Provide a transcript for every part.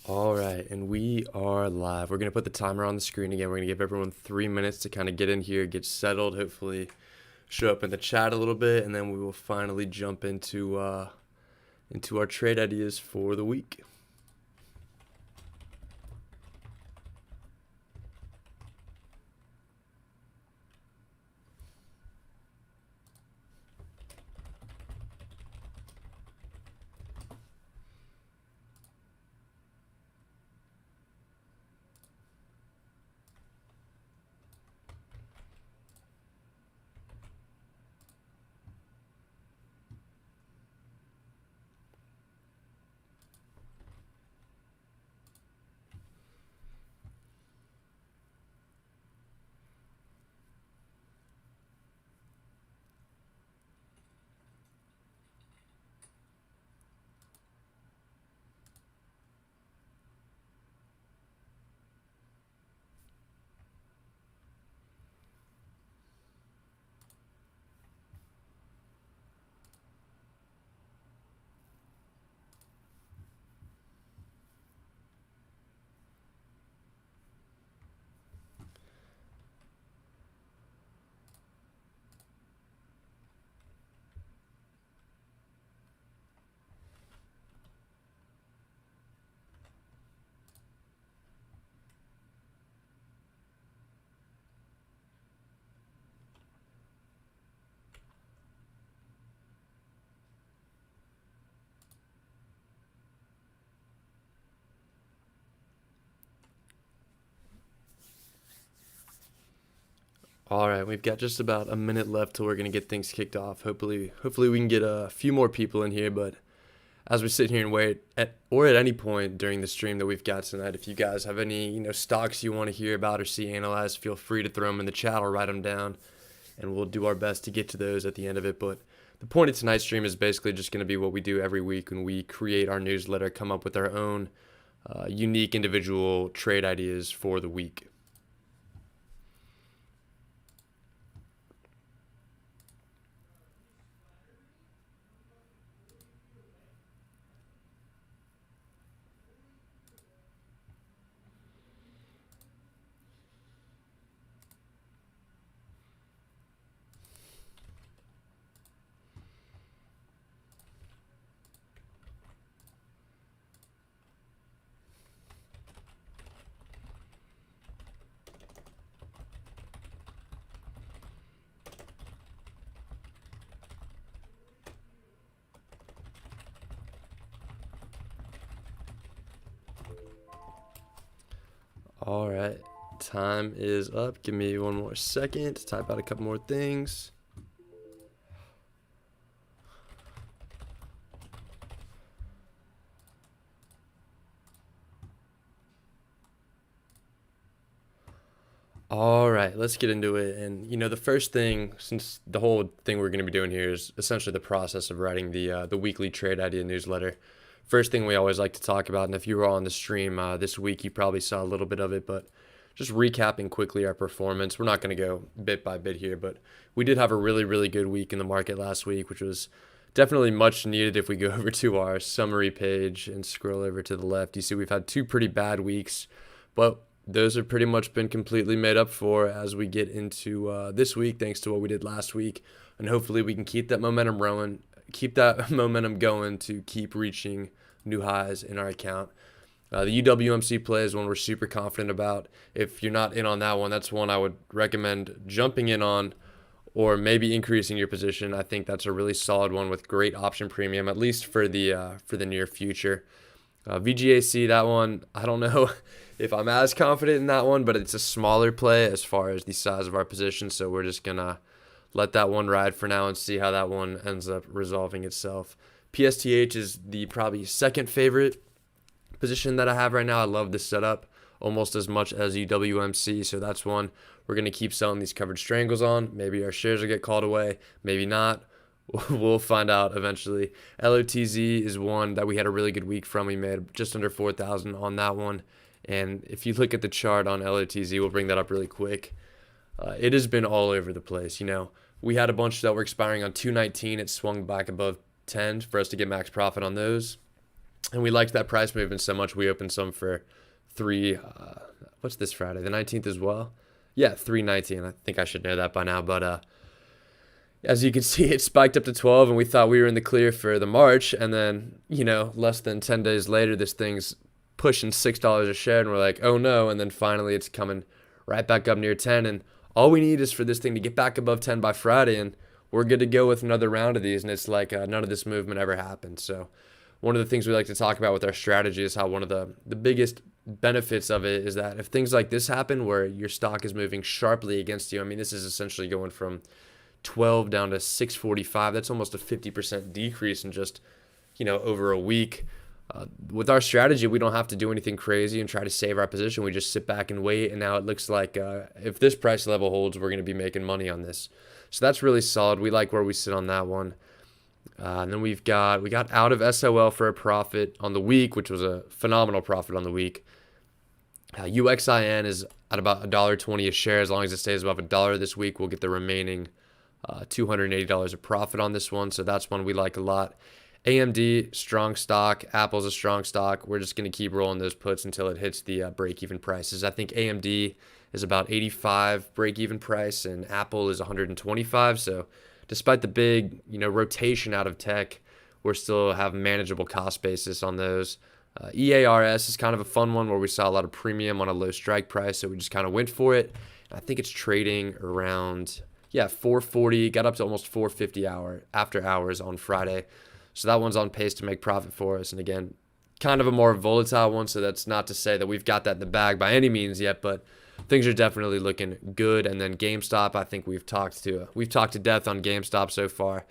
All right, and we are live. We're going to put the timer on the screen again. We're going to give everyone 3 minutes to kind of get in here, get settled, hopefully show up in the chat a little bit, and then we will finally jump into our trade ideas for the week. All right, we've got just about a minute left till we're going to get things kicked off. Hopefully we can get a few more people in here, but as we sit here and wait at any point during the stream that we've got tonight, if you guys have any, stocks you want to hear about or see analyzed, feel free to throw them in the chat or write them down, and we'll do our best to get to those at the end of it. But the point of tonight's stream is basically just going to be what we do every week when we create our newsletter, come up with our own unique individual trade ideas for the week. All right, time is up. Give me one more second to type out a couple more things. All right, let's get into it. And the first thing, since the whole thing we're going to be doing here is essentially the process of writing the weekly trade idea newsletter. First thing we always like to talk about, and if you were on the stream this week, you probably saw a little bit of it, but just recapping quickly our performance. We're not going to go bit by bit here, but we did have a really, really good week in the market last week, which was definitely much needed. If we go over to our summary page and scroll over to the left, you see we've had two pretty bad weeks, but those have pretty much been completely made up for as we get into this week, thanks to what we did last week. And hopefully we can keep that momentum rolling, keep that momentum going to keep reaching new highs in our account. The UWMC play is one we're super confident about. If you're not in on that one, that's one I would recommend jumping in on or maybe increasing your position. I think that's a really solid one with great option premium, at least for the near future. VGAC, that one, I don't know if I'm as confident in that one, but it's a smaller play as far as the size of our position, so we're just going to let that one ride for now and see how that one ends up resolving itself. PSTH is the probably second favorite position that I have right now. I love this setup almost as much as UWMC, so that's one we're going to keep selling these covered strangles on. Maybe our shares will get called away, maybe not. We'll find out eventually. LOTZ is one that we had a really good week from. We made just under 4,000 on that one. And if you look at the chart on LOTZ, we'll bring that up really quick. It has been all over the place. We had a bunch that were expiring on 219. It swung back above 10 for us to get max profit on those. And we liked that price movement so much we opened some for three. What's this Friday? The 19th as well. Yeah, 319. I think I should know that by now, but as you can see, it spiked up to 12, and we thought we were in the clear for the March. And then, less than 10 days later, this thing's pushing $6 a share, and we're like, oh no. And then finally, it's coming right back up near 10. And all we need is for this thing to get back above 10 by Friday, and we're good to go with another round of these. And it's like none of this movement ever happened. So one of the things we like to talk about with our strategy is how one of the biggest benefits of it is that if things like this happen where your stock is moving sharply against you, I mean, this is essentially going from 12 down to 645. That's almost a 50% decrease in just, over a week. With our strategy, we don't have to do anything crazy and try to save our position. We just sit back and wait. And now it looks like if this price level holds, we're going to be making money on this. So that's really solid. We like where we sit on that one. And then we got out of SOL for a profit on the week, which was a phenomenal profit on the week. UXIN is at about $1.20 a share. As long as it stays above $1 this week, we'll get the remaining $280 of profit on this one. So that's one we like a lot. AMD, strong stock. Apple's a strong stock. We're just going to keep rolling those puts until it hits the break-even prices. I think AMD is about 85 break-even price, and Apple is 125. So despite the big, rotation out of tech, we're still have manageable cost basis on those. EARS is kind of a fun one where we saw a lot of premium on a low strike price, so we just kind of went for it. I think it's trading around 440, got up to almost 450 after hours on Friday. So that one's on pace to make profit for us. And again, kind of a more volatile one, so that's not to say that we've got that in the bag by any means yet, but things are definitely looking good. And then GameStop, I think we've talked to death on GameStop so far.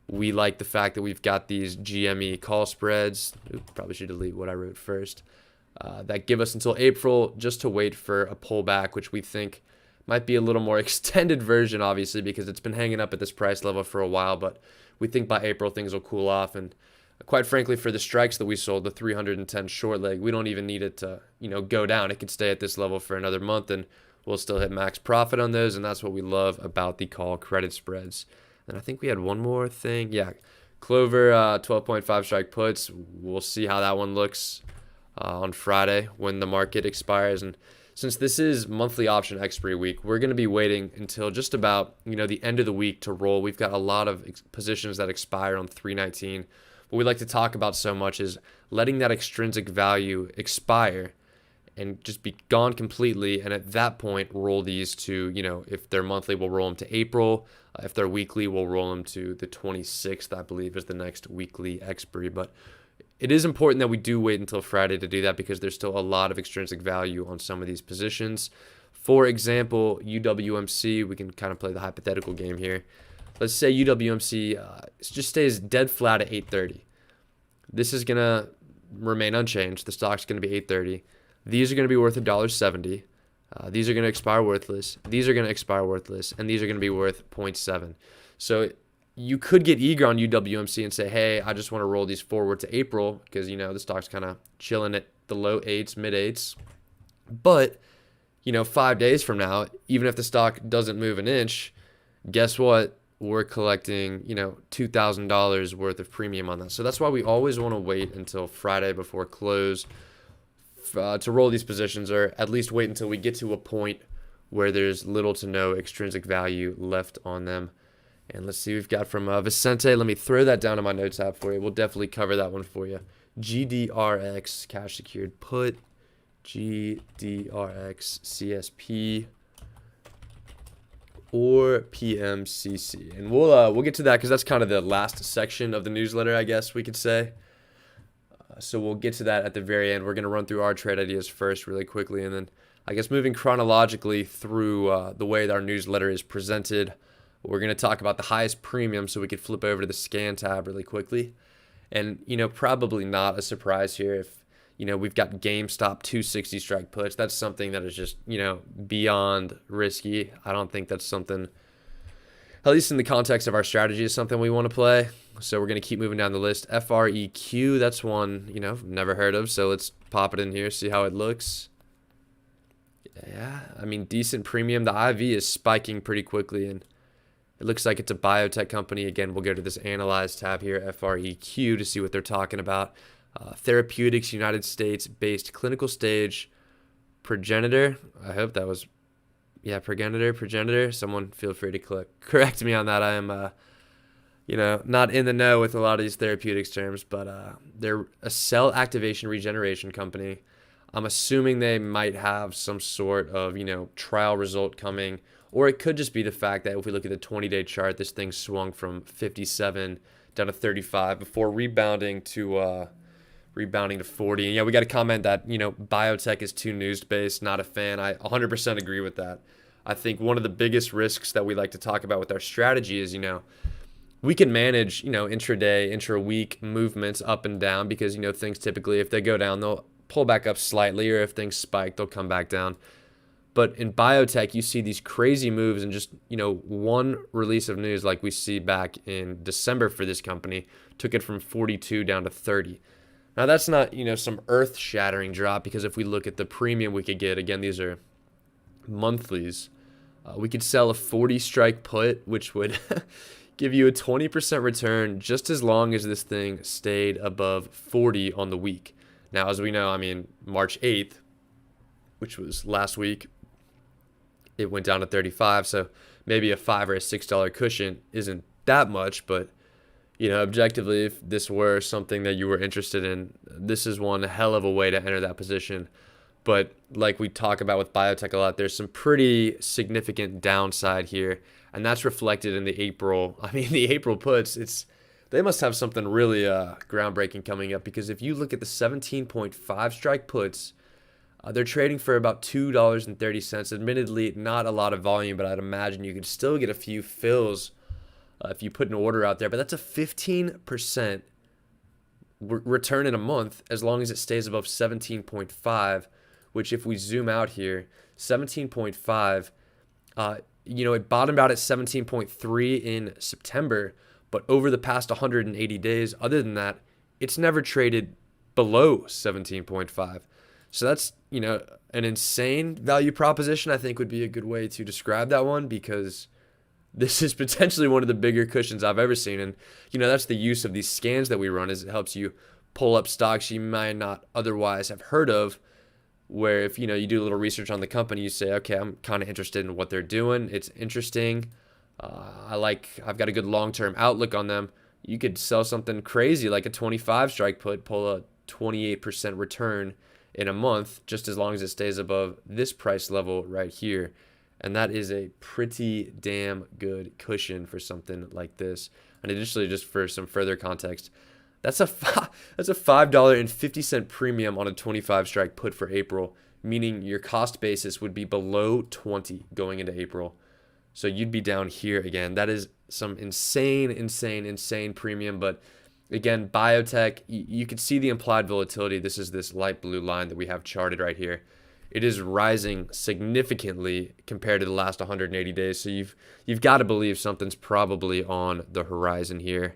We like the fact that we've got these GME call spreads. Probably should delete what I wrote first. That give us until April just to wait for a pullback, which we think might be a little more extended version, obviously, because it's been hanging up at this price level for a while. But we think by April things will cool off. And quite frankly, for the strikes that we sold, the 310 short leg, we don't even need it to, go down. It could stay at this level for another month, and we'll still hit max profit on those. And that's what we love about the call credit spreads. And I think we had one more thing. Yeah, Clover 12.5 strike puts. We'll see how that one looks on Friday when the market expires. And since this is monthly option expiry week, we're going to be waiting until just about, the end of the week to roll. We've got a lot of positions that expire on 319. What we like to talk about so much is letting that extrinsic value expire and just be gone completely. And at that point, roll these to, if they're monthly, we'll roll them to April. If they're weekly, we'll roll them to the 26th, I believe, is the next weekly expiry. But it is important that we do wait until Friday to do that because there's still a lot of extrinsic value on some of these positions. For example, UWMC, we can kind of play the hypothetical game here. Let's say UWMC just stays dead flat at 830. This is going to remain unchanged. The stock's going to be 830. These are going to be worth $1.70. These are going to expire worthless. These are going to expire worthless. And these are going to be worth 0.7. So you could get eager on UWMC and say, hey, I just want to roll these forward to April because, the stock's kind of chilling at the low 8s, mid 8s. But, 5 days from now, even if the stock doesn't move an inch, guess what? We're collecting, $2,000 worth of premium on that. So that's why we always want to wait until Friday before close to roll these positions, or at least wait until we get to a point where there's little to no extrinsic value left on them. And let's see what we've got from Vicente. Let me throw that down in my notes app for you. We'll definitely cover that one for you. GDRX, cash secured put, GDRX, CSP, or PMCC. And we'll get to that because that's kind of the last section of the newsletter, I guess we could say. So we'll get to that at the very end. We're going to run through our trade ideas first really quickly, and then I guess moving chronologically through the way that our newsletter is presented. We're going to talk about the highest premium so we could flip over to the scan tab really quickly. And, probably not a surprise here if, we've got GameStop 260 strike puts. That's something that is just, beyond risky. I don't think that's something, at least in the context of our strategy, is something we want to play. So we're going to keep moving down the list. FREQ, that's one, never heard of. So let's pop it in here, see how it looks. Yeah, decent premium. The IV is spiking pretty quickly, and it looks like it's a biotech company. Again, we'll go to this Analyze tab here, FREQ, to see what they're talking about. Therapeutics United States based clinical stage progenitor. I hope that was, yeah, progenitor. Someone feel free to correct me on that. I am, not in the know with a lot of these therapeutics terms, but they're a cell activation regeneration company. I'm assuming they might have some sort of, trial result coming, or it could just be the fact that if we look at the 20-day chart, this thing swung from 57 down to 35 before rebounding to 40. And yeah, we got to comment that, biotech is too news-based. Not a fan. I 100% agree with that. I think one of the biggest risks that we like to talk about with our strategy is, we can manage, intraday, intra-week movements up and down because, things typically, if they go down, they'll pull back up slightly, or if things spike, they'll come back down. But in biotech, you see these crazy moves and just, one release of news like we see back in December for this company took it from 42 down to 30. Now, that's not, some earth-shattering drop, because if we look at the premium we could get, again, these are monthlies, we could sell a 40-strike put, which would give you a 20% return just as long as this thing stayed above 40 on the week. Now, as we know, March 8th, which was last week, it went down to 35, so maybe a $5 or a $6 cushion isn't that much, but objectively, if this were something that you were interested in, this is one hell of a way to enter that position. But like we talk about with biotech a lot, there's some pretty significant downside here, and that's reflected in the April. The April puts, they must have something really groundbreaking coming up, because if you look at the 17.5 strike puts, they're trading for about $2.30. Admittedly, not a lot of volume, but I'd imagine you could still get a few fills if you put an order out there. But that's a 15% return in a month as long as it stays above 17.5, which if we zoom out here, 17.5, it bottomed out at 17.3 in September, but over the past 180 days, other than that, it's never traded below 17.5. So that's, an insane value proposition, I think would be a good way to describe that one, because this is potentially one of the bigger cushions I've ever seen. And, that's the use of these scans that we run, is it helps you pull up stocks you might not otherwise have heard of, where if, you do a little research on the company, you say, okay, I'm kind of interested in what they're doing. It's interesting. I've got a good long-term outlook on them. You could sell something crazy like a 25 strike put, pull a 28% return in a month, just as long as it stays above this price level right here. And that is a pretty damn good cushion for something like this. And additionally, just for some further context, that's a $5.50 premium on a 25 strike put for April, meaning your cost basis would be below 20 going into April. So you'd be down here again. That is some insane premium. But again, biotech, you can see the implied volatility. This is this light blue line that we have charted right here. It is rising significantly compared to the last 180 days. So you've got to believe something's probably on the horizon here.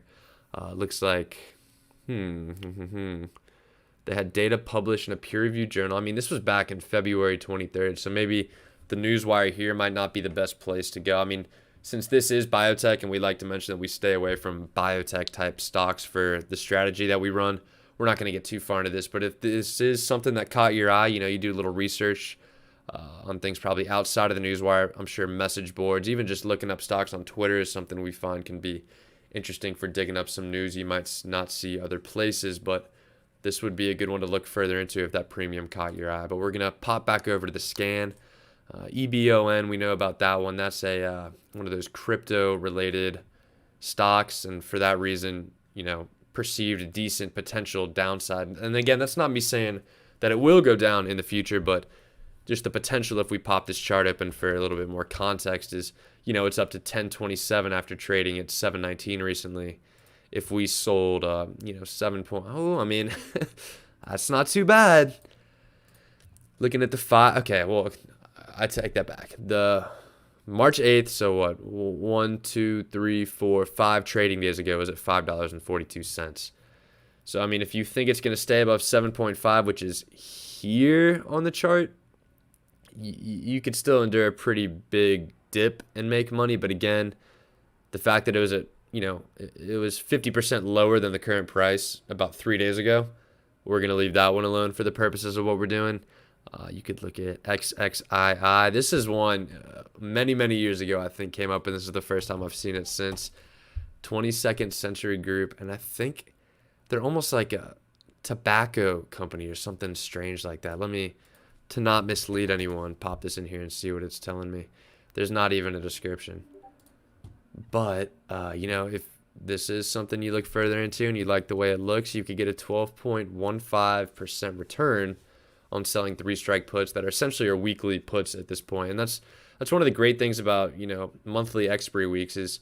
Looks like, they had data published in a peer-reviewed journal. This was back in February 23rd, so maybe the newswire here might not be the best place to go. Since this is biotech, and we like to mention that we stay away from biotech-type stocks for the strategy that we run, we're not going to get too far into this. But if this is something that caught your eye, you do a little research on things probably outside of the newswire. I'm sure message boards, even just looking up stocks on Twitter is something we find can be interesting for digging up some news you might not see other places. But this would be a good one to look further into if that premium caught your eye. But we're going to pop back over to the scan. EBON, we know about that one. That's a one of those crypto-related stocks, and for that reason, perceived a decent potential downside. And again, that's not me saying that it will go down in the future, but just the potential if we pop this chart open for a little bit more context is, it's up to 1027 after trading at 719 recently. If we sold, 7 point, that's not too bad. Looking at the five, okay, well, I take that back. The March 8th, so what, 1, 2, 3, 4, 5 trading days ago was at $5.42. So, if you think it's going to stay above 7.5, which is here on the chart, you could still endure a pretty big dip and make money. But again, the fact that it was it was 50% lower than the current price about 3 days ago, We're going to leave that one alone for the purposes of what we're doing. You could look at XXII. This is one many, many years ago, I think, came up, and this is the first time I've seen it since. 22nd Century Group, and I think they're almost like a tobacco company or something strange like that. Let me, to not mislead anyone, pop this in here and see what it's telling me. There's not even a description. But, if this is something you look further into and you like the way it looks, you could get a 12.15% return on selling three strike puts that are essentially your weekly puts at this point. And that's one of the great things about, monthly expiry weeks is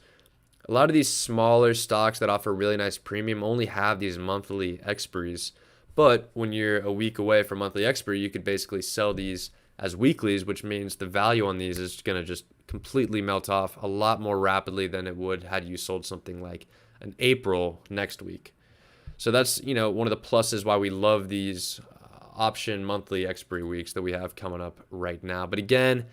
a lot of these smaller stocks that offer really nice premium only have these monthly expiries. But when you're a week away from monthly expiry, you could basically sell these as weeklies, which means the value on these is going to just completely melt off a lot more rapidly than it would had you sold something like an April next week. So that's, one of the pluses why we love these option monthly expiry weeks that we have coming up right now. But again,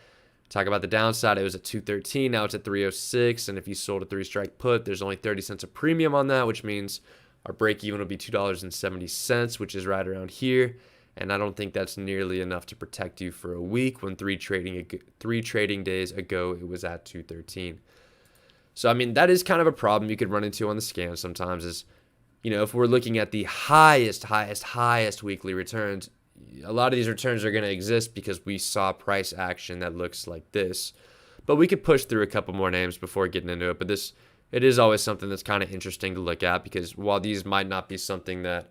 talk about the downside. It was at 213. Now it's at 306. And if you sold a three strike put, there's only 30 cents a premium on that, which means our break even will be $2.70, which is right around here. And I don't think that's nearly enough to protect you for a week when three trading days ago it was at 213. So, that is kind of a problem you could run into on the scan sometimes is, if we're looking at the highest weekly returns, a lot of these returns are going to exist because we saw price action that looks like this. But we could push through a couple more names before getting into it. But it is always something that's kind of interesting to look at because while these might not be something that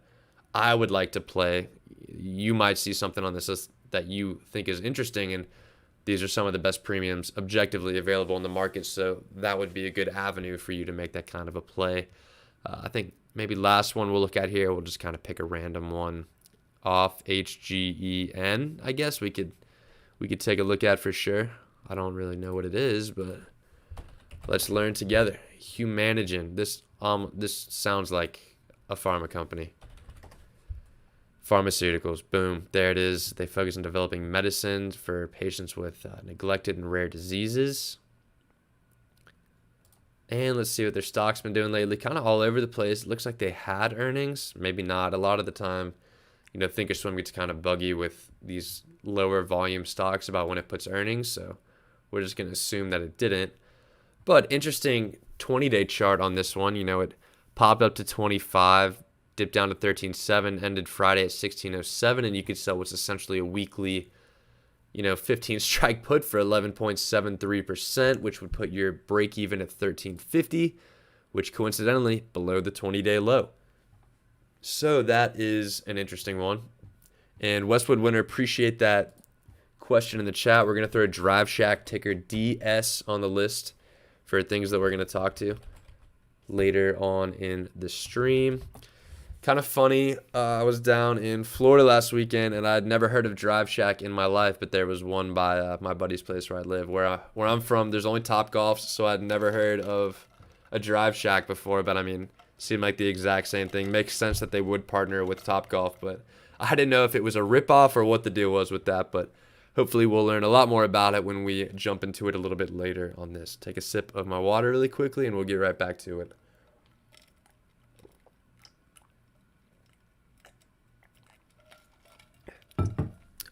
I would like to play, you might see something on this list that you think is interesting, and these are some of the best premiums objectively available in the market, so that would be a good avenue for you to make that kind of a play. I think maybe last one we'll look at here, we'll just kind of pick a random one off HGEN. I guess we could take a look at for sure. I don't really know what it is, but let's learn together. Humanigen. This sounds like a pharma company. Pharmaceuticals, boom, there it is. They focus on developing medicines for patients with neglected and rare diseases. And let's see what their stock's been doing lately. Kind of all over the place. It looks like they had earnings, maybe not. A lot of the time, Thinkorswim gets kind of buggy with these lower volume stocks about when it puts earnings, so we're just going to assume that it didn't. But interesting 20-day chart on this one. It popped up to 25, dipped down to 13.7, ended Friday at 16.07, and you could sell what's essentially a weekly, 15 strike put for 11.73%, which would put your break even at 13.50, which coincidentally below the 20-day low. So that is an interesting one. And Westwood Winter, appreciate that question in the chat. We're going to throw a Drive Shack ticker DS on the list for things that we're going to talk to later on in the stream. Kind of funny, I was down in Florida last weekend, and I'd never heard of Drive Shack in my life, but there was one by my buddy's place where I live. Where I'm from, there's only Topgolfs, so I'd never heard of a Drive Shack before, but seemed like the exact same thing. Makes sense that they would partner with Topgolf, but I didn't know if it was a ripoff or what the deal was with that, but hopefully we'll learn a lot more about it when we jump into it a little bit later on this. Take a sip of my water really quickly, and we'll get right back to it.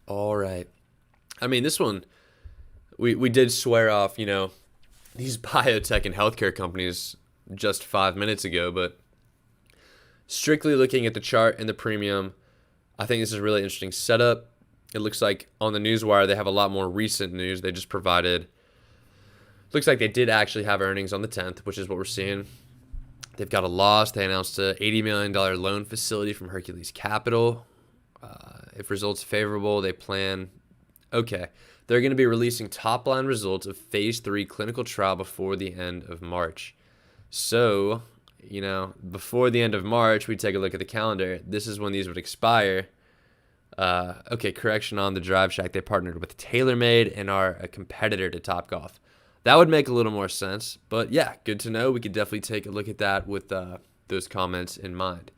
All right. This one, we did swear off, these biotech and healthcare companies just 5 minutes ago, but strictly looking at the chart and the premium, I think this is a really interesting setup. It looks like on the Newswire, they have a lot more recent news. They just provided, looks like they did actually have earnings on the 10th, which is what we're seeing. They've got a loss. They announced a $80 million loan facility from Hercules Capital. If results favorable, they plan, they're going to be releasing top-line results of phase 3 clinical trial before the end of March. So, before the end of March, we take a look at the calendar. This is when these would expire. Correction on the Drive Shack. They partnered with TaylorMade and are a competitor to Topgolf. That would make a little more sense. But yeah, good to know. We could definitely take a look at that with those comments in mind.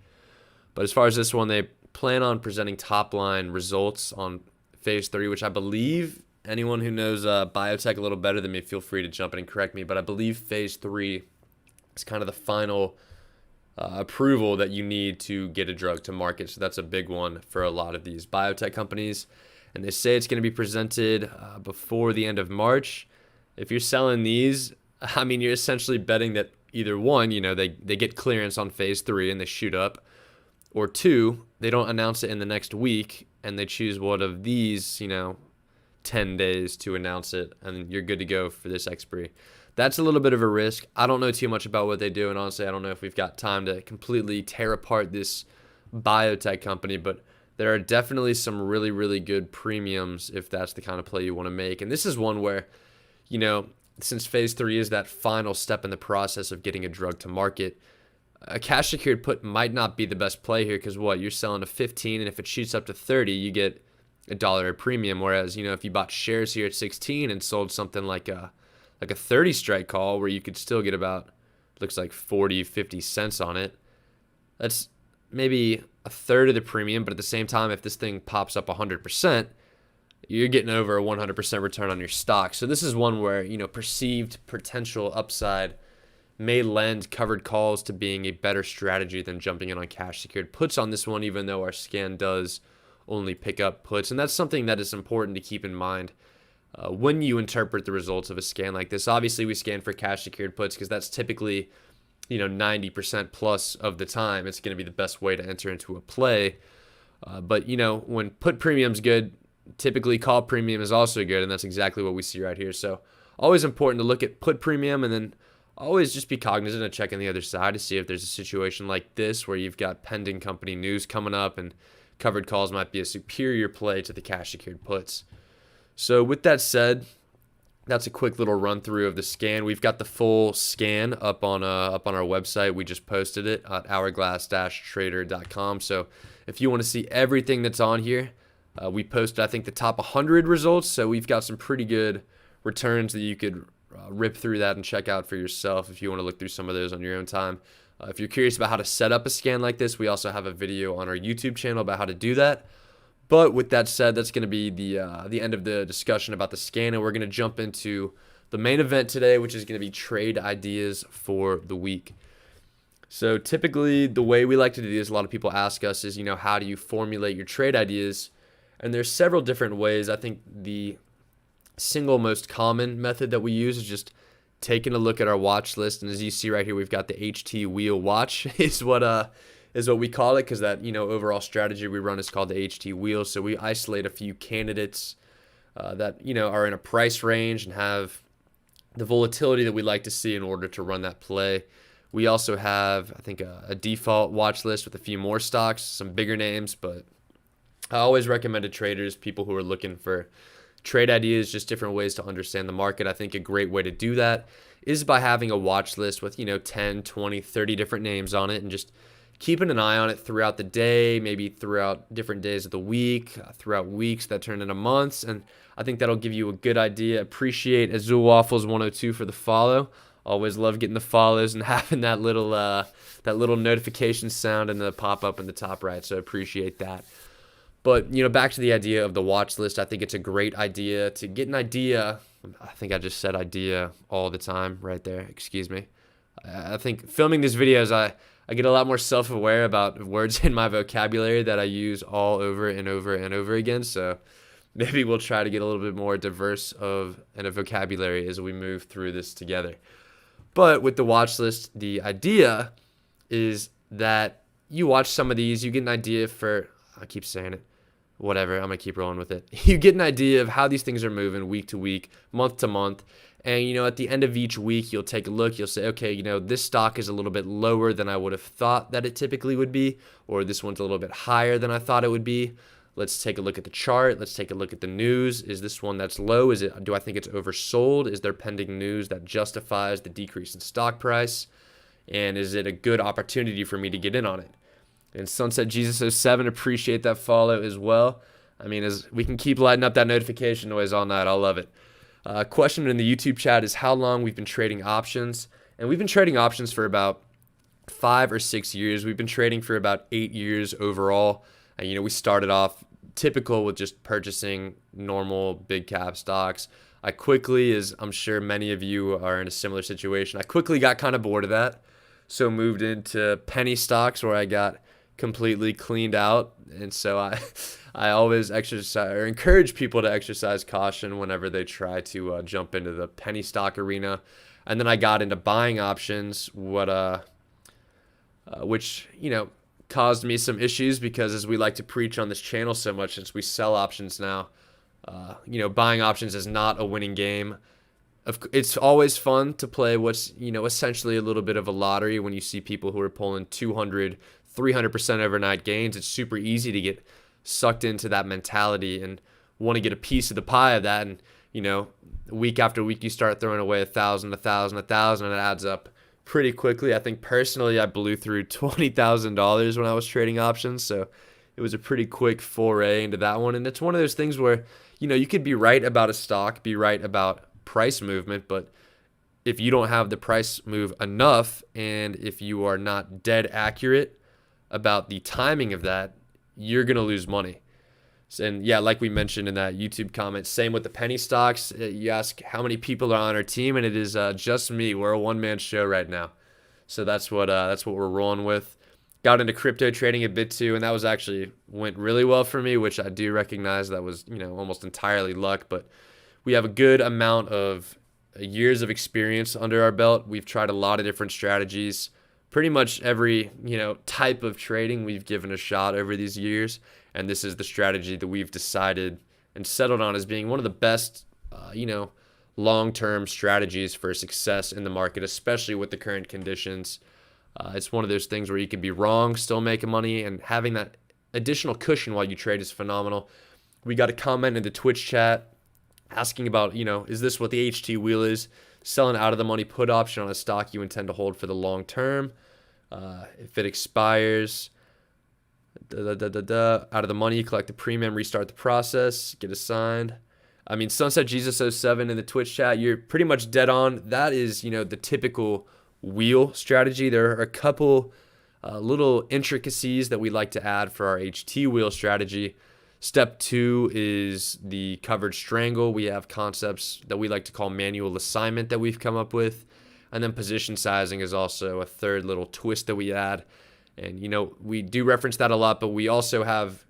But as far as this one, they plan on presenting top-line results on phase 3, which I believe anyone who knows biotech a little better than me, feel free to jump in and correct me, but I believe phase 3 is kind of the final approval that you need to get a drug to market. So that's a big one for a lot of these biotech companies. And they say it's going to be presented before the end of March. If you're selling these, I mean, you're essentially betting that either one, they get clearance on phase 3 and they shoot up, or two, they don't announce it in the next week and they choose one of these, 10 days to announce it, and you're good to go for this expiry. That's a little bit of a risk. I don't know too much about what they do, and honestly, I don't know if we've got time to completely tear apart this biotech company, but there are definitely some really, really good premiums if that's the kind of play you want to make. And this is one where, since phase 3 is that final step in the process of getting a drug to market, a cash secured put might not be the best play here because you're selling to 15, and if it shoots up to 30, you get $1 a premium. Whereas, if you bought shares here at 16 and sold something like a 30 strike call where you could still get about, looks like 40, 50 cents on it, that's maybe a third of the premium. But at the same time, if this thing pops up 100%, you're getting over a 100% return on your stock. So this is one where, perceived potential upside may lend covered calls to being a better strategy than jumping in on cash secured puts on this one, even though our scan does only pick up puts. And that's something that is important to keep in mind when you interpret the results of a scan like this. Obviously, we scan for cash secured puts because that's typically, 90% plus of the time it's going to be the best way to enter into a play. But when put premium's good, typically call premium is also good, and that's exactly what we see right here. So always important to look at put premium, and then always just be cognizant of checking the other side to see if there's a situation like this where you've got pending company news coming up and covered calls might be a superior play to the cash secured puts. So with that said, that's a quick little run through of the scan. We've got the full scan up on our website. We just posted it at hourglass-trader.com. So if you want to see everything that's on here, we posted, I think, the top 100 results. So we've got some pretty good returns that you could rip through that and check out for yourself if you want to look through some of those on your own time. If you're curious about how to set up a scan like this, we also have a video on our YouTube channel about how to do that. But with that said, that's going to be the end of the discussion about the scan, and we're going to jump into the main event today, which is going to be trade ideas for the week. So typically, the way we like to do this, a lot of people ask us is, how do you formulate your trade ideas? And there's several different ways. I think the single most common method that we use is just taking a look at our watch list, and as you see right here, we've got the HT wheel watch is what we call it, because that overall strategy we run is called the HT wheel. So we isolate a few candidates that are in a price range and have the volatility that we like to see in order to run that play. We also have, I think, a default watch list with a few more stocks, some bigger names, but I always recommend to traders, people who are looking for trade ideas, just different ways to understand the market. I think a great way to do that is by having a watch list with 10, 20, 30 different names on it, and just keeping an eye on it throughout the day, maybe throughout different days of the week, throughout weeks that turn into months. And I think that'll give you a good idea. Appreciate Azul Waffles 102 for the follow. Always love getting the follows and having that little notification sound and the pop up in the top right. So appreciate that. But, back to the idea of the watch list, I think it's a great idea to get an idea. I think I just said idea all the time right there. Excuse me. I think filming these videos, I get a lot more self-aware about words in my vocabulary that I use all over and over and over again. So maybe we'll try to get a little bit more diverse in a vocabulary as we move through this together. But with the watch list, the idea is that you watch some of these, you get an idea for, I keep saying it, whatever, I'm going to keep rolling with it. You get an idea of how these things are moving week to week, month to month. And, at the end of each week, you'll take a look. You'll say, okay, this stock is a little bit lower than I would have thought that it typically would be, or this one's a little bit higher than I thought it would be. Let's take a look at the chart. Let's take a look at the news. Is this one that's low? Do I think it's oversold? Is there pending news that justifies the decrease in stock price? And is it a good opportunity for me to get in on it? And Sunset Jesus 07, appreciate that follow as well. I mean, as we can keep lighting up that notification noise all night, I love it. Question in the YouTube chat is how long we've been trading options. And we've been trading options for about 5 or 6 years. We've been trading for about 8 years overall. And, we started off typical with just purchasing normal big cap stocks. As I'm sure many of you are in a similar situation, I quickly got kind of bored of that. so moved into penny stocks where I got completely cleaned out. And so I always exercise or encourage people to exercise caution whenever they try to jump into the penny stock arena. And then I got into buying options, which, caused me some issues because, as we like to preach on this channel so much, since we sell options now, buying options is not a winning game. It's always fun to play what's, essentially a little bit of a lottery when you see people who are pulling 200, 300% overnight gains. It's super easy to get sucked into that mentality and want to get a piece of the pie of that. And, week after week, you start throwing away 1,000, 1,000, 1,000, and it adds up pretty quickly. I think personally, I blew through $20,000 when I was trading options. So it was a pretty quick foray into that one. And it's one of those things where, you could be right about a stock, be right about price movement, but if you don't have the price move enough, and if you are not dead accurate about the timing of that, you're going to lose money. And yeah, like we mentioned in that YouTube comment, same with the penny stocks. You ask how many people are on our team, and it is just me. We're a one-man show right now. So that's what we're rolling with. Got into crypto trading a bit too, and that was actually went really well for me, which I do recognize that was, almost entirely luck, but we have a good amount of years of experience under our belt. We've tried a lot of different strategies. Pretty much every, type of trading we've given a shot over these years, and this is the strategy that we've decided and settled on as being one of the best, long-term strategies for success in the market, especially with the current conditions. It's one of those things where you can be wrong, still making money, and having that additional cushion while you trade is phenomenal. We got a comment in the Twitch chat asking about, is this what the HT wheel is? Selling out of the money put option on a stock you intend to hold for the long term. If it expires, out of the money, collect the premium, restart the process, get assigned. I mean, Sunset Jesus 07 in the Twitch chat, you're pretty much dead on. That is, the typical wheel strategy. There are a couple little intricacies that we like to add for our HT wheel strategy. Step 2 is the covered strangle. We have concepts that we like to call manual assignment that we've come up with. And then position sizing is also a third little twist that we add. And, we do reference that a lot, but we also have,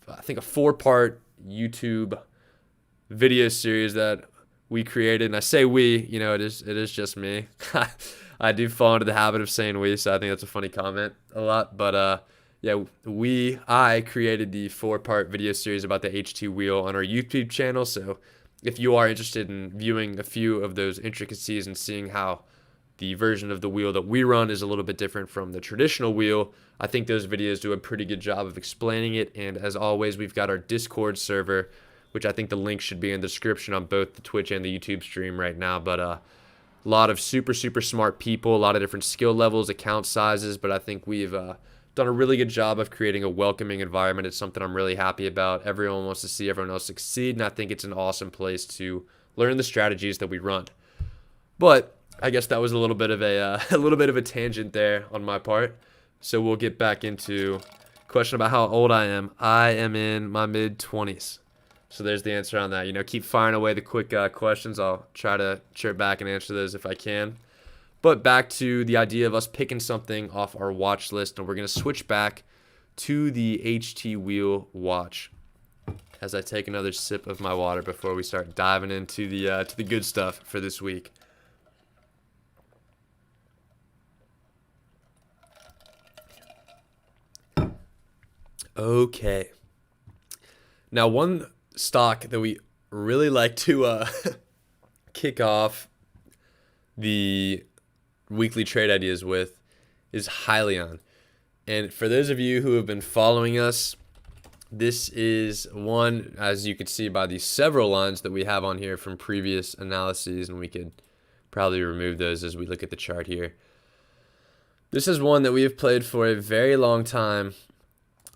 I think, a 4-part YouTube video series that we created. And I say we, it is just me. I do fall into the habit of saying we, so I think that's a funny comment a lot. But, yeah, I created the 4-part video series about the HT wheel on our YouTube channel. So if you are interested in viewing a few of those intricacies and seeing how the version of the wheel that we run is a little bit different from the traditional wheel, I think those videos do a pretty good job of explaining it. And as always, we've got our Discord server, which I think the link should be in the description on both the Twitch and the YouTube stream right now. But a lot of super, super smart people, a lot of different skill levels, account sizes, but I think we've done a really good job of creating a welcoming environment. It's something I'm really happy about. Everyone wants to see everyone else succeed, and I think it's an awesome place to learn the strategies that we run. But I guess that was a little bit of a tangent there on my part. So we'll get back into question about how old I am. I am in my mid-20s. So there's the answer on that. Keep firing away the quick questions. I'll try to chirp back and answer those if I can. But back to the idea of us picking something off our watch list, and we're going to switch back to the HT wheel watch as I take another sip of my water before we start diving into the good stuff for this week. Okay. Now, one stock that we really like to kick off the weekly trade ideas with is Hyliion. And for those of you who have been following us, this is one, as you can see by the several lines that we have on here from previous analyses, and we could probably remove those as we look at the chart here. This is one that we have played for a very long time.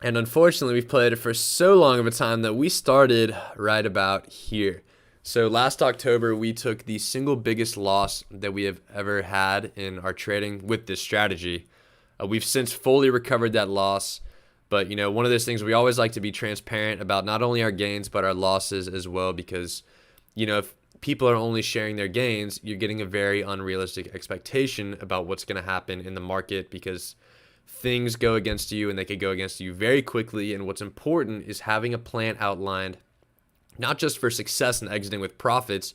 And unfortunately, we've played it for so long of a time that we started right about here. So last October, we took the single biggest loss that we have ever had in our trading with this strategy. We've since fully recovered that loss. But, one of those things we always like to be transparent about not only our gains, but our losses as well. Because, if people are only sharing their gains, you're getting a very unrealistic expectation about what's going to happen in the market, because things go against you and they could go against you very quickly. And what's important is having a plan outlined, not just for success and exiting with profits,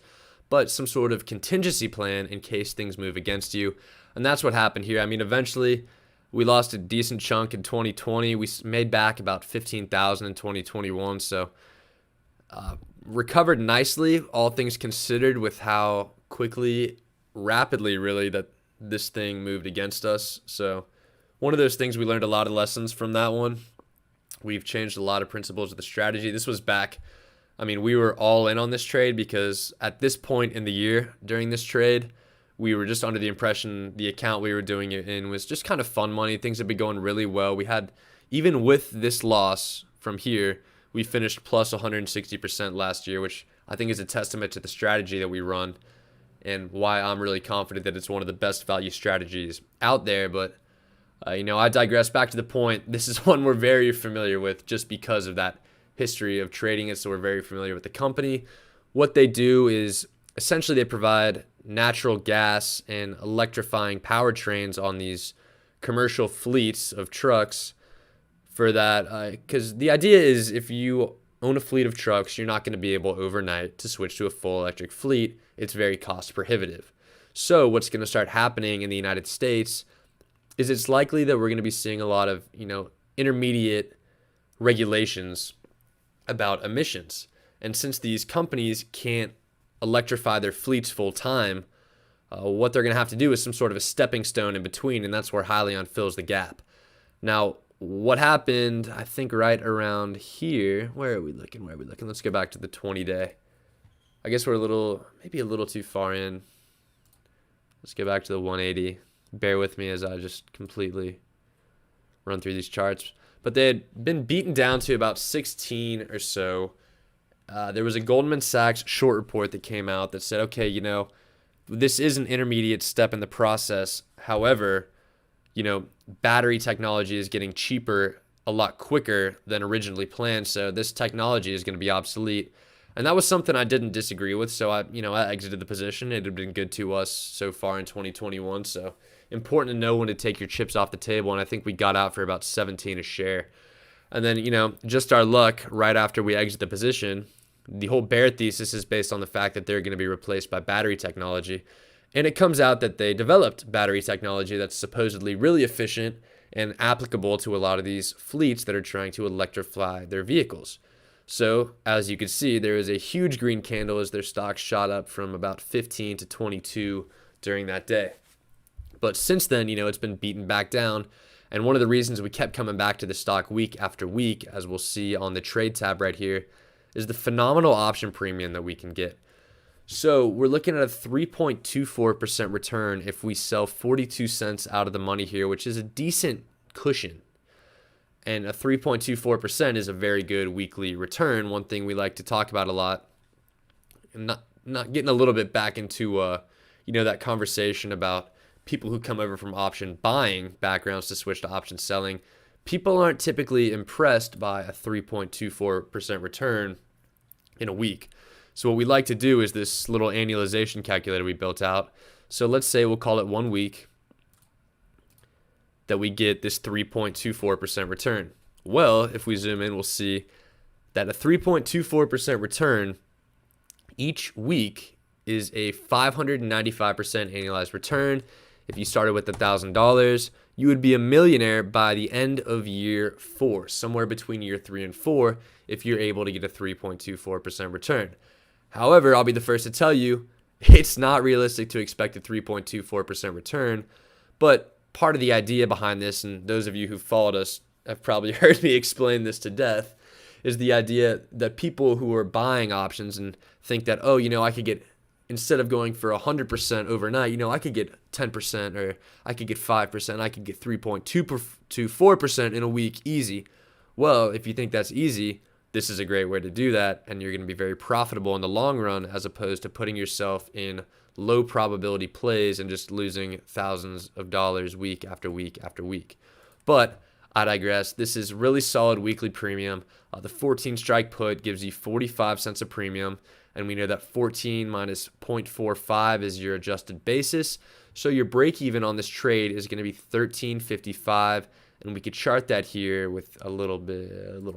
but some sort of contingency plan in case things move against you. And that's what happened here. I mean, eventually we lost a decent chunk in 2020. We made back about 15,000 in 2021. So recovered nicely, all things considered, with how quickly, rapidly really, that this thing moved against us. So one of those things, we learned a lot of lessons from that one. We've changed a lot of principles of the strategy. This was back, I mean, we were all in on this trade because at this point in the year during this trade, we were just under the impression the account we were doing it in was just kind of fun money. Things had been going really well. We had, even with this loss from here, we finished plus 160% last year, which I think is a testament to the strategy that we run and why I'm really confident that it's one of the best value strategies out there. But, I digress. Back to the point. This is one we're very familiar with just because of that history of trading it. So we're very familiar with the company. What they do is essentially they provide natural gas and electrifying powertrains on these commercial fleets of trucks for that, because the idea is if you own a fleet of trucks, you're not going to be able overnight to switch to a full electric fleet. It's very cost prohibitive. So what's going to start happening in the United States is it's likely that we're going to be seeing a lot of, intermediate regulations about emissions. And since these companies can't electrify their fleets full time, what they're going to have to do is some sort of a stepping stone in between, and that's where Hyliion fills the gap. Now, what happened, I think right around here, where are we looking? Let's go back to the 20-day. I guess we're maybe a little too far in. Let's go back to the 180. Bear with me as I just completely run through these charts. But they had been beaten down to about 16 or so. There was a Goldman Sachs short report that came out that said, okay, this is an intermediate step in the process. However, battery technology is getting cheaper a lot quicker than originally planned. So this technology is going to be obsolete. And that was something I didn't disagree with. So I exited the position. It had been good to us so far in 2021. So important to know when to take your chips off the table. And I think we got out for about 17 a share. And then, just our luck, right after we exit the position, the whole bear thesis is based on the fact that they're going to be replaced by battery technology. And it comes out that they developed battery technology that's supposedly really efficient and applicable to a lot of these fleets that are trying to electrify their vehicles. So as you can see, there is a huge green candle as their stock shot up from about 15 to 22 during that day. But since then, it's been beaten back down. And one of the reasons we kept coming back to the stock week after week, as we'll see on the trade tab right here, is the phenomenal option premium that we can get. So we're looking at a 3.24% return if we sell 42 cents out of the money here, which is a decent cushion. And a 3.24% is a very good weekly return. One thing we like to talk about a lot, and not getting a little bit back into that conversation about people who come over from option buying backgrounds to switch to option selling. People aren't typically impressed by a 3.24% return in a week. So what we like to do is this little annualization calculator we built out. So let's say we'll call it 1 week that we get this 3.24% return. Well, if we zoom in, we'll see that a 3.24% return each week is a 595% annualized return. If you started with $1,000, you would be a millionaire by the end of year 4, somewhere between year 3 and 4, if you're able to get a 3.24% return. However, I'll be the first to tell you, it's not realistic to expect a 3.24% return, but part of the idea behind this, and those of you who followed us have probably heard me explain this to death, is the idea that people who are buying options and think that, I could get, instead of going for 100% overnight, I could get 10% or I could get 5%, I could get 3.24% in a week easy. Well, if you think that's easy, this is a great way to do that, and you're going to be very profitable in the long run as opposed to putting yourself in low probability plays and just losing thousands of dollars week after week after week. But I digress. This is really solid weekly premium. The 14 strike put gives you 45 cents a premium, And we know that 14 minus 0.45 is your adjusted basis. So your break even on this trade is going to be 13.55. And we could chart that here with a little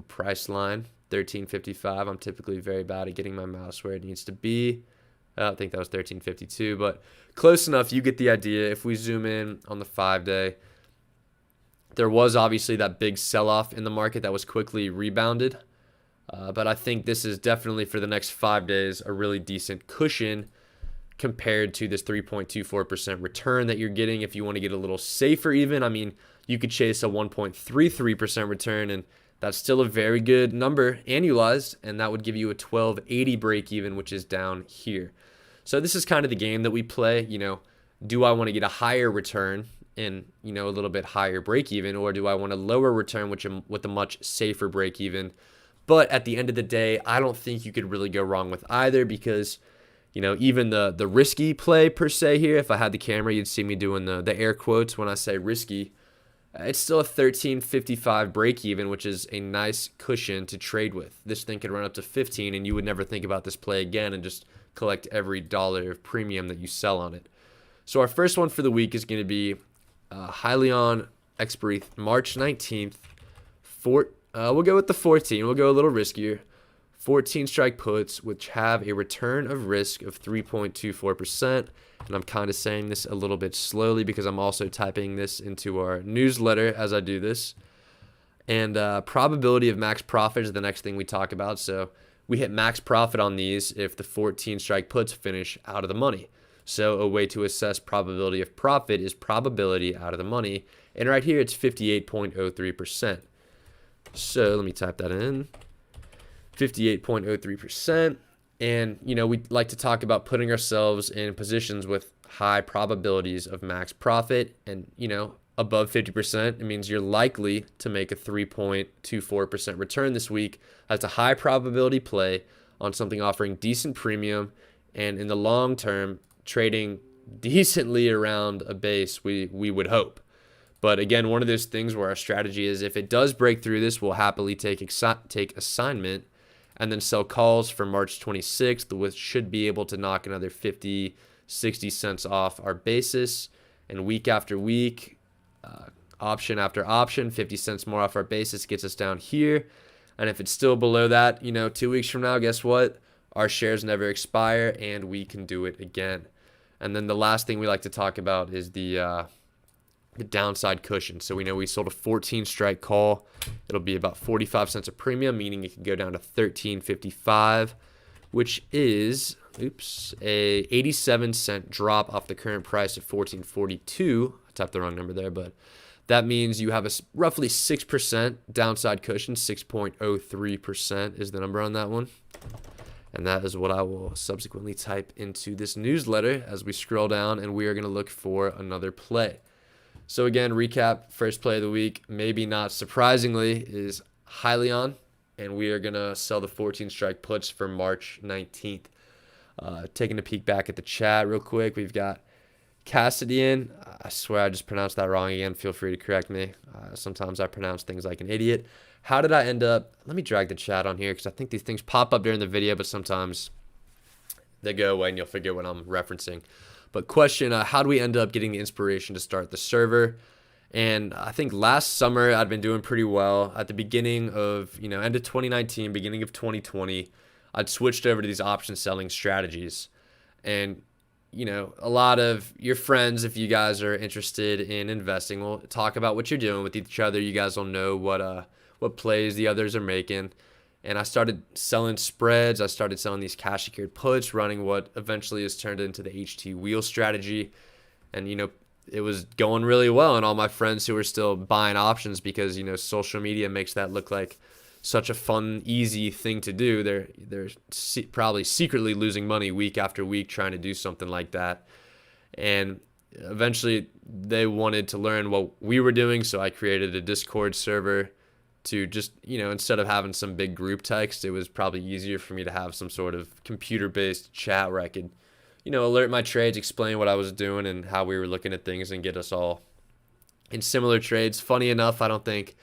price line, 13.55. I'm typically very bad at getting my mouse where it needs to be. I don't think that was 13.52, but close enough. You get the idea. If we zoom in on the 5-day, there was obviously that big sell-off in the market that was quickly rebounded. But I think this is definitely for the next 5 days a really decent cushion compared to this 3.24% return that you're getting. If you want to get a little safer even, I mean, you could chase a 1.33% return, and that's still a very good number annualized, and that would give you a 1280 break even, which is down here. So this is kind of the game that we play. Do I want to get a higher return and a little bit higher break even, or do I want a lower return with a much safer break even? But at the end of the day, I don't think you could really go wrong with either, because even the risky play per se here, if I had the camera, you'd see me doing the air quotes when I say risky. It's still a 13.55 break even, which is a nice cushion to trade with. This thing could run up to 15, and you would never think about this play again and just collect every dollar of premium that you sell on it. So our first one for the week is going to be Hyliion expiry March 19th. We'll go with the 14. We'll go a little riskier. 14 strike puts, which have a return of risk of 3.24%. And I'm kind of saying this a little bit slowly because I'm also typing this into our newsletter as I do this. And probability of max profit is the next thing we talk about. So we hit max profit on these if the 14 strike puts finish out of the money. So a way to assess probability of profit is probability out of the money. And right here, it's 58.03%. So let me type that in. 58.03%. And, we like to talk about putting ourselves in positions with high probabilities of max profit. And, above 50%, it means you're likely to make a 3.24% return this week. That's a high probability play on something offering decent premium. And in the long term, trading decently around a base, we would hope. But again, one of those things where our strategy is if it does break through this, we'll happily take assignment and then sell calls for March 26th, which should be able to knock another 50, 60 cents off our basis. And week after week, option after option, 50 cents more off our basis gets us down here. And if it's still below that, 2 weeks from now, guess what? Our shares never expire and we can do it again. And then the last thing we like to talk about is the downside cushion. So we know we sold a 14 strike call. It'll be about 45 cents a premium, meaning it can go down to 13.55, which is a 87-cent drop off the current price of 14.42. I typed the wrong number there, but that means you have a roughly 6% downside cushion. 6.03% is the number on that one. And that is what I will subsequently type into this newsletter as we scroll down, and we are going to look for another play. So again, recap, first play of the week, maybe not surprisingly, is Hyliion, and we are going to sell the 14 strike puts for March 19th. Taking a peek back at the chat real quick, we've got Cassidian. I swear I just pronounced that wrong again. Feel free to correct me. Sometimes I pronounce things like an idiot. How did I end up? Let me drag the chat on here because I think these things pop up during the video, but sometimes they go away and you'll forget what I'm referencing. But question, how do we end up getting the inspiration to start the server? And I think last summer I'd been doing pretty well. At the beginning of, end of 2019, beginning of 2020, I'd switched over to these option selling strategies. And, a lot of your friends, if you guys are interested in investing, will talk about what you're doing with each other. You guys will know what plays the others are making. And I started selling spreads. I started selling these cash secured puts, running what eventually has turned into the HT wheel strategy. And, it was going really well. And all my friends who were still buying options because, social media makes that look like such a fun, easy thing to do. They're probably secretly losing money week after week trying to do something like that. And eventually they wanted to learn what we were doing. So I created a Discord server to just, instead of having some big group text, it was probably easier for me to have some sort of computer-based chat where I could, alert my trades, explain what I was doing and how we were looking at things and get us all in similar trades. Funny enough, I don't think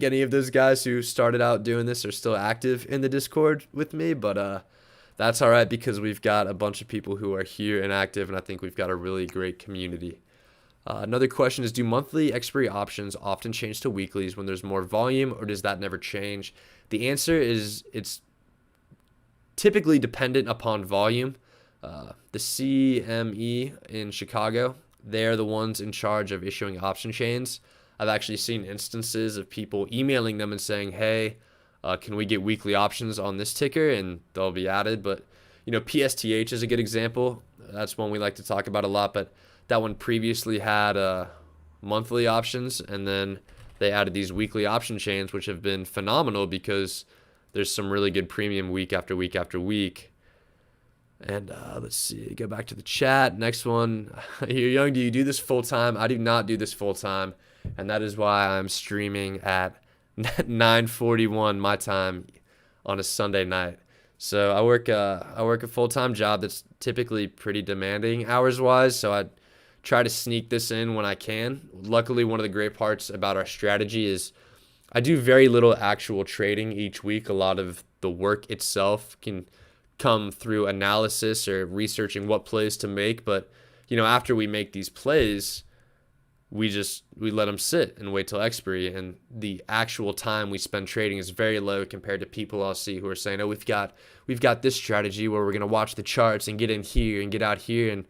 any of those guys who started out doing this are still active in the Discord with me, but That's all right because we've got a bunch of people who are here and active, and I think we've got a really great community. Another question is, do monthly expiry options often change to weeklies when there's more volume, or does that never change? The answer is it's typically dependent upon volume. The CME in Chicago, they're the ones in charge of issuing option chains. I've actually seen instances of people emailing them and saying, hey, can we get weekly options on this ticker? And they'll be added. But, PSTH is a good example. That's one we like to talk about a lot. But that one previously had monthly options, and then they added these weekly option chains, which have been phenomenal because there's some really good premium week after week after week. And let's see, go back to the chat. Next one, you're young, do you do this full time? I do not do this full time, and that is why I'm streaming at 9:41 my time on a Sunday night. So I work a full-time job that's typically pretty demanding hours-wise, so I try to sneak this in when I can. Luckily, one of the great parts about our strategy is I do very little actual trading each week. A lot of the work itself can come through analysis or researching what plays to make. But, after we make these plays, we let them sit and wait till expiry. And the actual time we spend trading is very low compared to people I'll see who are saying, oh, we've got this strategy where we're going to watch the charts and get in here and get out here. And,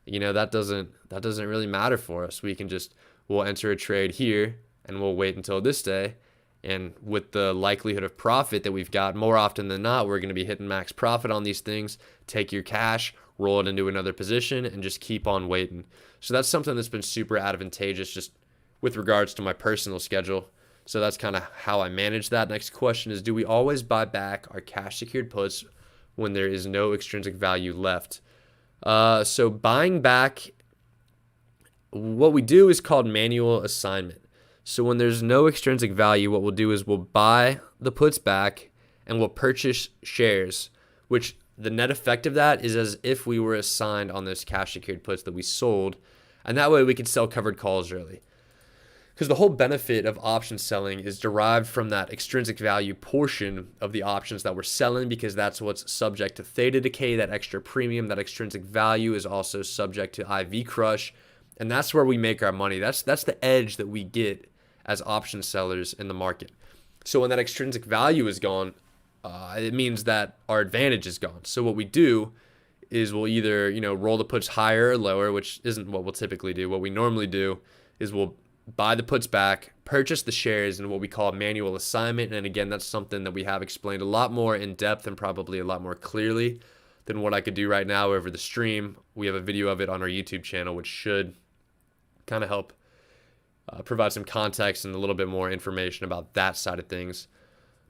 that doesn't really matter for us. We'll enter a trade here and we'll wait until this day. And with the likelihood of profit that we've got, more often than not, we're going to be hitting max profit on these things. Take your cash, roll it into another position, and just keep on waiting. So that's something that's been super advantageous just with regards to my personal schedule. So that's kind of how I manage that. Next question is, do we always buy back our cash secured puts when there is no extrinsic value left? So buying back, what we do is called manual assignment. So when there's no extrinsic value, what we'll do is we'll buy the puts back and we'll purchase shares, which the net effect of that is as if we were assigned on those cash secured puts that we sold. And that way we can sell covered calls early. Because the whole benefit of option selling is derived from that extrinsic value portion of the options that we're selling, because that's what's subject to theta decay, that extra premium. That extrinsic value is also subject to IV crush. And that's where we make our money. That's the edge that we get as option sellers in the market. So when that extrinsic value is gone, it means that our advantage is gone. So what we do is we'll either, roll the puts higher or lower, which isn't what we'll typically do. What we normally do is we'll buy the puts back, purchase the shares in what we call manual assignment. And again, that's something that we have explained a lot more in depth and probably a lot more clearly than what I could do right now over the stream. We have a video of it on our YouTube channel, which should kind of help provide some context and a little bit more information about that side of things.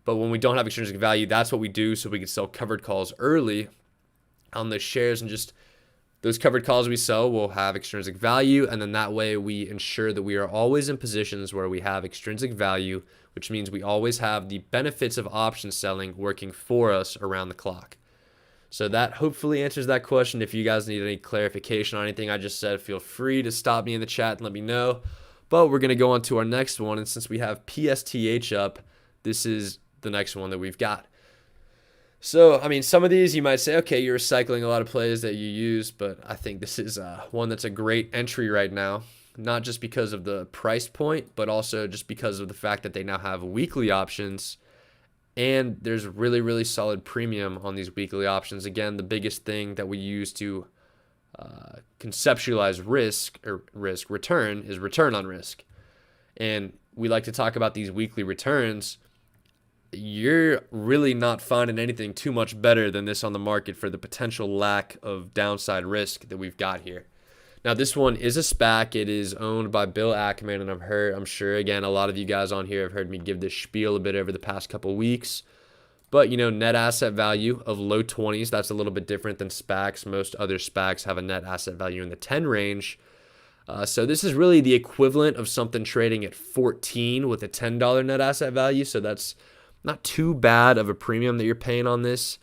But when we don't have extrinsic value, that's what we do so we can sell covered calls early on the shares, and just those covered calls we sell will have extrinsic value, and then that way we ensure that we are always in positions where we have extrinsic value, which means we always have the benefits of option selling working for us around the clock. So that hopefully answers that question. If you guys need any clarification on anything I just said, feel free to stop me in the chat and let me know. But we're going to go on to our next one, and since we have PSTH up, this is the next one that we've got. So, some of these you might say, okay, you're recycling a lot of plays that you use, but I think this is one that's a great entry right now, not just because of the price point, but also just because of the fact that they now have weekly options, and there's really, really solid premium on these weekly options. Again, the biggest thing that we use to conceptualize return is return on risk. And we like to talk about these weekly returns. You're really not finding anything too much better than this on the market for the potential lack of downside risk that we've got here. Now, this one is a SPAC. It is owned by Bill Ackman, and I'm sure, again, a lot of you guys on here have heard me give this spiel a bit over the past couple weeks. But, net asset value of low 20s, that's a little bit different than SPACs. Most other SPACs have a net asset value in the 10 range. So this is really the equivalent of something trading at 14 with a $10 net asset value. So that's not too bad of a premium that you're paying on this.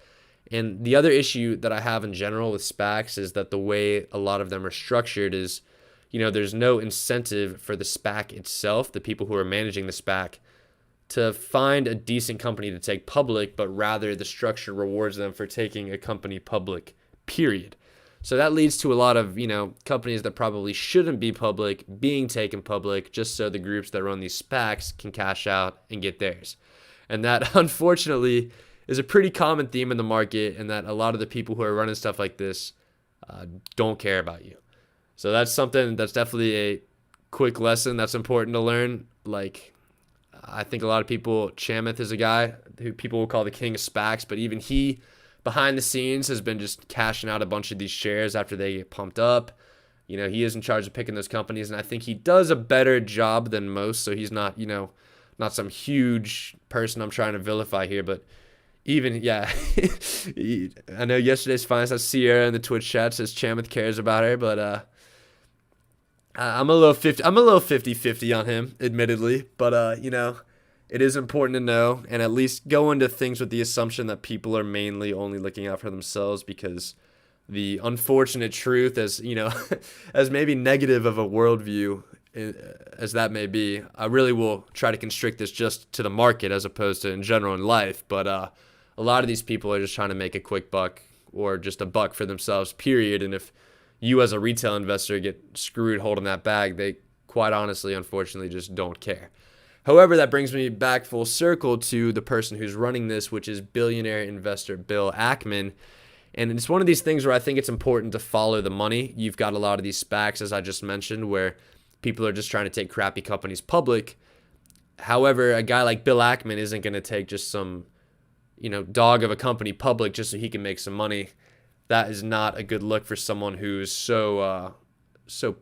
And the other issue that I have in general with SPACs is that the way a lot of them are structured is, there's no incentive for the SPAC itself, the people who are managing the SPAC. to find a decent company to take public, but rather the structure rewards them for taking a company public, period. So that leads to a lot of, companies that probably shouldn't be public being taken public just so the groups that run these SPACs can cash out and get theirs. And that, unfortunately, is a pretty common theme in the market, and that a lot of the people who are running stuff like this don't care about you. So that's something that's definitely a quick lesson that's important to learn. Like, I think a lot of people, Chamath is a guy who people will call the king of SPACs, but even he, behind the scenes, has been just cashing out a bunch of these shares after they get pumped up. He is in charge of picking those companies, and I think he does a better job than most, so he's not, not some huge person I'm trying to vilify here, but even, yeah, I know yesterday's finest, that's Sierra in the Twitch chat says Chamath cares about her, but I'm a little 50-50 on him, admittedly, but it is important to know and at least go into things with the assumption that people are mainly only looking out for themselves, because the unfortunate truth, as as maybe negative of a worldview as that may be, I really will try to constrict this just to the market as opposed to in general in life. But a lot of these people are just trying to make a quick buck or just a buck for themselves, period. And if you as a retail investor get screwed holding that bag, they quite honestly, unfortunately, just don't care. However, that brings me back full circle to the person who's running this, which is billionaire investor Bill Ackman. And it's one of these things where I think it's important to follow the money. You've got a lot of these SPACs, as I just mentioned, where people are just trying to take crappy companies public. However, a guy like Bill Ackman isn't going to take just some, dog of a company public just so he can make some money. That is not a good look for someone who's so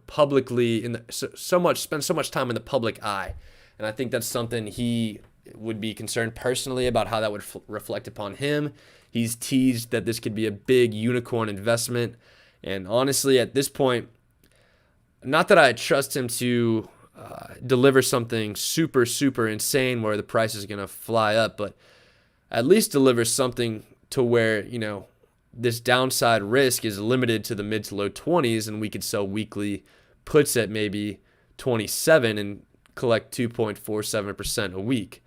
publicly spends so much time in the public eye. And I think that's something he would be concerned personally about, how that would reflect upon him. He's teased that this could be a big unicorn investment. And honestly, at this point, not that I trust him to deliver something super, super insane where the price is going to fly up, but at least deliver something to where, this downside risk is limited to the mid to low 20s, and we could sell weekly puts at maybe 27 and collect 2.47% a week.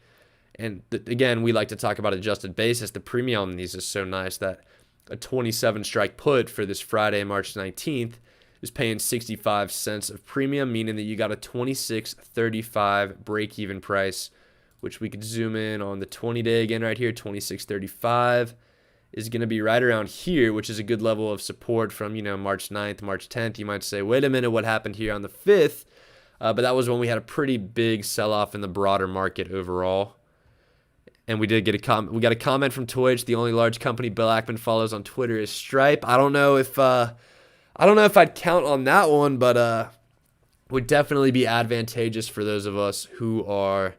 And again, we like to talk about adjusted basis. The premium on these is so nice that a 27 strike put for this Friday, March 19th is paying 65 cents of premium, meaning that you got a 26.35 break even price, which we could zoom in on the 20-day again right here. 26.35 is going to be right around here, which is a good level of support from, March 9th, March 10th. You might say, wait a minute, what happened here on the 5th? But that was when we had a pretty big sell-off in the broader market overall. And we did get we got a comment from Twitch. The only large company Bill Ackman follows on Twitter is Stripe. I don't know if I'd count on that one, but would definitely be advantageous for those of us who are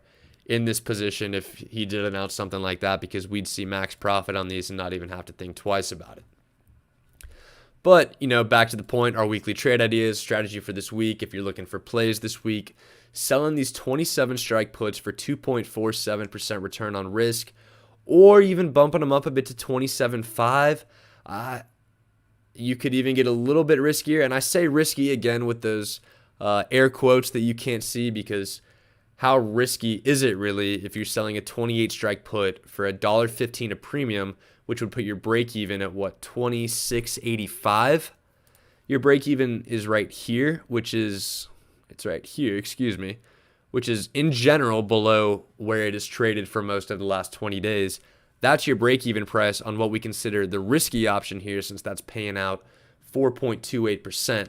in this position if he did announce something like that, because we'd see max profit on these and not even have to think twice about it. But, back to the point, our weekly trade ideas, strategy for this week. If you're looking for plays this week, selling these 27 strike puts for 2.47% return on risk, or even bumping them up a bit to 27.5. You could even get a little bit riskier. And I say risky again with those air quotes that you can't see, because how risky is it really if you're selling a 28 strike put for $1.15 a premium, which would put your break even at what, 26.85? Your break even is right here, which is in general below where it is traded for most of the last 20 days. That's your break even price on what we consider the risky option here, since that's paying out 4.28%.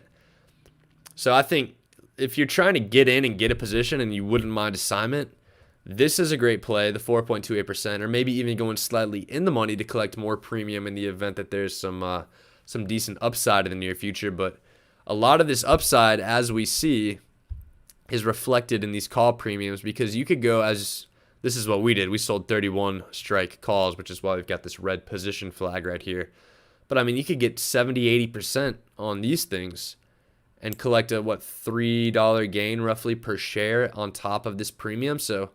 So I think if you're trying to get in and get a position and you wouldn't mind assignment, this is a great play, the 4.28%, or maybe even going slightly in the money to collect more premium in the event that there's some decent upside in the near future. But a lot of this upside, as we see, is reflected in these call premiums, because you could go as this is what we did. We sold 31 strike calls, which is why we've got this red position flag right here. But I mean, you could get 70-80% on these things and collect a $3 gain roughly per share on top of this premium. So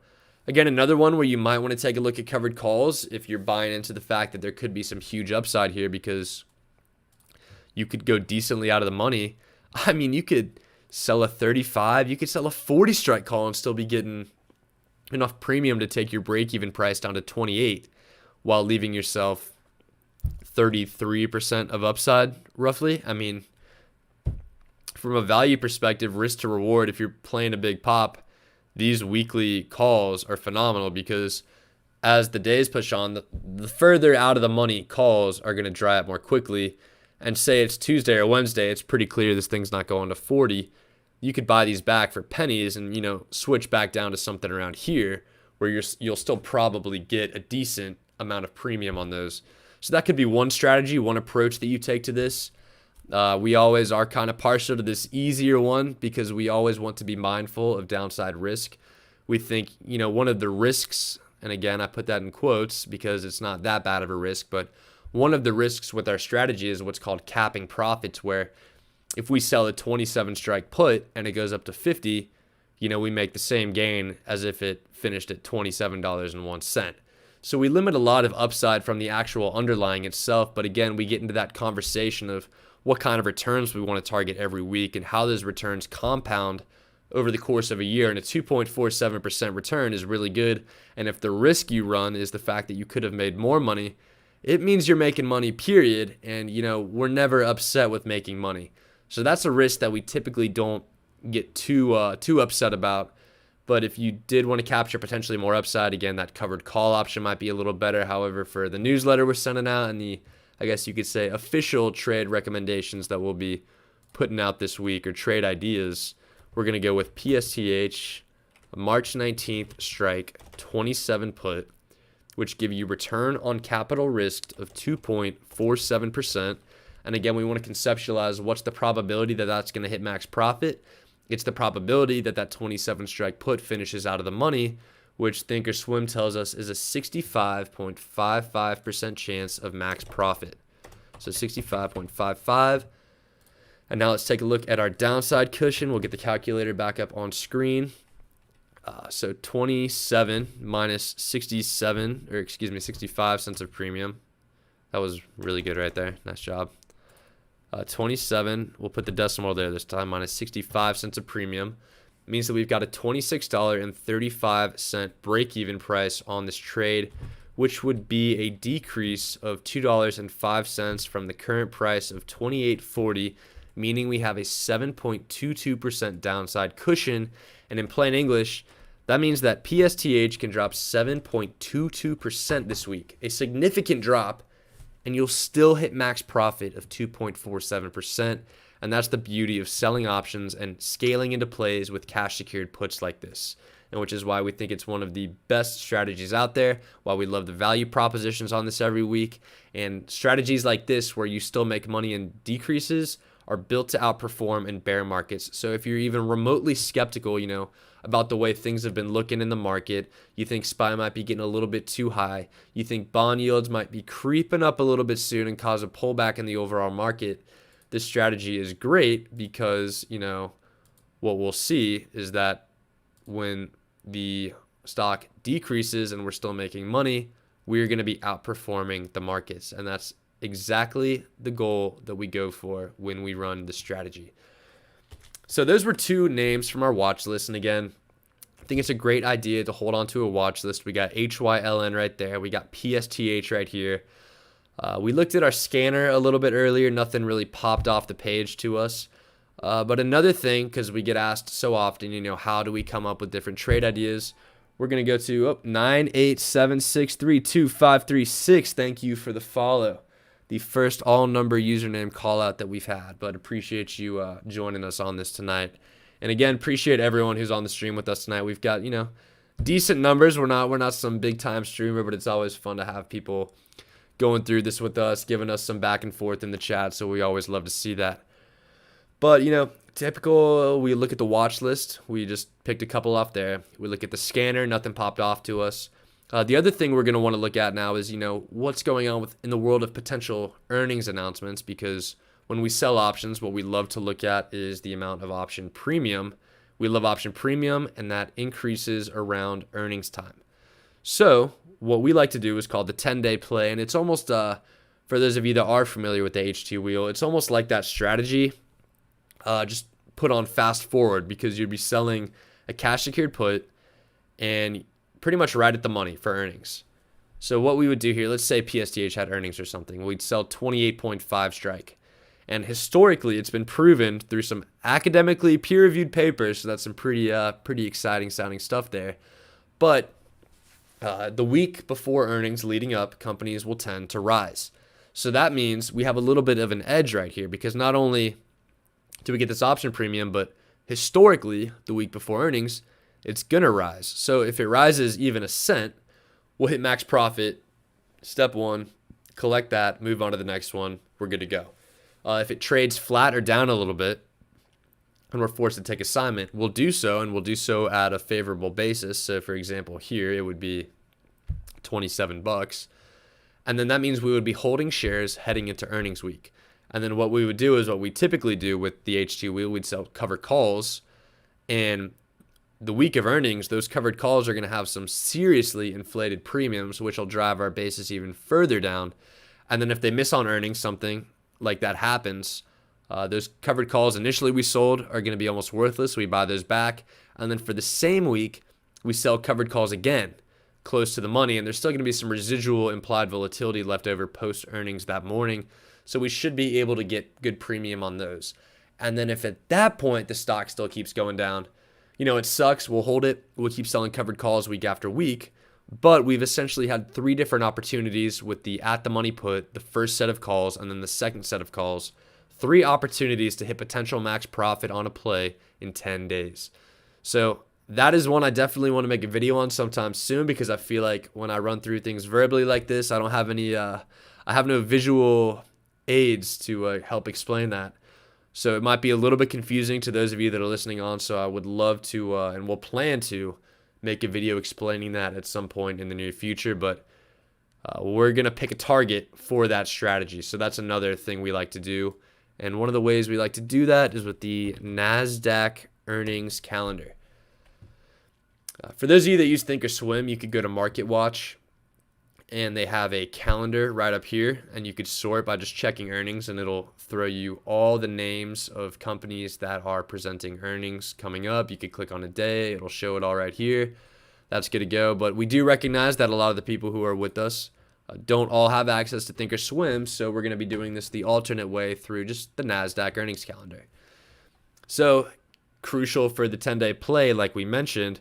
again, another one where you might want to take a look at covered calls if you're buying into the fact that there could be some huge upside here, because you could go decently out of the money. I mean, you could sell a 35, you could sell a 40 strike call and still be getting enough premium to take your break-even price down to 28 while leaving yourself 33% of upside, roughly. I mean, from a value perspective, risk to reward, if you're playing a big pop, these weekly calls are phenomenal because as the days push on, the further out of the money calls are going to dry up more quickly. And say it's Tuesday or Wednesday, it's pretty clear this thing's not going to 40. You could buy these back for pennies and, switch back down to something around here where you'll still probably get a decent amount of premium on those. So that could be one strategy, one approach that you take to this. We always are kind of partial to this easier one because we always want to be mindful of downside risk. We think, one of the risks, and again, I put that in quotes because it's not that bad of a risk, but one of the risks with our strategy is what's called capping profits, where if we sell a 27 strike put and it goes up to 50, we make the same gain as if it finished at $27.01. So we limit a lot of upside from the actual underlying itself. But again, we get into that conversation of what kind of returns we want to target every week and how those returns compound over the course of a year. And a 2.47% return is really good. And if the risk you run is the fact that you could have made more money, it means you're making money, period. And, we're never upset with making money. So that's a risk that we typically don't get too upset about. But if you did want to capture potentially more upside, again, that covered call option might be a little better. However, for the newsletter we're sending out and the, I guess you could say, official trade recommendations that we'll be putting out this week or trade ideas, we're going to go with PSTH, March 19th strike, 27 put, which give you return on capital risked of 2.47%. And again, we want to conceptualize what's the probability that that's going to hit max profit. It's the probability that that 27 strike put finishes out of the money, which Thinkorswim tells us is a 65.55% chance of max profit. So 65.55. And now let's take a look at our downside cushion. We'll get the calculator back up on screen. So 27 minus 65 cents of premium. That was really good right there. Nice job. 27, we'll put the decimal there this time, minus 65 cents of premium. It means that we've got a $26.35 break-even price on this trade, which would be a decrease of $2.05 from the current price of $28.40, meaning we have a 7.22% downside cushion. And in plain English, that means that PSTH can drop 7.22% this week, a significant drop, and you'll still hit max profit of 2.47%. And that's the beauty of selling options and scaling into plays with cash secured puts like this. And which is why we think it's one of the best strategies out there, why we love the value propositions on this every week. And strategies like this where you still make money in decreases are built to outperform in bear markets. So if you're even remotely skeptical, about the way things have been looking in the market, you think SPY might be getting a little bit too high, you think bond yields might be creeping up a little bit soon and cause a pullback in the overall market, this strategy is great because, what we'll see is that when the stock decreases and we're still making money, we're going to be outperforming the markets. And that's exactly the goal that we go for when we run the strategy. So those were two names from our watch list. And again, I think it's a great idea to hold on to a watch list. We got HYLN right there. We got PSTH right here. We looked at our scanner a little bit earlier. Nothing really popped off the page to us. But another thing, because we get asked so often, how do we come up with different trade ideas? We're going to go to 987632536. Thank you for the follow. The first all-number username call-out that we've had, but appreciate you joining us on this tonight. And again, appreciate everyone who's on the stream with us tonight. We've got, decent numbers. We're not some big-time streamer, but it's always fun to have people going through this with us, giving us some back and forth in the chat, so we always love to see that. But, typical, we look at the watch list. We just picked a couple off there. We look at the scanner. Nothing popped off to us. The other thing we're going to want to look at now is, what's going on in the world of potential earnings announcements, because when we sell options, what we love to look at is the amount of option premium. We love option premium, and that increases around earnings time. So what we like to do is called the 10-day play, and it's almost, for those of you that are familiar with the HT wheel, it's almost like that strategy just put on fast forward, because you'd be selling a cash secured put, and pretty much right at the money for earnings. So what we would do here, let's say PSTH had earnings or something, we'd sell 28.5 strike. And historically, it's been proven through some academically peer-reviewed papers, so that's some pretty exciting sounding stuff there. But the week before earnings leading up, companies will tend to rise. So that means we have a little bit of an edge right here, because not only do we get this option premium, but historically, the week before earnings, it's going to rise. So if it rises even a cent, we'll hit max profit, step one, collect that, move on to the next one, we're good to go. If it trades flat or down a little bit, and we're forced to take assignment, we'll do so, and we'll do so at a favorable basis. So for example, here it would be $27. And then that means we would be holding shares heading into earnings week. And then what we would do is what we typically do with the HT wheel, we'd sell covered calls. And the week of earnings, those covered calls are going to have some seriously inflated premiums, which will drive our basis even further down. And then if they miss on earnings, something like that happens, those covered calls initially we sold are going to be almost worthless. We buy those back. And then for the same week, we sell covered calls again, close to the money. And there's still going to be some residual implied volatility left over post earnings that morning. So we should be able to get good premium on those. And then if at that point the stock still keeps going down, it sucks. We'll hold it. We'll keep selling covered calls week after week. But we've essentially had 3 different opportunities with the at the money put, the first set of calls, and then the second set of calls. 3 opportunities to hit potential max profit on a play in 10 days. So that is one I definitely want to make a video on sometime soon, because I feel like when I run through things verbally like this, I don't have any, I have no visual aids to help explain that. So it might be a little bit confusing to those of you that are listening on. So I would love to, and we'll plan to make a video explaining that at some point in the near future, but we're going to pick a target for that strategy. So that's another thing we like to do. And one of the ways we like to do that is with the NASDAQ earnings calendar. For those of you that use Thinkorswim, you could go to MarketWatch, and they have a calendar right up here, and you could sort by just checking earnings, and it'll throw you all the names of companies that are presenting earnings coming up. You could click on a day, it'll show it all right here. That's good to go. But we do recognize that a lot of the people who are with us don't all have access to Thinkorswim, so we're going to be doing this the alternate way through just the NASDAQ earnings calendar. So crucial for the 10-day play, like we mentioned,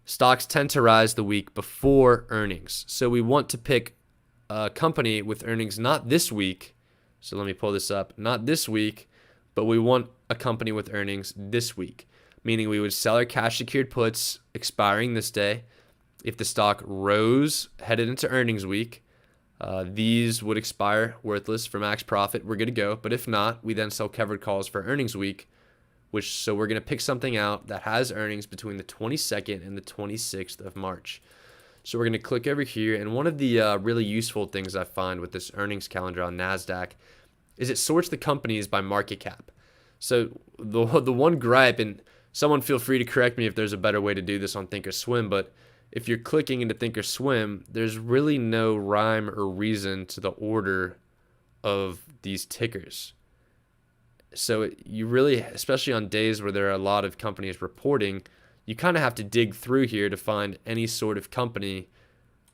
stocks tend to rise the week before earnings. So we want to pick a company with earnings not this week. So let me pull this up. Not this week, but we want a company with earnings this week, meaning we would sell our cash secured puts expiring this day. If the stock rose headed into earnings week, these would expire worthless for max profit. We're good to go. But if not, we then sell covered calls for earnings week, so we're going to pick something out that has earnings between the 22nd and the 26th of March. So we're going to click over here. And one of the really useful things I find with this earnings calendar on NASDAQ is it sorts the companies by market cap. So the one gripe, and someone feel free to correct me if there's a better way to do this on Thinkorswim, but if you're clicking into Thinkorswim, there's really no rhyme or reason to the order of these tickers. So you really, especially on days where there are a lot of companies reporting, you kind of have to dig through here to find any sort of company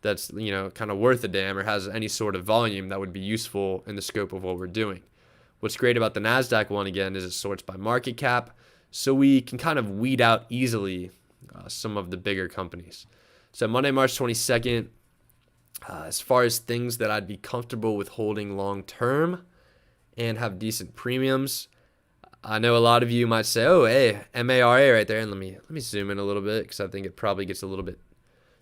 that's, kind of worth a damn or has any sort of volume that would be useful in the scope of what we're doing. What's great about the NASDAQ one, again, is it sorts by market cap, so we can kind of weed out easily some of the bigger companies. So Monday, March 22nd, as far as things that I'd be comfortable with holding long term and have decent premiums, I know a lot of you might say, oh, hey, MARA right there. And let me zoom in a little bit, because I think it probably gets a little bit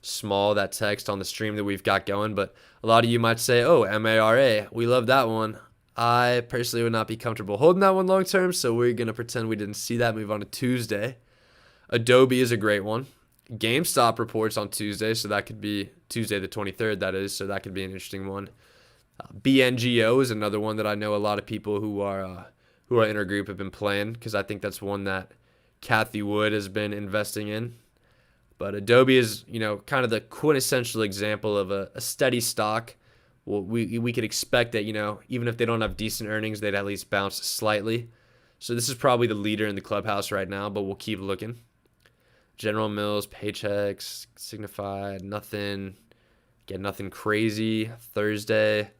small, that text on the stream that we've got going. But a lot of you might say, oh, MARA, we love that one. I personally would not be comfortable holding that one long term, so we're going to pretend we didn't see that. Move on to Tuesday. Adobe is a great one. GameStop reports on Tuesday, so that could be Tuesday the 23rd, that is, so that could be an interesting one. BNGO is another one that I know a lot of people who are in our group have been playing, because I think that's one that Kathy Wood has been investing in. But Adobe is, kind of the quintessential example of a steady stock. Well, we could expect that, even if they don't have decent earnings, they'd at least bounce slightly. So this is probably the leader in the clubhouse right now, but we'll keep looking. General Mills, Paychex, Signify, nothing. Again, nothing crazy. Thursday.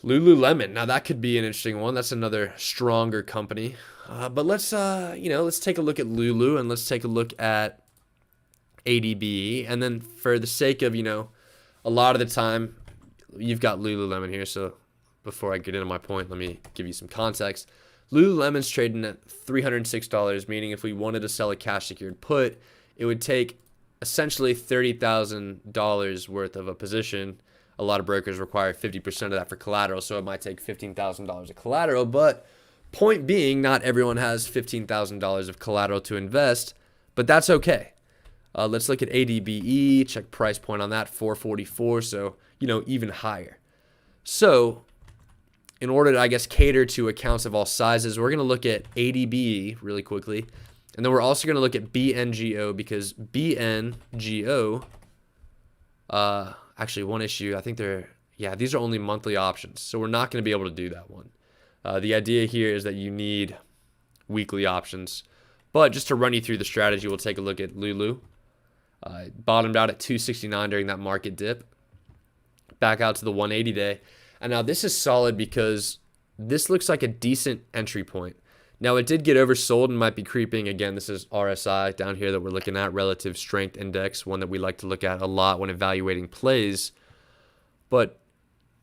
Lululemon. Now that could be an interesting one. That's another stronger company. But let's take a look at Lulu and let's take a look at ADBE. And then for the sake of, a lot of the time you've got Lululemon here. So before I get into my point, let me give you some context. Lululemon's trading at $306, meaning if we wanted to sell a cash secured put, it would take essentially $30,000 worth of a position. A lot of brokers require 50% of that for collateral, so it might take $15,000 of collateral. But point being, not everyone has $15,000 of collateral to invest, but that's okay. Let's look at ADBE, check price point on that, 444, so, even higher. So in order to, cater to accounts of all sizes, we're going to look at ADBE really quickly. And then we're also going to look at BNGO because BNGO, actually one issue, I think these are only monthly options. So we're not going to be able to do that one. The idea here is that you need weekly options. But just to run you through the strategy, we'll take a look at Lulu. Bottomed out at 269 during that market dip. Back out to the 180 day. And now this is solid because this looks like a decent entry point. Now it did get oversold and might be creeping. Again, this is RSI down here that we're looking at, Relative Strength Index, one that we like to look at a lot when evaluating plays. But,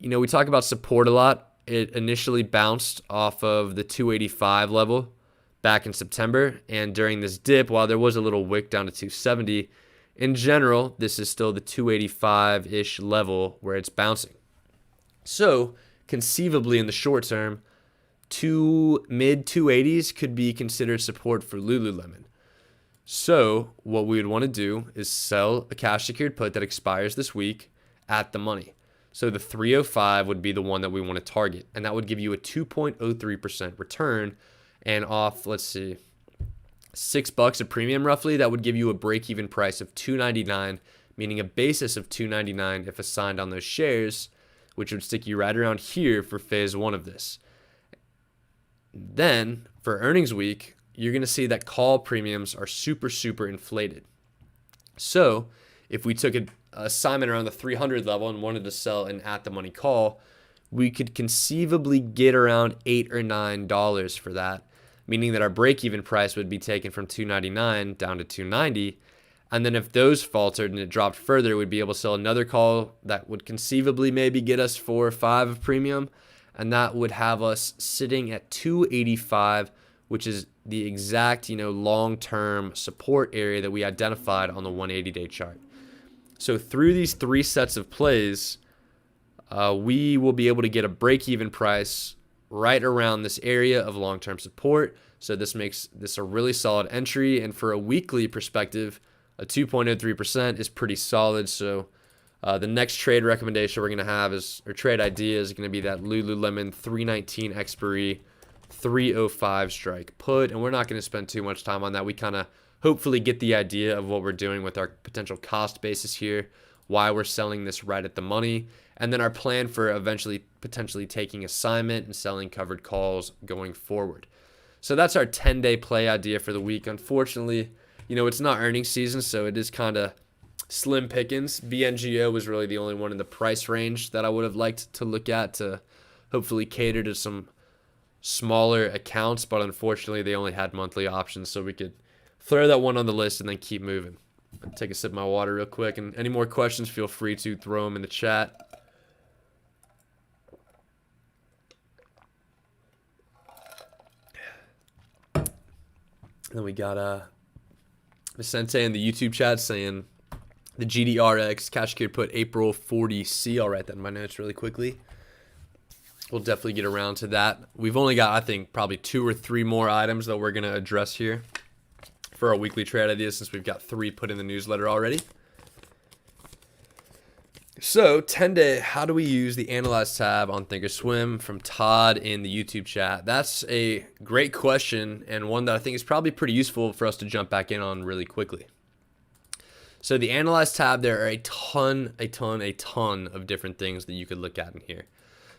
we talk about support a lot. It initially bounced off of the 285 level back in September. And during this dip, while there was a little wick down to 270, in general, this is still the 285-ish level where it's bouncing. So, conceivably in the short term, mid 280s could be considered support for Lululemon. So, what we would want to do is sell a cash secured put that expires this week at the money. So, the 305 would be the one that we want to target, and that would give you a 2.03% return. And off, let's see, $6 a premium roughly, that would give you a break-even price of $2.99, meaning a basis of $2.99 if assigned on those shares, which would stick you right around here for phase one of this. Then, for earnings week, you're going to see that call premiums are super, super inflated. So, if we took an assignment around the 300 level and wanted to sell an at-the-money call, we could conceivably get around $8 or $9 for that, meaning that our break-even price would be taken from $2.99 down to $2.90. And then if those faltered and it dropped further, we'd be able to sell another call that would conceivably maybe get us 4 or 5 of premium. And that would have us sitting at 285, which is the exact, long-term support area that we identified on the 180-day chart. So through these 3 sets of plays, we will be able to get a break-even price right around this area of long-term support. So this makes this a really solid entry. And for a weekly perspective, a 2.03% is pretty solid. So the next trade recommendation we're going to have trade idea is going to be that Lululemon 319 expiry 305 strike put. And we're not going to spend too much time on that. We kind of hopefully get the idea of what we're doing with our potential cost basis here, why we're selling this right at the money, and then our plan for eventually potentially taking assignment and selling covered calls going forward. So that's our 10-day play idea for the week. Unfortunately, it's not earnings season, so it is kind of slim pickings. BNGO was really the only one in the price range that I would have liked to look at to hopefully cater to some smaller accounts, but unfortunately they only had monthly options, so we could throw that one on the list and then keep moving. I'll take a sip of my water real quick, and any more questions, feel free to throw them in the chat. Then we got Vicente in the YouTube chat saying the GDRX cash secured put April 40C. I'll write that in my notes really quickly. We'll definitely get around to that. We've only got, I think, probably 2 or 3 more items that we're going to address here for our weekly trade ideas, since we've got 3 put in the newsletter already. So 10-day, how do we use the Analyze tab on Thinkorswim, from Todd in the YouTube chat? That's a great question, and one that I think is probably pretty useful for us to jump back in on really quickly. So the Analyze tab, there are a ton of different things that you could look at in here.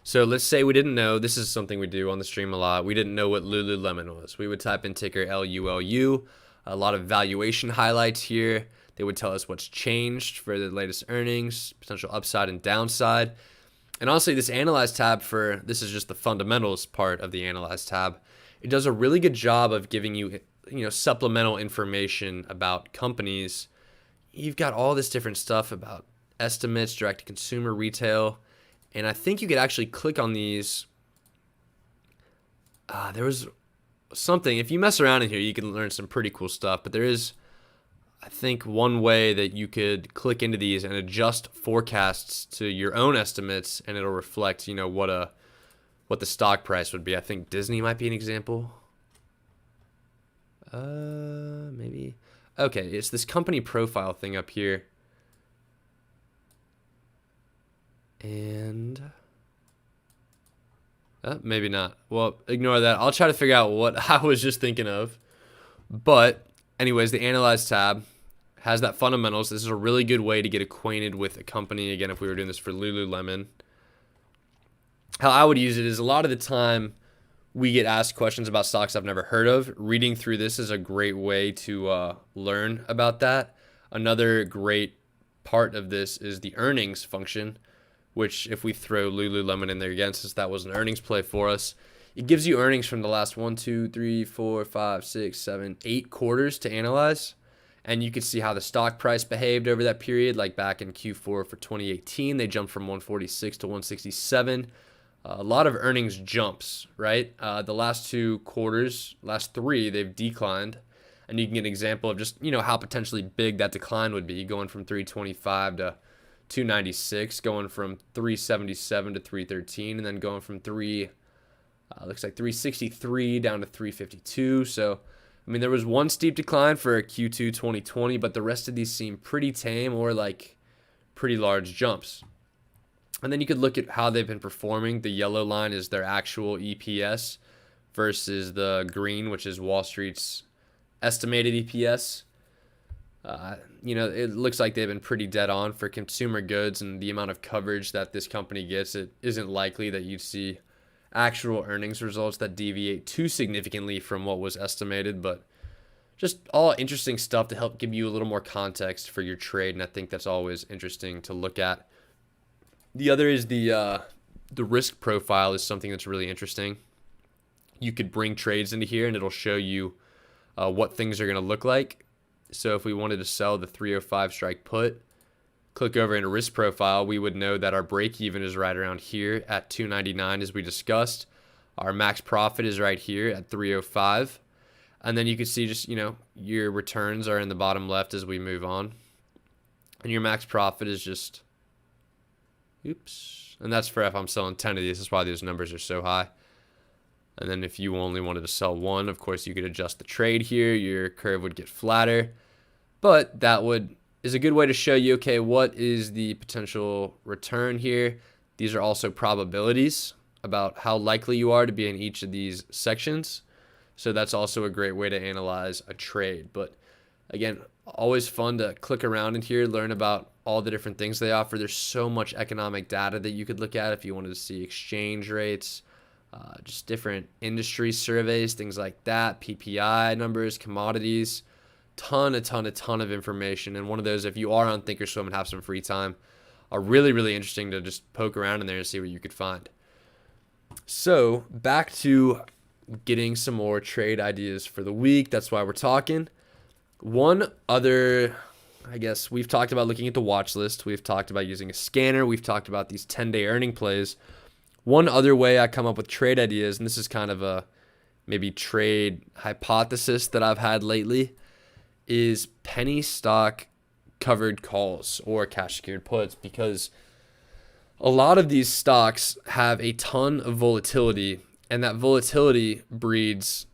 So let's say we didn't know, this is something we do on the stream a lot, we didn't know what Lululemon was. We would type in ticker LULU. A lot of valuation highlights here. They would tell us what's changed for the latest earnings, potential upside and downside. And honestly, this Analyze tab this is just the fundamentals part of the Analyze tab. It does a really good job of giving you, supplemental information about companies. You've got all this different stuff about estimates, direct-to-consumer, retail. And I think you could actually click on these. There was something. If you mess around in here, you can learn some pretty cool stuff. But there is, I think, one way that you could click into these and adjust forecasts to your own estimates, and it'll reflect, what the stock price would be. I think Disney might be an example. Maybe. Okay, it's this company profile thing up here. And maybe not. Well, ignore that. I'll try to figure out what I was just thinking of. But anyways, the Analyze tab has that fundamentals. This is a really good way to get acquainted with a company. Again, if we were doing this for Lululemon, how I would use it is a lot of the time we get asked questions about stocks I've never heard of. Reading through this is a great way to learn about that. Another great part of this is the earnings function, which if we throw Lululemon in there again, since that was an earnings play for us, it gives you earnings from the last 1, 2, 3, 4, 5, 6, 7, 8 quarters to analyze. And you can see how the stock price behaved over that period. Like back in Q4 for 2018, they jumped from 146 to 167. A lot of earnings jumps, right? The last 2 quarters, last 3, they've declined. And you can get an example of just, how potentially big that decline would be, going from 325 to 296, going from 377 to 313, and then going from 363 down to 352. So, there was one steep decline for Q2 2020, but the rest of these seem pretty tame or like pretty large jumps. And then you could look at how they've been performing. The yellow line is their actual EPS versus the green, which is Wall Street's estimated EPS. It looks like they've been pretty dead on for consumer goods and the amount of coverage that this company gets. It isn't likely that you'd see actual earnings results that deviate too significantly from what was estimated, but just all interesting stuff to help give you a little more context for your trade, and I think that's always interesting to look at. The other is the risk profile is something that's really interesting. You could bring trades into here and it'll show you what things are going to look like. So if we wanted to sell the 305 strike put, click over into risk profile, we would know that our break even is right around here at 299 as we discussed. Our max profit is right here at 305. And then you can see just, your returns are in the bottom left as we move on. And your max profit is just, and that's for if I'm selling 10 of these. That's why these numbers are so high. And then if you only wanted to sell one, of course, you could adjust the trade here. Your curve would get flatter. But that is a good way to show you, okay, what is the potential return here? These are also probabilities about how likely you are to be in each of these sections. So that's also a great way to analyze a trade. But again, always fun to click around in here, learn about all the different things they offer. There's so much economic data that you could look at if you wanted to see exchange rates, just different industry surveys, things like that, PPI numbers, commodities, a ton of information. And one of those, if you are on Thinkorswim and have some free time, are really, really interesting to just poke around in there and see what you could find. So back to getting some more trade ideas for the week. That's why we're talking. One other, I guess, we've talked about looking at the watch list. We've talked about using a scanner. We've talked about these 10-day earning plays. One other way I come up with trade ideas, and this is kind of a maybe trade hypothesis that I've had lately, is penny stock covered calls or cash secured puts, because a lot of these stocks have a ton of volatility, and that volatility breeds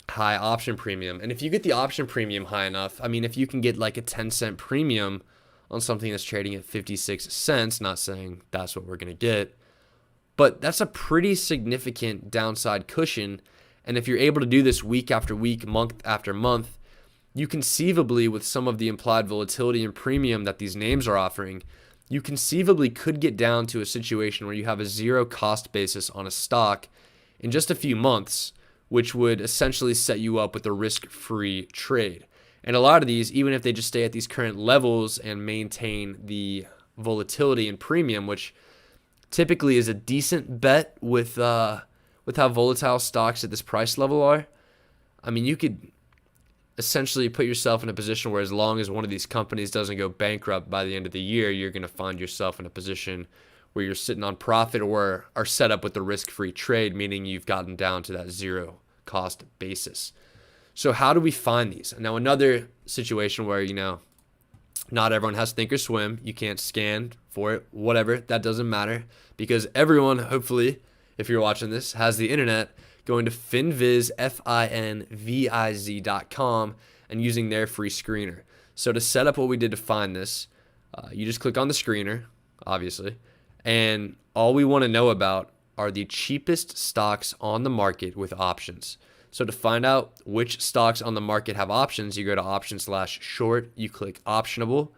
high option premium. And if you get the option premium high enough, if you can get like a 10-cent premium on something that's trading at 56 cents, not saying that's what we're going to get, but that's a pretty significant downside cushion. And if you're able to do this week after week, month after month, you conceivably, with some of the implied volatility and premium that these names are offering, you conceivably could get down to a situation where you have a zero cost basis on a stock in just a few months, which would essentially set you up with a risk-free trade. And a lot of these, even if they just stay at these current levels and maintain the volatility and premium, which typically is a decent bet with how volatile stocks at this price level are. I mean, you could essentially put yourself in a position where as long as one of these companies doesn't go bankrupt by the end of the year, you're going to find yourself in a position where you're sitting on profit or are set up with the risk-free trade, meaning you've gotten down to that zero cost basis. So how do we find these? Now, another situation where, not everyone has Thinkorswim. You can't scan for it, whatever. That doesn't matter because everyone, hopefully, if you're watching this, has the internet, going to Finviz, Finviz.com, and using their free screener. So to set up what we did to find this, you just click on the screener, obviously, and all we want to know about are the cheapest stocks on the market with options. So to find out which stocks on the market have options, you go to option/short, you click optionable,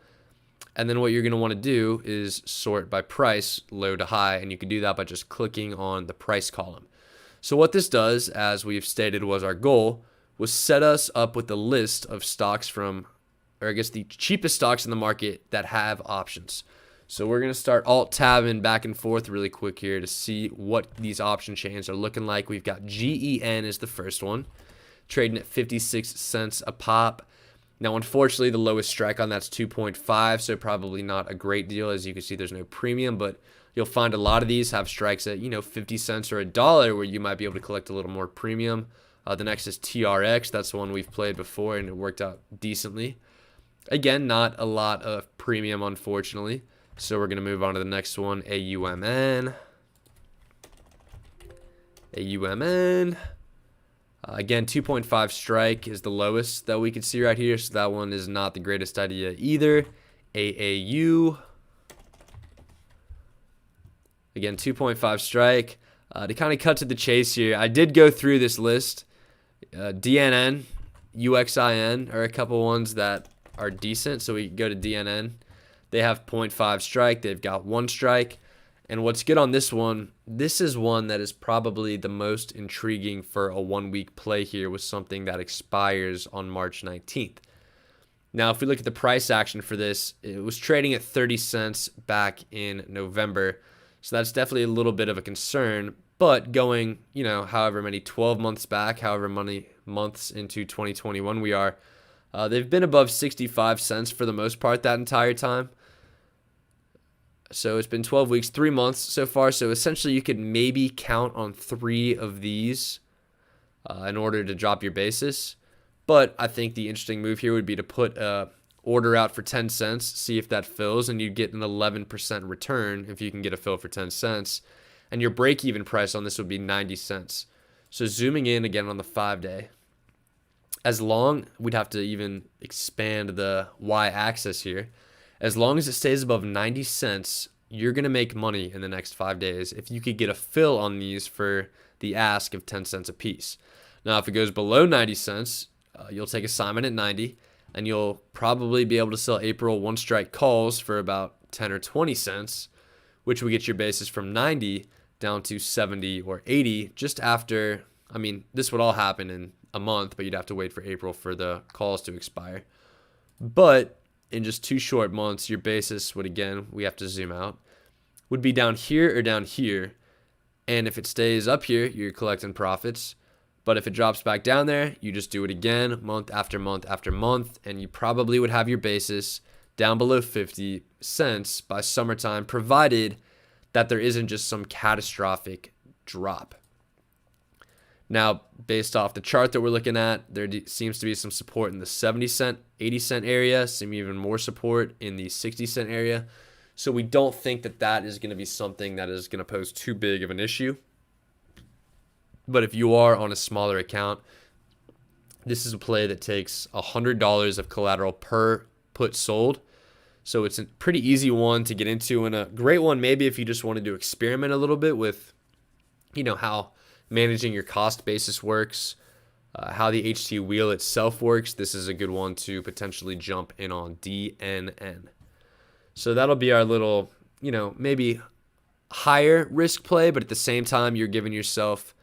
and then what you're going to want to do is sort by price, low to high, and you can do that by just clicking on the price column. So what this does, as we've stated was our goal, was set us up with a list of stocks the cheapest stocks in the market that have options. So we're going to start alt-tabbing back and forth really quick here to see what these option chains are looking like. We've got GEN is the first one, trading at 56 cents a pop. Now, unfortunately, the lowest strike on that's 2.5, so probably not a great deal. As you can see, there's no premium, but you'll find a lot of these have strikes at 50 cents or $1 where you might be able to collect a little more premium. The next is TRX. That's the one we've played before, and it worked out decently. Again, not a lot of premium, unfortunately. So we're going to move on to the next one, AUMN. Again, 2.5 strike is the lowest that we can see right here, so that one is not the greatest idea either. AAU. Again, 2.5 strike. To kind of cut to the chase here, I did go through this list. DNN, UXIN are a couple ones that are decent, so we go to DNN. They have 0.5 strike. They've got 1 strike. And what's good on this one, this is one that is probably the most intriguing for a 1-week play here with something that expires on March 19th. Now, if we look at the price action for this, it was trading at 30 cents back in November. So that's definitely a little bit of a concern. But going, however many 12 months back, however many months into 2021 we are, they've been above 65 cents for the most part that entire time. So it's been 12 weeks, 3 months so far. So essentially you could maybe count on 3 of these in order to drop your basis. But I think the interesting move here would be to put a order out for 10 cents, see if that fills, and you'd get an 11% return if you can get a fill for 10 cents. And your break-even price on this would be 90 cents. So zooming in again on the 5-day, we'd have to even expand the y-axis here. As long as it stays above 90 cents, you're going to make money in the next 5 days if you could get a fill on these for the ask of 10 cents a piece. Now, if it goes below 90 cents, you'll take assignment at 90, and you'll probably be able to sell April 1-strike calls for about 10 or 20 cents, which will get your basis from 90 down to 70 or 80 just after. This would all happen in a month, but you'd have to wait for April for the calls to expire. But in just 2 short months, your basis would, again, we have to zoom out, would be down here or down here. And if it stays up here, you're collecting profits. But if it drops back down there, you just do it again month after month after month, and you probably would have your basis down below 50 cents by summertime, provided that there isn't just some catastrophic drop. Now, based off the chart that we're looking at, there seems to be some support in the 70 cent, 80 cent area, some even more support in the 60 cent area. So we don't think that that is going to be something that is going to pose too big of an issue. But if you are on a smaller account, this is a play that takes $100 of collateral per put sold. So it's a pretty easy one to get into, and a great one maybe if you just wanted to experiment a little bit with, how managing your cost basis works, how the HT wheel itself works. This is a good one to potentially jump in on, DNN. So that'll be our little, maybe higher risk play, but at the same time, you're giving yourself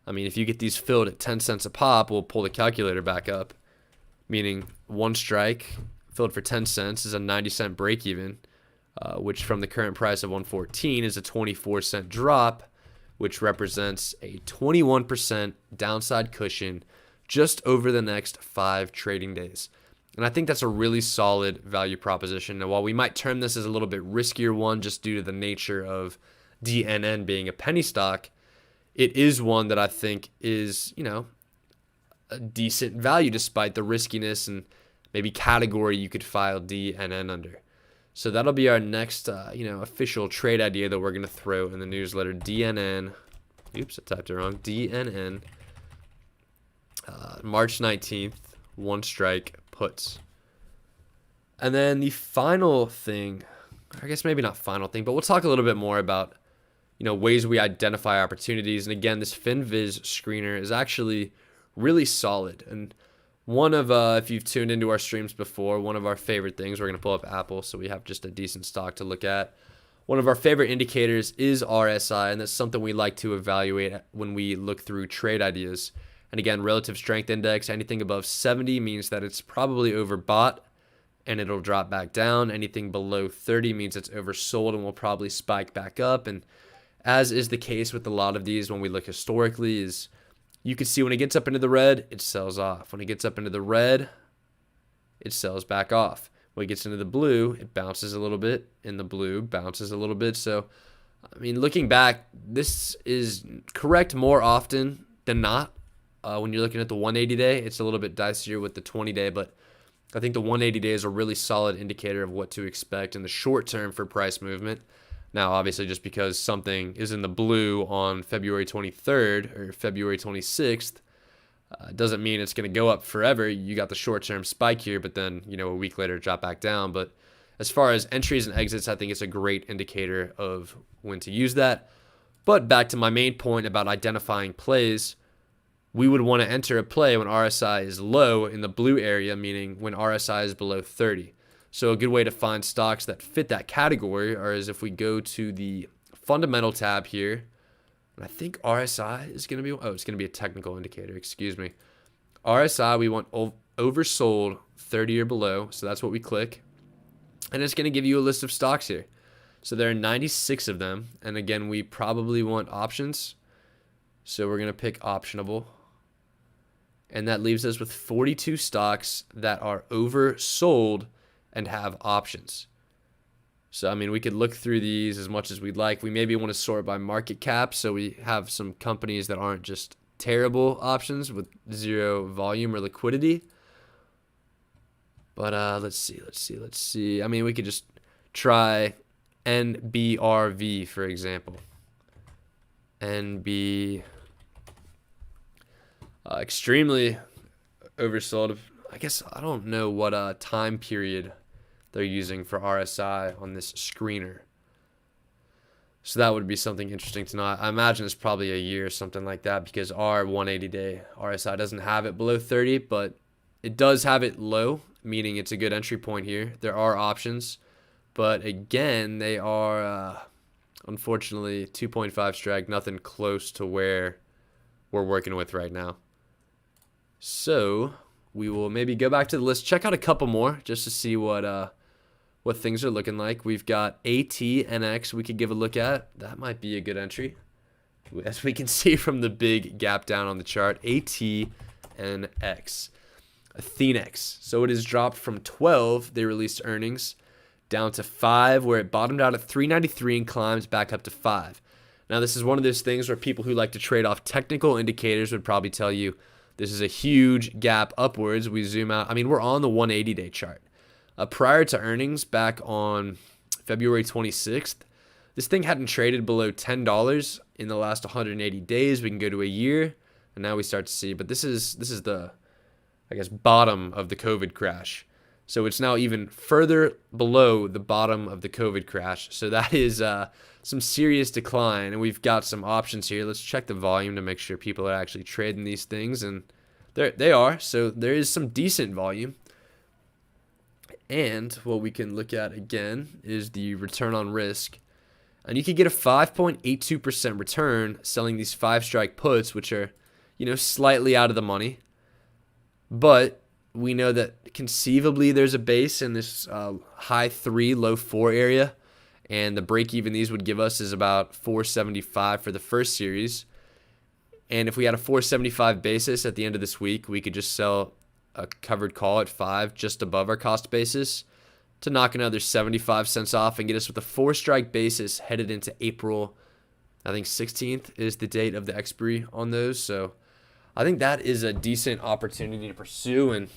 I mean, if you get these filled at 10 cents a pop, we'll pull the calculator back up, meaning one strike filled for 10 cents is a 90-cent break even, which from the current price of 114 is a 24-cent drop, which represents a 21% downside cushion just over the next 5 trading days. And I think that's a really solid value proposition. Now, while we might term this as a little bit riskier one just due to the nature of DNN being a penny stock, it is one that I think is, a decent value despite the riskiness and maybe category you could file DNN under. So that'll be our next, official trade idea that we're going to throw in the newsletter. DNN. Oops, I typed it wrong. DNN. March 19th, one strike puts. And then the final thing, I guess maybe not final thing, but we'll talk a little bit more about, ways we identify opportunities. And again, this FinViz screener is actually really solid. And one of, if you've tuned into our streams before, one of our favorite things, we're going to pull up Apple so we have just a decent stock to look at. One of our favorite indicators is RSI, and that's something we like to evaluate when we look through trade ideas. And again, relative strength index, anything above 70 means that it's probably overbought and it'll drop back down. Anything below 30 means it's oversold and will probably spike back up. And as is the case with a lot of these when we look historically, is you can see when it gets up into the red, it sells off. When it gets up into the red, it sells back off. When it gets into the blue, it bounces a little bit. In the blue, bounces a little bit. So, I mean, looking back, this is correct more often than not. When you're looking at the 180-day, it's a little bit dicier with the 20-day, but I think the 180-day is a really solid indicator of what to expect in the short term for price movement. Now, obviously, just because something is in the blue on February 23rd or February 26th doesn't mean it's going to go up forever. You got the short-term spike here, but then, a week later drop back down. But as far as entries and exits, I think it's a great indicator of when to use that. But back to my main point about identifying plays, we would want to enter a play when RSI is low in the blue area, meaning when RSI is below 30. So a good way to find stocks that fit that category is if we go to the fundamental tab here, and I think RSI is going to be, it's going to be a technical indicator, excuse me. RSI, we want oversold 30 or below, so that's what we click. And it's going to give you a list of stocks here. So there are 96 of them, and again, we probably want options. So we're going to pick optionable. And that leaves us with 42 stocks that are oversold and have options. So, I mean, we could look through these as much as we'd like. We maybe want to sort by market cap, so we have some companies that aren't just terrible options with zero volume or liquidity. But let's see. I mean, we could just try NBRV, for example. NB, extremely oversold. I guess I don't know what time period they're using for RSI on this screener. So that would be something interesting to know. I imagine it's probably a year or something like that, because our 180-day RSI doesn't have it below 30, but it does have it low, meaning it's a good entry point here. There are options, but again, they are unfortunately 2.5 strike, nothing close to where we're working with right now. So we will maybe go back to the list, check out a couple more just to see what things are looking like. We've got ATNX we could give a look at. That might be a good entry. As we can see from the big gap down on the chart, ATNX. Athenex. So it has dropped from 12, they released earnings, down to 5, where it bottomed out at 393 and climbs back up to 5. Now, this is one of those things where people who like to trade off technical indicators would probably tell you this is a huge gap upwards. We zoom out. I mean, we're on the 180-day chart. Prior to earnings back on February 26th, this thing hadn't traded below $10 in the last 180 days. We can go to a year, and now we start to see. But this is the, I guess, bottom of the COVID crash. So it's now even further below the bottom of the COVID crash. So that is some serious decline. And we've got some options here. Let's check the volume to make sure people are actually trading these things. And they are. So there is some decent volume. And what we can look at again is the return on risk. And you could get a 5.82% return selling these 5-strike puts, which are, slightly out of the money. But we know that conceivably there's a base in this high 3, low 4 area. And the break even these would give us is about 475 for the first series. And if we had a 475 basis at the end of this week, we could just sell a covered call at 5 just above our cost basis to knock another 75 cents off and get us with a 4-strike basis headed into April. I think 16th is the date of the expiry on those. So I think that is a decent opportunity to pursue. And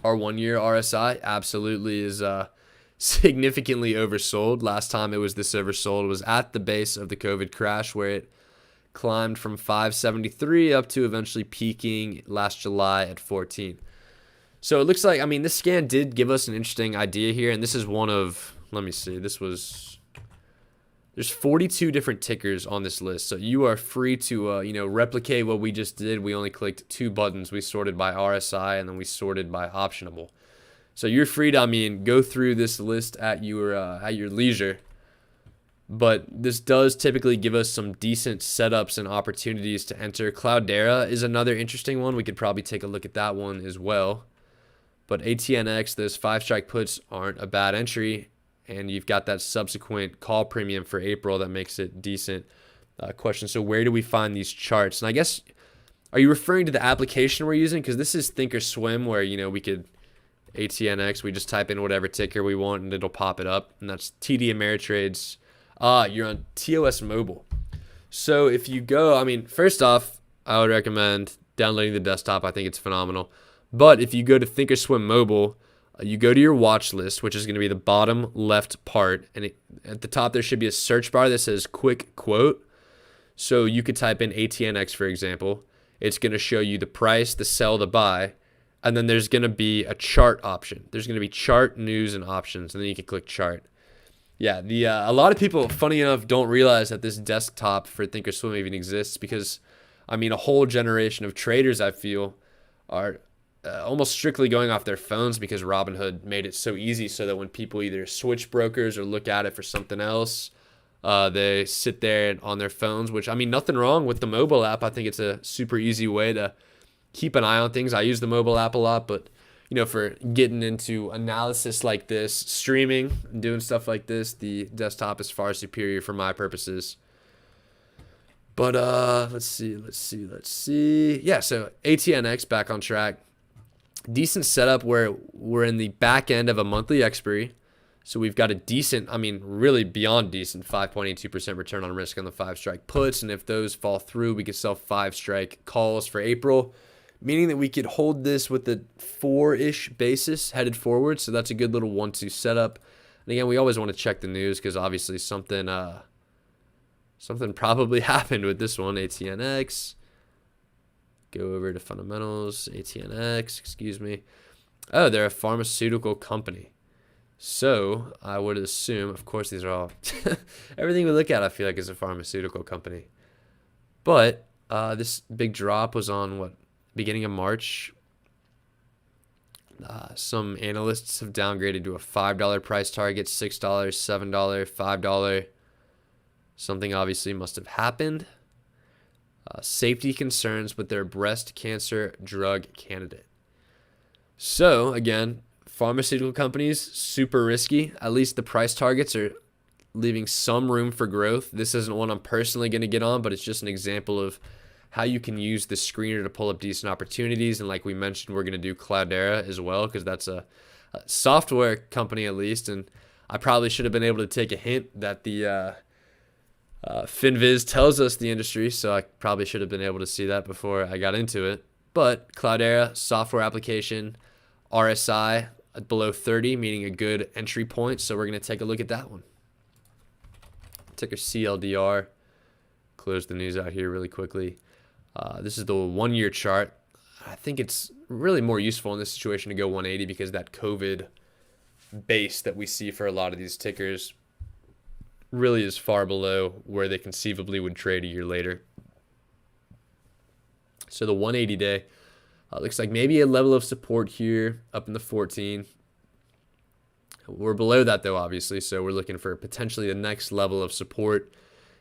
our 1-year RSI absolutely is significantly oversold. Last time it was this oversold was at the base of the COVID crash, where it climbed from 573 up to eventually peaking last July at 14. So it looks like, this scan did give us an interesting idea here. And this is one of, let me see, there's 42 different tickers on this list. So you are free to, replicate what we just did. We only clicked 2 buttons. We sorted by RSI and then we sorted by optionable. So you're free to, go through this list at your leisure. But this does typically give us some decent setups and opportunities to enter. Cloudera is another interesting one. We could probably take a look at that one as well. But ATNX, those 5-strike puts aren't a bad entry. And you've got that subsequent call premium for April that makes it decent. Question, so where do we find these charts? And I guess, are you referring to the application we're using? Because this is Thinkorswim, where, we could, ATNX, we just type in whatever ticker we want and it'll pop it up. And that's TD Ameritrade's. You're on TOS Mobile. So if you go, first off, I would recommend downloading the desktop. I think it's phenomenal. But if you go to Thinkorswim Mobile, you go to your watch list, which is going to be the bottom left part. And at the top, there should be a search bar that says quick quote. So you could type in ATNX, for example. It's going to show you the price, the sell, the buy. And then there's going to be a chart option. There's going to be chart, news, and options. And then you can click chart. Yeah, a lot of people, funny enough, don't realize that this desktop for Thinkorswim even exists because, a whole generation of traders, I feel, are almost strictly going off their phones because Robinhood made it so easy so that when people either switch brokers or look at it for something else, they sit there on their phones, which, nothing wrong with the mobile app. I think it's a super easy way to keep an eye on things. I use the mobile app a lot, but for getting into analysis like this, streaming, and doing stuff like this, the desktop is far superior for my purposes. But let's see. Yeah, so ATNX back on track. Decent setup where we're in the back end of a monthly expiry. So we've got a decent, really beyond decent 5.82% return on risk on the 5-strike puts. And if those fall through, we could sell 5-strike calls for April, meaning that we could hold this with the 4-ish basis headed forward. So that's a good little 1-2 setup. And again, we always want to check the news because obviously something probably happened with this one, ATNX. Go over to fundamentals, ATNX, excuse me. Oh, they're a pharmaceutical company. So I would assume, of course, these are all, everything we look at, I feel like is a pharmaceutical company. But this big drop was on beginning of March. Some analysts have downgraded to a $5 price target, $6, $7, $5. Something obviously must have happened. Safety concerns with their breast cancer drug candidate. So again, pharmaceutical companies, super risky. At least the price targets are leaving some room for growth. This isn't one I'm personally going to get on, but it's just an example of how you can use the screener to pull up decent opportunities. And like we mentioned, we're going to do Cloudera as well because that's a software company at least. And I probably should have been able to take a hint that the FinViz tells us the industry, so I probably should have been able to see that before I got into it. But Cloudera, software application, RSI below 30, meaning a good entry point. So we're going to take a look at that one. Ticker CLDR. Close the news out here really quickly. This is the 1-year chart. I think it's really more useful in this situation to go 180 because that COVID base that we see for a lot of these tickers really is far below where they conceivably would trade a year later. So the 180 day looks like maybe a level of support here up in the 14. We're below that though, obviously, so we're looking for potentially the next level of support.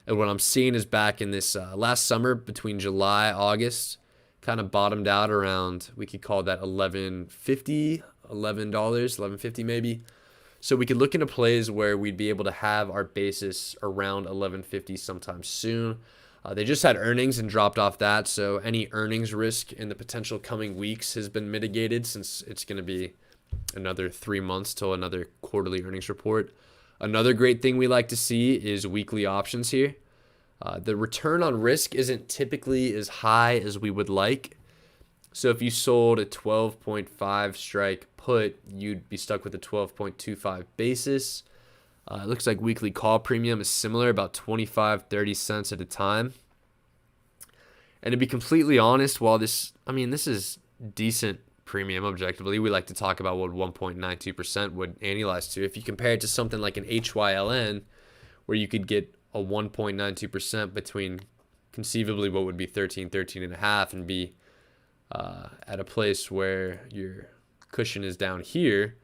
And what I'm seeing is back in this last summer between July, August, kind of bottomed out around, we could call that 11.50, $11, 11.50 maybe. So we could look into plays where we'd be able to have our basis around 11.50 sometime soon. They just had earnings and dropped off that, so any earnings risk in the potential coming weeks has been mitigated since it's going to be another 3 months till another quarterly earnings report. Another great thing we like to see is weekly options here. The return on risk isn't typically as high as we would like. So if you sold a 12.5 strike put, you'd be stuck with a 12.25 basis. It looks like weekly call premium is similar, about 25-30 cents at a time. And to be completely honest, while this is decent premium objectively, we like to talk about what 1.92% would annualize to. If you compare it to something like an HYLN, where you could get a 1.92% between conceivably what would be 13 and a half, and be at a place where your cushion is down here,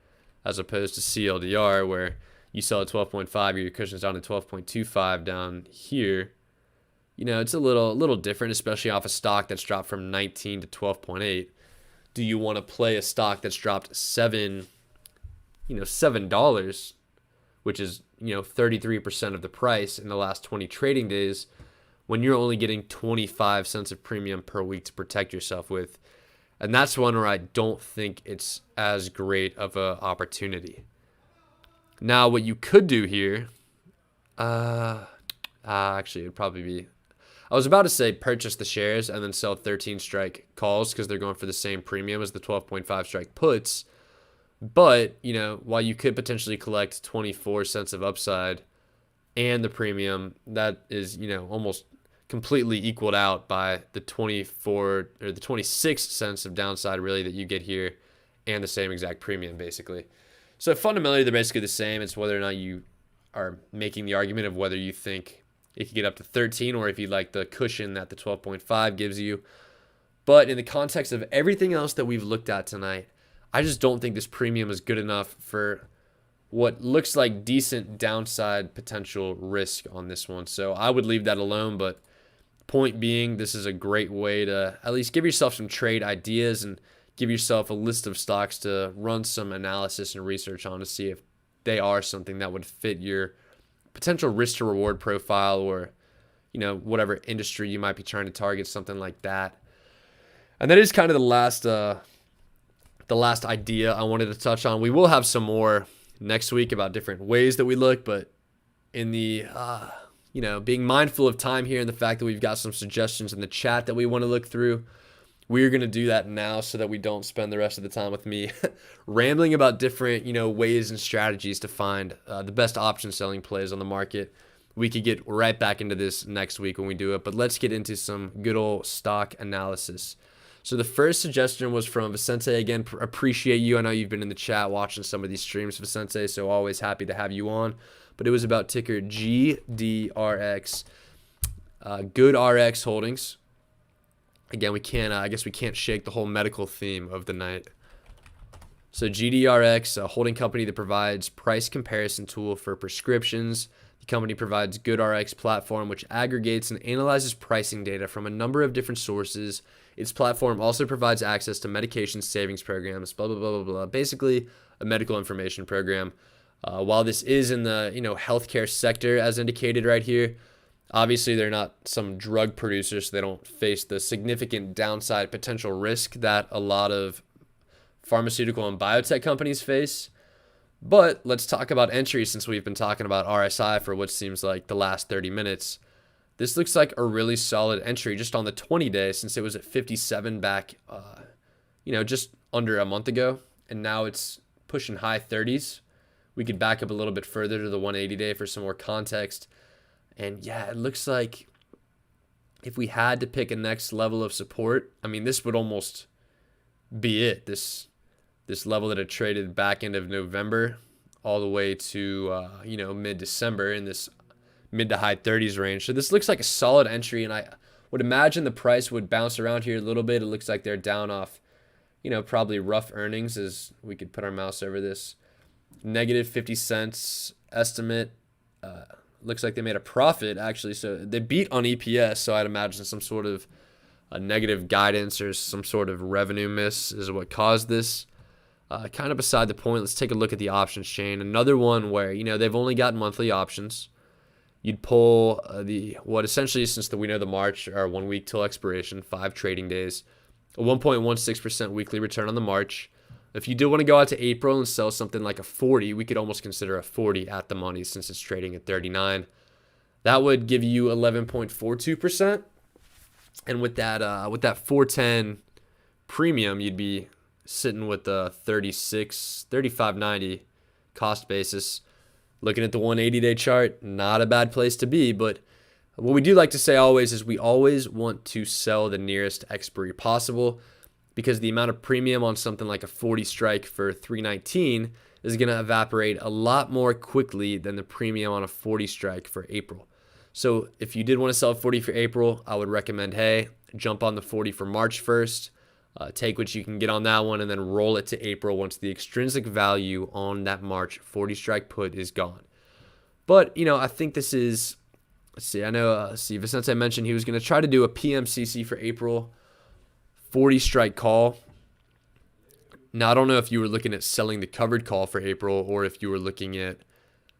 as opposed to CLDR, where you sell at 12.5, your cushion's down to 12.25 down here. It's a little different, especially off a stock that's dropped from 19 to 12.8. Do you want to play a stock that's dropped $7, which is 33% of the price in the last 20 trading days, when you're only getting 25 cents of premium per week to protect yourself with? And that's one where I don't think it's as great of an opportunity. Now, what you could do here, actually, it'd probably be, I was about to say purchase the shares and then sell 13 strike calls because they're going for the same premium as the 12.5 strike puts. But, while you could potentially collect 24 cents of upside and the premium, that is, almost completely equaled out by the 24 or the 26 cents of downside really that you get here, and the same exact premium basically. So fundamentally, they're basically the same. It's whether or not you are making the argument of whether you think it could get up to 13 or if you like the cushion that the 12.5 gives you. But in the context of everything else that we've looked at tonight, I just don't think this premium is good enough for what looks like decent downside potential risk on this one. So I would leave that alone. But point being, this is a great way to at least give yourself some trade ideas and give yourself a list of stocks to run some analysis and research on to see if they are something that would fit your potential risk to reward profile, or whatever industry you might be trying to target, something like that. And that is kind of the last idea I wanted to touch on. We will have some more next week about different ways that we look, but in the being mindful of time here and the fact that we've got some suggestions in the chat that we want to look through, we're going to do that now so that we don't spend the rest of the time with me rambling about different, ways and strategies to find the best option selling plays on the market. We could get right back into this next week when we do it, but let's get into some good old stock analysis. So the first suggestion was from Vicente. Again, appreciate you. I know you've been in the chat watching some of these streams, Vicente, so always happy to have you on. But it was about ticker GDRX, GoodRx Holdings. Again, I guess we can't shake the whole medical theme of the night. So GDRX, a holding company that provides price comparison tool for prescriptions. The company provides GoodRx platform, which aggregates and analyzes pricing data from a number of different sources. Its platform also provides access to medication savings programs, blah, blah, blah, blah, blah. Basically, a medical information program. While this is in the healthcare sector, as indicated right here, obviously they're not some drug producer, so they don't face the significant downside potential risk that a lot of pharmaceutical and biotech companies face. But let's talk about entries, since we've been talking about RSI for what seems like the last 30 minutes. This looks like a really solid entry just on the 20-day, since it was at 57 back, just under a month ago, and now it's pushing high 30s. We could back up a little bit further to the 180-day for some more context. And yeah, it looks like if we had to pick a next level of support, this would almost be it. This level that it traded back end of November all the way to, mid-December in this mid to high 30s range. So this looks like a solid entry, and I would imagine the price would bounce around here a little bit. It looks like they're down off, probably rough earnings, as we could put our mouse over this. negative 50 cents estimate. Looks like they made a profit actually, so they beat on EPS. So I'd imagine some sort of a negative guidance or some sort of revenue miss is what caused this. Kind of beside the point. Let's take a look at the options chain. Another one where they've only got monthly options. You'd pull what essentially is, since we know the March are 1 week till expiration, 5 trading days, a 1.16% weekly return on the March. If you did want to go out to April and sell something like a 40, we could almost consider a 40 at the money since it's trading at 39. That would give you 11.42%. And with that 410 premium, you'd be sitting with a 35.90 cost basis. Looking at the 180-day chart, not a bad place to be. But what we do like to say always is we always want to sell the nearest expiry possible, because the amount of premium on something like a 40 strike for 319 is going to evaporate a lot more quickly than the premium on a 40 strike for April. So if you did want to sell 40 for April, I would recommend, hey, jump on the 40 for March 1st, take what you can get on that one, and then roll it to April once the extrinsic value on that March 40 strike put is gone. But, I think this is, Vicente mentioned he was going to try to do a PMCC for April 40 strike call. Now, I don't know if you were looking at selling the covered call for April or if you were looking at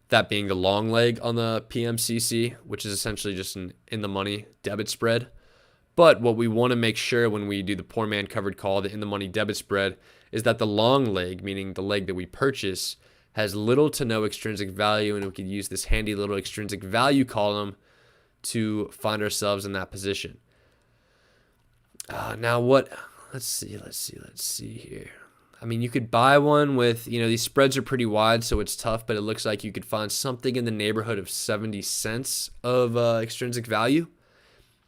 that being the long leg on the PMCC, which is essentially just an in-the-money debit spread. But what we want to make sure when we do the poor man covered call, the in-the-money debit spread, is that the long leg, meaning the leg that we purchase, has little to no extrinsic value, and we could use this handy little extrinsic value column to find ourselves in that position. Now what? Let's see here. I mean, you could buy one with, these spreads are pretty wide, so it's tough, but it looks like you could find something in the neighborhood of 70 cents of extrinsic value.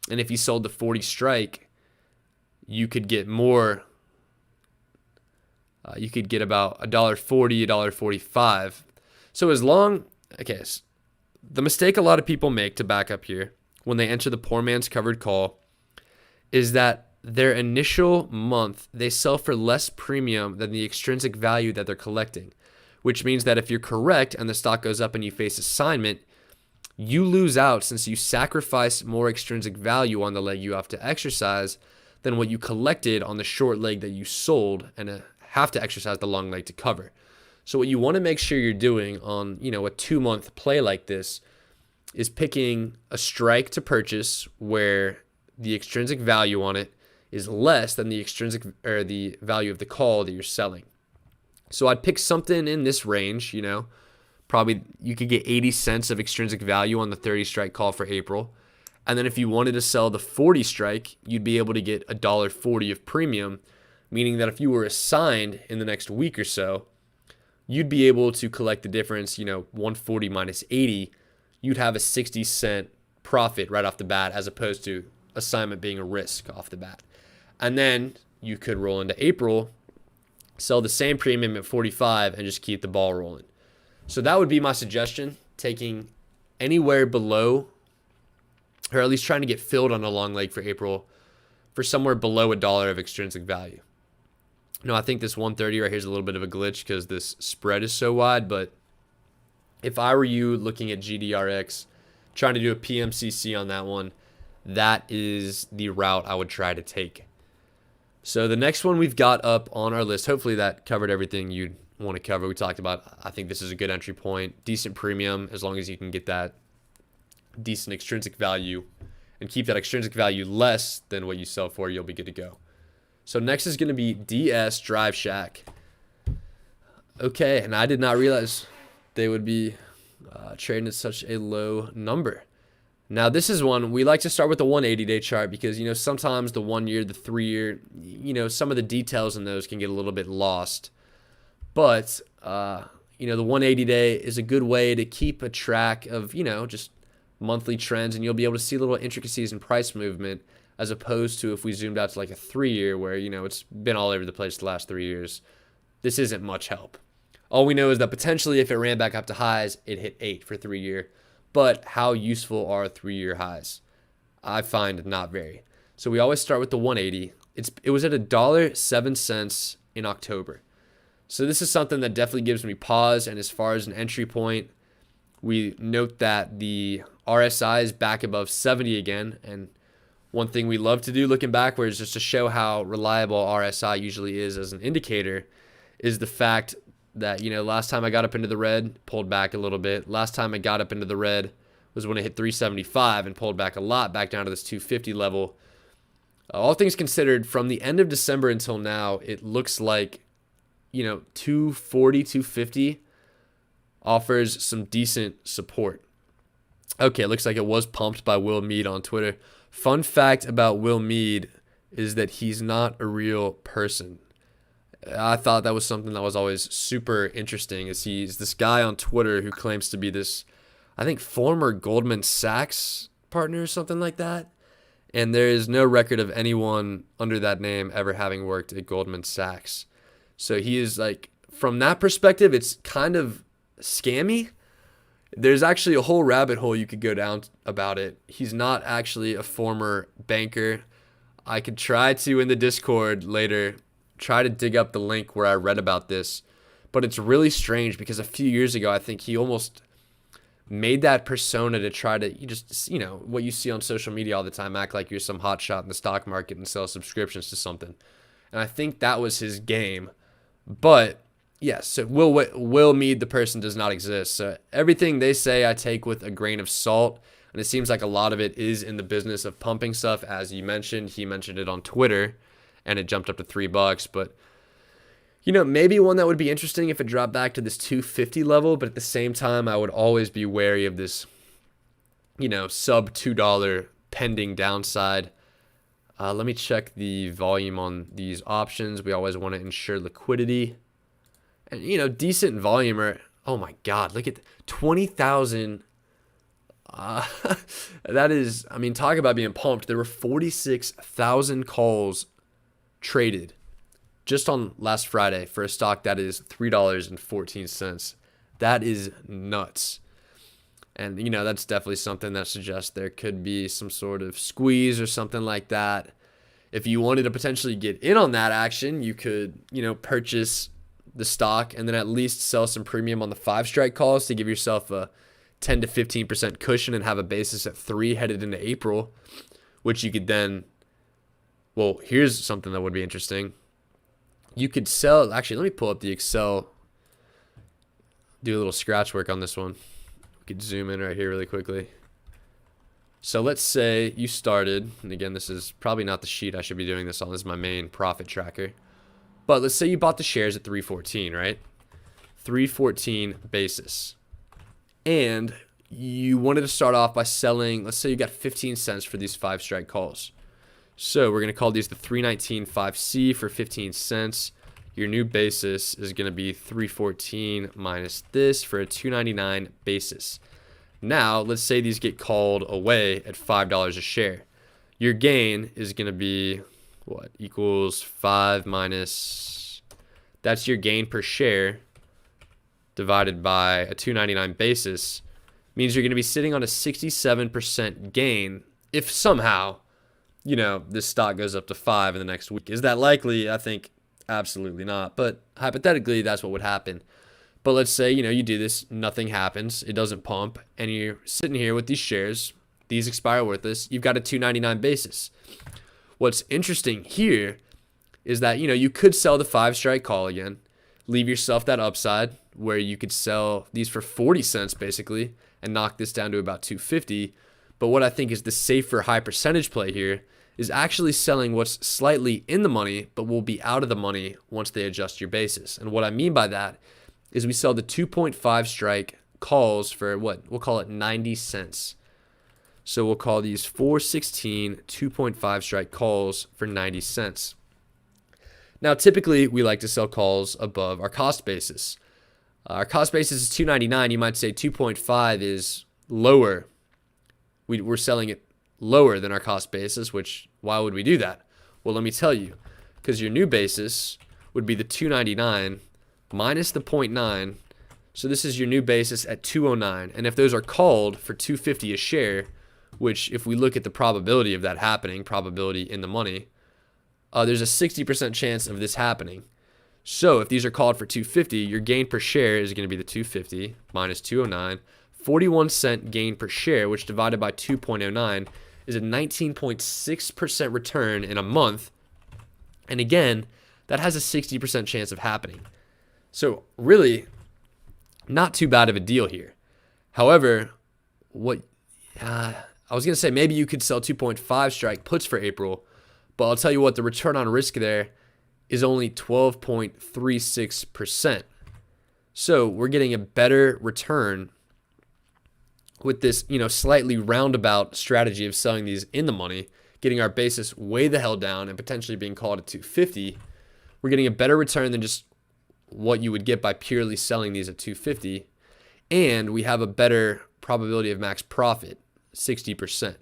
And if you sold the 40 strike, you could get more. You could get about $1.40, $1.45. So the mistake a lot of people make, to back up here, when they enter the poor man's covered call, is that their initial month, they sell for less premium than the extrinsic value that they're collecting, which means that if you're correct and the stock goes up and you face assignment, you lose out since you sacrifice more extrinsic value on the leg you have to exercise than what you collected on the short leg that you sold and have to exercise the long leg to cover. So what you want to make sure you're doing on, a 2-month play like this is picking a strike to purchase where the extrinsic value on it is less than the extrinsic or the value of the call that you're selling. So I'd pick something in this range, probably you could get 80 cents of extrinsic value on the 30 strike call for April. And then if you wanted to sell the 40 strike, you'd be able to get $1.40 of premium, meaning that if you were assigned in the next week or so, you'd be able to collect the difference, 140 minus 80, you'd have a 60-cent profit right off the bat, as opposed to assignment being a risk off the bat. And then you could roll into April, sell the same premium at 45, and just keep the ball rolling. So that would be my suggestion, taking anywhere below, or at least trying to get filled on a long leg for April for somewhere below $1 of extrinsic value. I think this 130 right here is a little bit of a glitch because this spread is so wide, but if I were you looking at GDRX, trying to do a PMCC on that one, that is the route I would try to take. So the next one we've got up on our list, hopefully that covered everything you'd want to cover. We talked about, I think this is a good entry point, decent premium, as long as you can get that decent extrinsic value and keep that extrinsic value less than what you sell for, you'll be good to go. So next is going to be DS Drive Shack. Okay, and I did not realize they would be trading at such a low number. Now, this is one, we like to start with the 180-day chart because, sometimes the 1 year, the 3 year, some of the details in those can get a little bit lost. But, the 180-day is a good way to keep a track of, just monthly trends, and you'll be able to see little intricacies in price movement, as opposed to if we zoomed out to like a 3 year where, it's been all over the place the last 3 years. This isn't much help. All we know is that potentially if it ran back up to highs, it hit 8 for 3 year. But how useful are 3-year highs? I find not very. So we always start with the 180. It was at $1.07 in October. So this is something that definitely gives me pause. And as far as an entry point, we note that the RSI is back above 70 again. And one thing we love to do looking backwards, just to show how reliable RSI usually is as an indicator, is the fact that, last time I got up into the red, pulled back a little bit. Last time I got up into the red was when it hit 375 and pulled back a lot, back down to this 250 level. All things considered, from the end of December until now, it looks like, 240, 250 offers some decent support. Okay, it looks like it was pumped by Will Mead on Twitter. Fun fact about Will Mead is that he's not a real person. I thought that was something that was always super interesting, is he's this guy on Twitter who claims to be this, I think, former Goldman Sachs partner or something like that. And there is no record of anyone under that name ever having worked at Goldman Sachs. So he is like, from that perspective, it's kind of scammy. There's actually a whole rabbit hole you could go down about it. He's not actually a former banker. I could try to, in the Discord later, try to dig up the link where I read about this. But it's really strange because a few years ago, I think he almost made that persona to try to, what you see on social media all the time, act like you're some hotshot in the stock market and sell subscriptions to something. And I think that was his game. But yes, so Will Mead, the person, does not exist. So everything they say I take with a grain of salt. And it seems like a lot of it is in the business of pumping stuff. As you mentioned, he mentioned it on Twitter and it jumped up to $3. But, maybe one that would be interesting if it dropped back to this 250 level. But at the same time, I would always be wary of this, sub $2 pending downside. Let me check the volume on these options. We always want to ensure liquidity. And, decent volume. Oh my God, look at 20,000. That is, talk about being pumped. There were 46,000 calls traded just on last Friday for a stock that is $3.14. That is nuts. And, that's definitely something that suggests there could be some sort of squeeze or something like that. If you wanted to potentially get in on that action, you could, purchase the stock and then at least sell some premium on the 5-strike calls to give yourself a 10 to 15% cushion and have a basis at 3 headed into April, which you could then, well, here's something that would be interesting. You could sell, actually, let me pull up the Excel, do a little scratch work on this one. Could zoom in right here really quickly. So let's say you started, and again, this is probably not the sheet I should be doing this on. This is my main profit tracker. But let's say you bought the shares at 314, right? 314 basis. And you wanted to start off by selling, let's say you got 15 cents for these 5-strike calls. So we're going to call these the 319 5C for 15 cents. Your new basis is going to be 314 minus this for a 299 basis. Now, let's say these get called away at $5 a share. Your gain is going to be, what, equals 5 minus, that's your gain per share divided by a 299 basis. Means you're going to be sitting on a 67% gain if somehow, this stock goes up to 5 in the next week. Is that likely? I think absolutely not. But hypothetically, that's what would happen. But let's say, you do this, nothing happens, it doesn't pump, and you're sitting here with these shares, these expire worthless, you've got a 299 basis. What's interesting here is that, you could sell the 5-strike call again, leave yourself that upside where you could sell these for 40 cents basically and knock this down to about 250. But what I think is the safer high percentage play here is actually selling what's slightly in the money, but will be out of the money once they adjust your basis. And what I mean by that is we sell the 2.5 strike calls for what? We'll call it 90 cents. So we'll call these 416 2.5 strike calls for 90 cents. Now, typically, we like to sell calls above our cost basis. Our cost basis is $2.99. You might say 2.5 is lower. We're selling it lower than our cost basis, which, why would we do that? Well, let me tell you. Because your new basis would be the $2.99 minus the 0.9. So this is your new basis at $2.09. And if those are called for $2.50 a share, which if we look at the probability of that happening, probability in the money, there's a 60% chance of this happening. So if these are called for 250, your gain per share is going to be the 250 minus 209. 41-cent gain per share, which divided by 2.09 is a 19.6% return in a month. And again, that has a 60% chance of happening. So really, not too bad of a deal here. However, I was going to say maybe you could sell 2.5 strike puts for April, but I'll tell you what, the return on risk there is only 12.36%. So we're getting a better return with this, slightly roundabout strategy of selling these in the money, getting our basis way the hell down and potentially being called at 250. We're getting a better return than just what you would get by purely selling these at 250. And we have a better probability of max profit, 60%.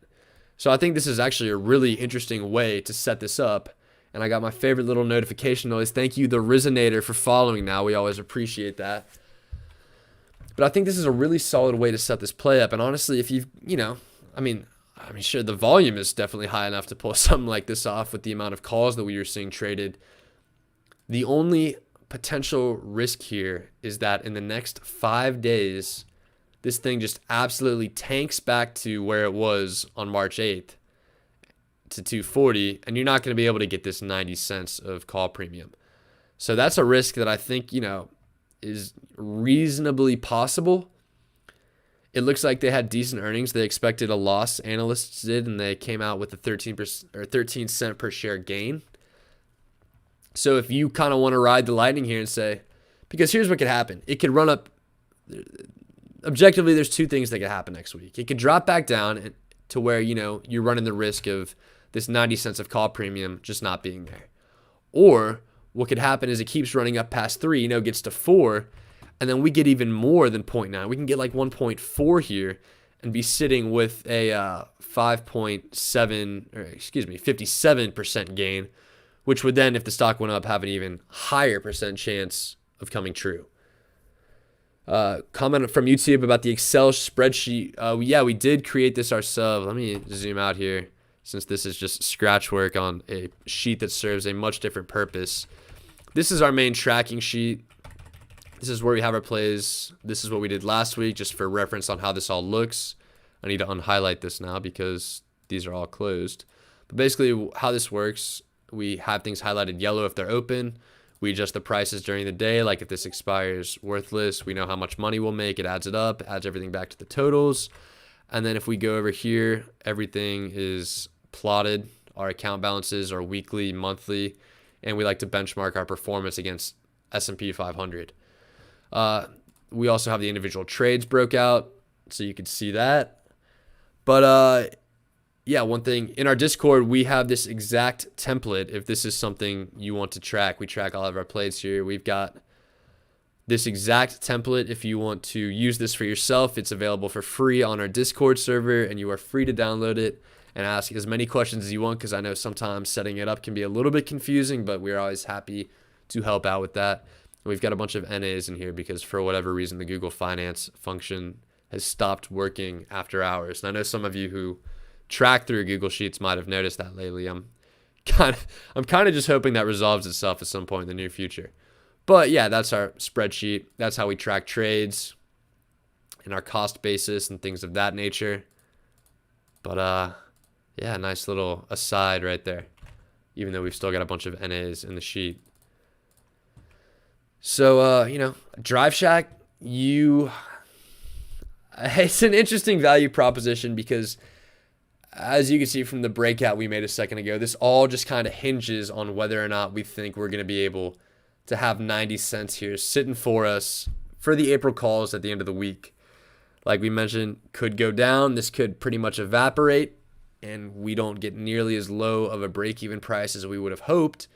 So I think this is actually a really interesting way to set this up. And I got my favorite little notification noise. Thank you, the Rizonator, for following now. We always appreciate that. But I think this is a really solid way to set this play up. And honestly, if you've, sure, the volume is definitely high enough to pull something like this off with the amount of calls that we were seeing traded. The only potential risk here is that in the next 5 days, this thing just absolutely tanks back to where it was on March 8th to 240, and you're not going to be able to get this 90 cents of call premium. So that's a risk that I think, is reasonably possible. It looks like they had decent earnings. They expected a loss, analysts did, and they came out with a 13 cent per share gain. So if you kind of want to ride the lightning here and say, because here's what could happen. It could run up. Objectively, there's two things that could happen next week. It could drop back down to where, you're running the risk of this 90 cents of call premium just not being there. Or what could happen is it keeps running up past 3, gets to 4, and then we get even more than 0.9. We can get like 1.4 here and be sitting with a 57% gain, which would then, if the stock went up, have an even higher percent chance of coming true. Comment from YouTube about the Excel spreadsheet. Yeah, we did create this ourselves. Let me zoom out here since this is just scratch work on a sheet that serves a much different purpose. This is our main tracking sheet. This is where we have our plays. This is what we did last week, just for reference on how this all looks. I need to unhighlight this now because these are all closed. But basically how this works, we have things highlighted yellow if they're open. We adjust the prices during the day. Like if this expires worthless, we know how much money we'll make. It adds it up, adds everything back to the totals. And then if we go over here, everything is plotted. Our account balances are weekly, monthly, and we like to benchmark our performance against S&P 500. We also have the individual trades broke out, so you can see that. But yeah, one thing, in our Discord, we have this exact template. If this is something you want to track, we track all of our plays here. We've got this exact template. If you want to use this for yourself, it's available for free on our Discord server, and you are free to download it and ask as many questions as you want, because I know sometimes setting it up can be a little bit confusing, but we're always happy to help out with that. And we've got a bunch of NAs in here because for whatever reason, the Google Finance function has stopped working after hours. And I know some of you who track through Google Sheets might have noticed that lately. I'm kind of just hoping that resolves itself at some point in the near future. But yeah, that's our spreadsheet. That's how we track trades and our cost basis and things of that nature. But yeah, nice little aside right there, even though we've still got a bunch of NAs in the sheet. So, Drive Shack, it's an interesting value proposition because as you can see from the breakout we made a second ago, this all just kind of hinges on whether or not we think we're going to be able to have 90 cents here sitting for us for the April calls at the end of the week. Like we mentioned, could go down. This could pretty much evaporate, and we don't get nearly as low of a break-even price as we would have hoped.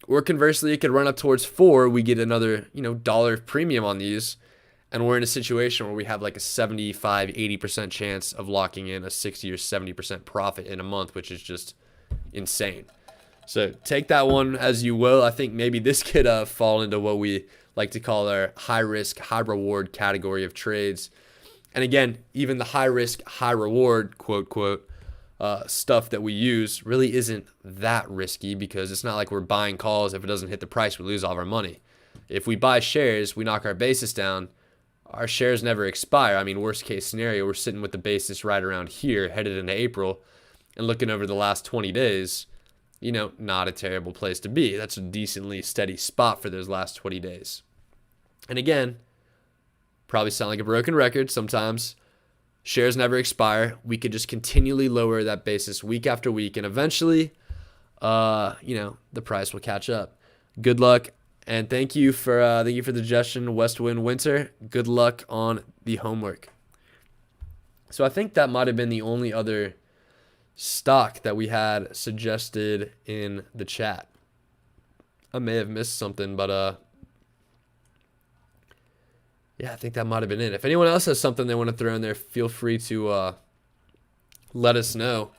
Or conversely, it could run up towards 4. We get another, dollar premium on these, and we're in a situation where we have like a 75, 80% chance of locking in a 60 or 70% profit in a month, which is just insane. So take that one as you will. I think maybe this could fall into what we like to call our high risk, high reward category of trades. And again, even the high risk, high reward, quote, stuff that we use really isn't that risky, because it's not like we're buying calls. If it doesn't hit the price, we lose all of our money. If we buy shares, we knock our basis down. Our shares never expire. I mean, worst case scenario, we're sitting with the basis right around here, headed into April, and looking over the last 20 days, not a terrible place to be. That's a decently steady spot for those last 20 days. And again, probably sound like a broken record sometimes. Shares never expire. We could just continually lower that basis week after week, and eventually, the price will catch up. Good luck, and thank you for the suggestion, Westwind Winter. Good luck on the homework. So I think that might have been the only other stock that we had suggested in the chat. I may have missed something, but yeah, I think that might have been it. If anyone else has something they want to throw in there, feel free to let us know.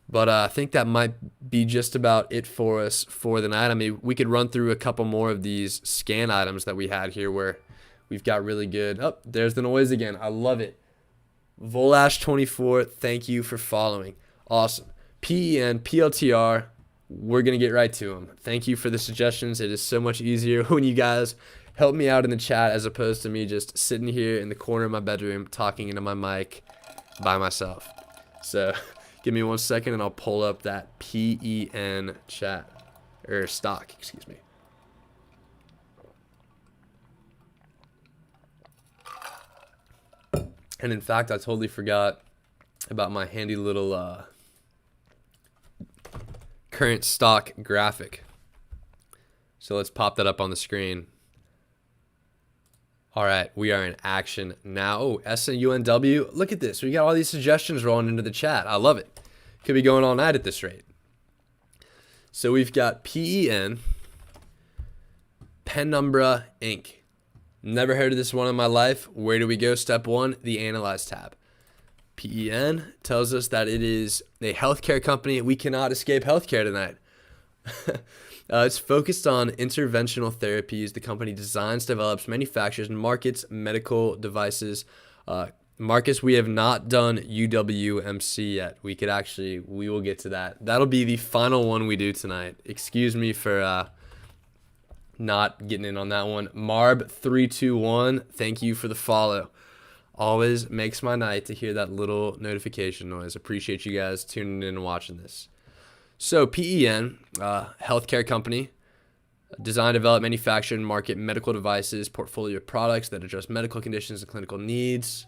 But I think that might be just about it for us for the night. I mean, we could run through a couple more of these scan items that we had here where we've got really good. Oh, there's the noise again. I love it. Volash24, thank you for following. Awesome. PEN, PLTR, we're going to get right to them. Thank you for the suggestions. It is so much easier when you guys help me out in the chat as opposed to me just sitting here in the corner of my bedroom talking into my mic by myself. So give me 1 second and I'll pull up that PEN chat, or stock, excuse me. And in fact, I totally forgot about my handy little current stock graphic. So let's pop that up on the screen. All right, we are in action now. Oh, SNUNW, look at this. We got all these suggestions rolling into the chat. I love it. Could be going all night at this rate. So we've got PEN, Penumbra Inc. Never heard of this one in my life. Where do we go? Step one, the Analyze tab. PEN tells us that it is a healthcare company. We cannot escape healthcare tonight. It's focused on interventional therapies. The company designs, develops, manufactures, and markets medical devices. Marcus, we have not done UWMC yet. We will get to that. That'll be the final one we do tonight. Excuse me for not getting in on that one. Marb321, thank you for the follow. Always makes my night to hear that little notification noise. Appreciate you guys tuning in and watching this. So PEN, healthcare company, design, develop, manufacture, and market medical devices, portfolio of products that address medical conditions and clinical needs.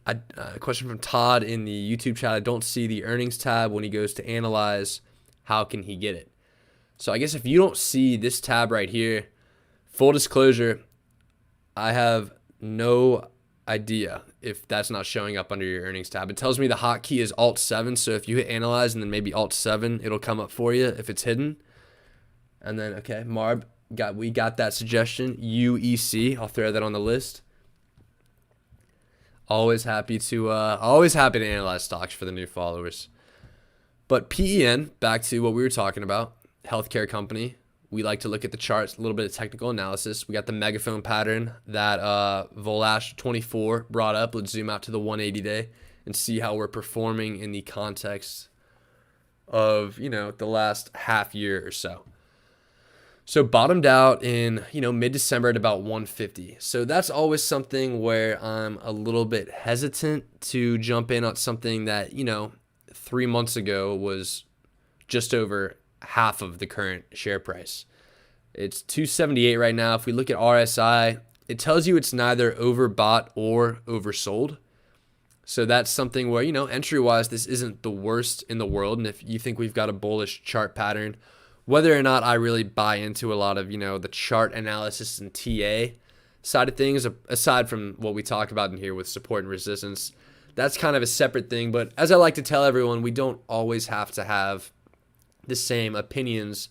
A question from Todd in the YouTube chat. I don't see the earnings tab when he goes to analyze. How can he get it? So I guess if you don't see this tab right here, full disclosure, I have no idea if that's not showing up under your earnings tab. It tells me the hotkey is Alt-7, so if you hit Analyze and then maybe Alt-7, it'll come up for you if it's hidden. And then, okay, Marb, we got that suggestion. UEC, I'll throw that on the list. Always happy to analyze stocks for the new followers. But PEN, back to what we were talking about, healthcare company. We like to look at the charts, a little bit of technical analysis. We got the megaphone pattern that Volash24 brought up. Let's zoom out to the 180 day and see how we're performing in the context of, the last half year or so. So bottomed out in, mid-December at about 150. So that's always something where I'm a little bit hesitant to jump in on something that, 3 months ago was just over half of the current share price. It's 278 right now. If we look at RSI, it tells you it's neither overbought or oversold. So that's something where, entry-wise, this isn't the worst in the world. And if you think we've got a bullish chart pattern, whether or not I really buy into a lot of, the chart analysis and TA side of things, aside from what we talk about in here with support and resistance, that's kind of a separate thing. But as I like to tell everyone, we don't always have to have the same opinions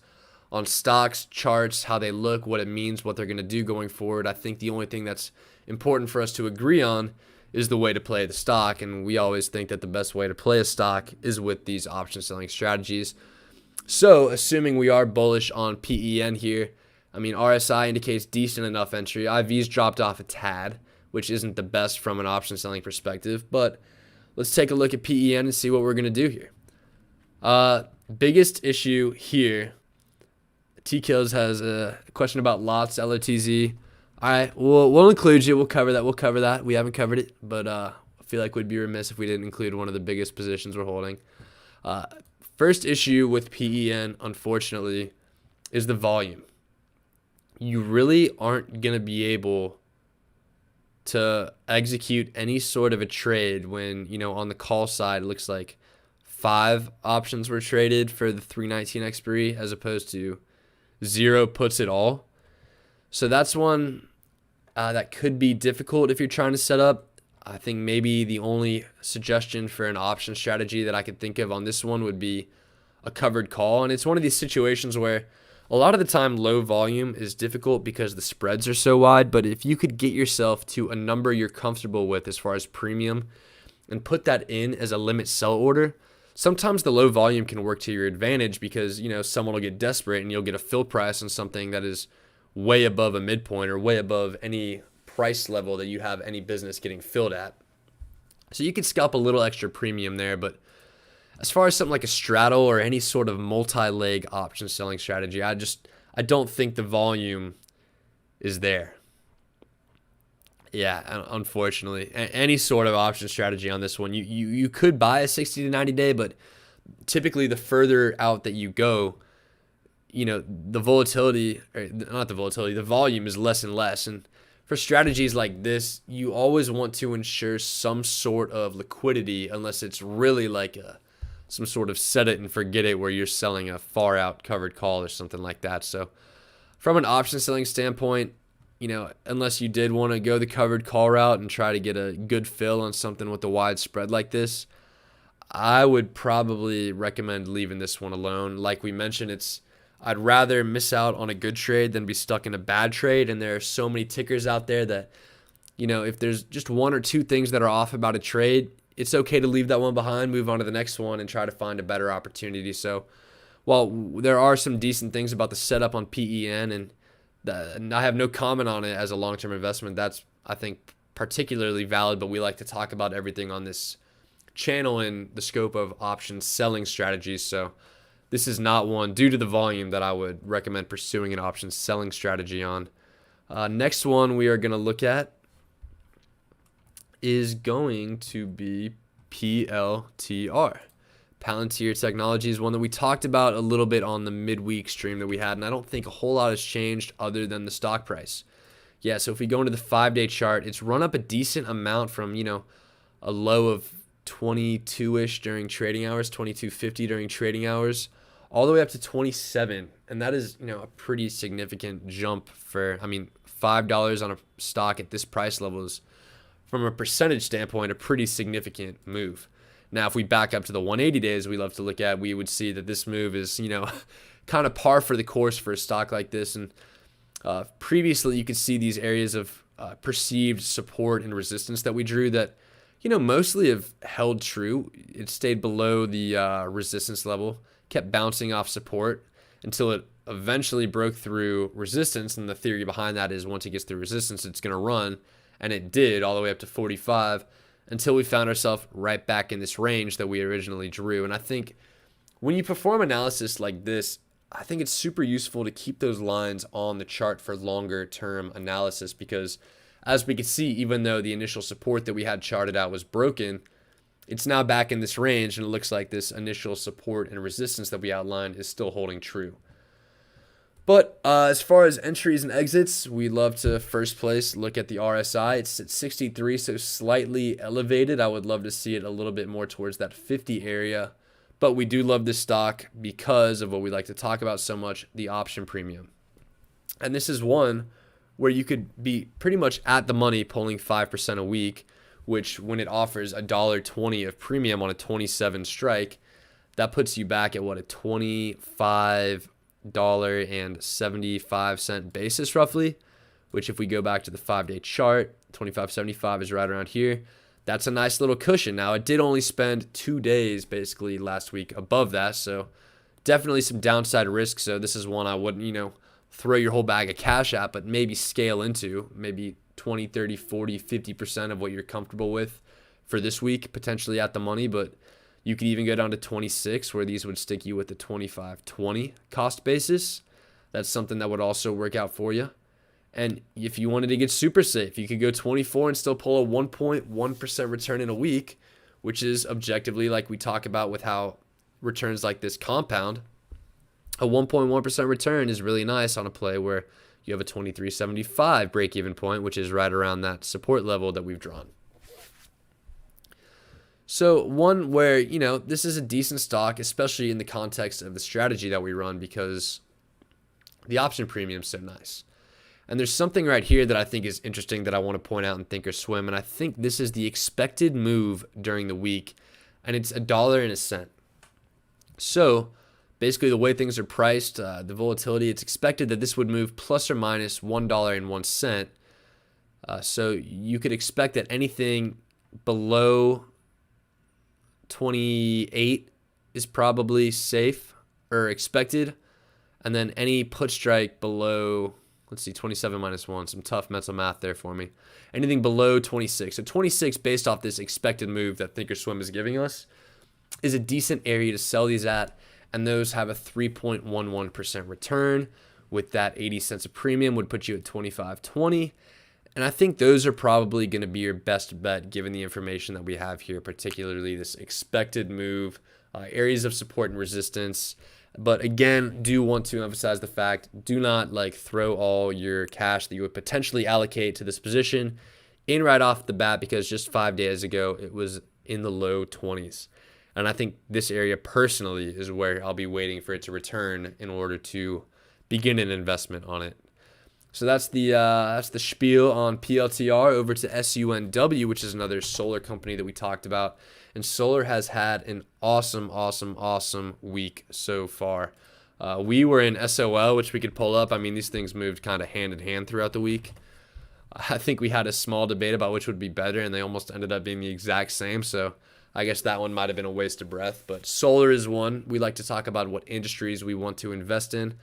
on stocks, charts, how they look, what it means, what they're going to do going forward. I think the only thing that's important for us to agree on is the way to play the stock. And we always think that the best way to play a stock is with these option selling strategies. So assuming we are bullish on PEN here, RSI indicates decent enough entry. IV's dropped off a tad, which isn't the best from an option selling perspective, but let's take a look at PEN and see what we're going to do here. Biggest issue here, T-Kills has a question about lots, LOTZ. All right, we'll include you. We'll cover that. We haven't covered it, but I feel like we'd be remiss if we didn't include one of the biggest positions we're holding. First issue with PEN, unfortunately, is the volume. You really aren't going to be able to execute any sort of a trade when, on the call side, it looks like 5 options were traded for the 319 expiry as opposed to 0 puts it all. So that's one that could be difficult if you're trying to set up. I think maybe the only suggestion for an option strategy that I could think of on this one would be a covered call. And it's one of these situations where a lot of the time low volume is difficult because the spreads are so wide. But if you could get yourself to a number you're comfortable with as far as premium and put that in as a limit sell order, sometimes the low volume can work to your advantage because, someone will get desperate and you'll get a fill price on something that is way above a midpoint or way above any price level that you have any business getting filled at. So you could scalp a little extra premium there, but as far as something like a straddle or any sort of multi-leg option selling strategy, I don't think the volume is there. Yeah, unfortunately. Any sort of option strategy on this one, you could buy a 60 to 90 day, but typically the further out that you go, the volatility, or not the volatility, the volume is less and less. And for strategies like this, you always want to ensure some sort of liquidity unless it's really like some sort of set it and forget it where you're selling a far out covered call or something like that. So from an option selling standpoint, unless you did want to go the covered call route and try to get a good fill on something with a wide spread like this, I would probably recommend leaving this one alone. Like we mentioned, I'd rather miss out on a good trade than be stuck in a bad trade. And there are so many tickers out there that, if there's just 1 or 2 things that are off about a trade, it's okay to leave that one behind, move on to the next one, and try to find a better opportunity. So while there are some decent things about the setup on PEN, and I have no comment on it as a long-term investment, that's, I think, particularly valid, but we like to talk about everything on this channel in the scope of option selling strategies. So this is not one, due to the volume, that I would recommend pursuing an option selling strategy on. Next one we are going to look at is going to be PLTR. Palantir Technologies, one that we talked about a little bit on the midweek stream that we had, and I don't think a whole lot has changed other than the stock price. Yeah, so if we go into the 5-day chart, it's run up a decent amount from, a low of 22-ish during trading hours, 22.50 during trading hours, all the way up to 27. And that is, a pretty significant jump for, $5 on a stock at this price level is, from a percentage standpoint, a pretty significant move. Now, if we back up to the 180 days we love to look at, we would see that this move is, kind of par for the course for a stock like this. And previously, you could see these areas of perceived support and resistance that we drew that, mostly have held true. It stayed below the resistance level, kept bouncing off support until it eventually broke through resistance. And the theory behind that is once it gets through resistance, it's going to run. And it did all the way up to 45 until we found ourselves right back in this range that we originally drew. And I think when you perform analysis like this, I think it's super useful to keep those lines on the chart for longer term analysis because as we can see, even though the initial support that we had charted out was broken, it's now back in this range and it looks like this initial support and resistance that we outlined is still holding true. But as far as entries and exits, we love to first place look at the RSI. It's at 63, so slightly elevated. I would love to see it a little bit more towards that 50 area. But we do love this stock because of what we like to talk about so much, the option premium. And this is one where you could be pretty much at the money pulling 5% a week, which when it offers $1.20 of premium on a 27 strike, that puts you back at what, a $25.75 basis roughly, which if we go back to the 5-day chart, 25.75 is right around here. That's a nice little cushion. Now, it did only spend 2 days basically last week above that, so definitely some downside risk. So this is one I wouldn't, throw your whole bag of cash at, but maybe scale into maybe 20, 30, 40, 50% of what you're comfortable with for this week, potentially at the money, but you could even go down to 26 where these would stick you with the 25.20 cost basis. That's something that would also work out for you. And if you wanted to get super safe, you could go 24 and still pull a 1.1% return in a week, which is objectively, like we talk about with how returns like this compound, a 1.1% return is really nice on a play where you have a 23.75 break-even point, which is right around that support level that we've drawn. So one where, this is a decent stock, especially in the context of the strategy that we run, because the option premium is so nice. And there's something right here that I think is interesting that I want to point out in Thinkorswim, and I think this is the expected move during the week, and it's $1.01. So basically the way things are priced, the volatility, it's expected that this would move plus or minus $1.01. So you could expect that anything below 28 is probably safe or expected. And then any put strike below, 27 minus 1, some tough mental math there for me. Anything below 26. So 26, based off this expected move that Thinkorswim is giving us, is a decent area to sell these at. And those have a 3.11% return. With that 80 cents a premium would put you at 25.20. And I think those are probably going to be your best bet given the information that we have here, particularly this expected move, areas of support and resistance. But again, do want to emphasize the fact, do not throw all your cash that you would potentially allocate to this position in right off the bat, because just 5 days ago, it was in the low 20s. And I think this area personally is where I'll be waiting for it to return in order to begin an investment on it. So that's the spiel on PLTR. Over to SUNW, which is another solar company that we talked about. And solar has had an awesome week so far. We were in SOL, which we could pull up. I mean, these things moved kind of hand in hand throughout the week. I think we had a small debate about which would be better, and they almost ended up being the exact same. So I guess that one might have been a waste of breath. But solar is one. We like to talk about what industries we want to invest in.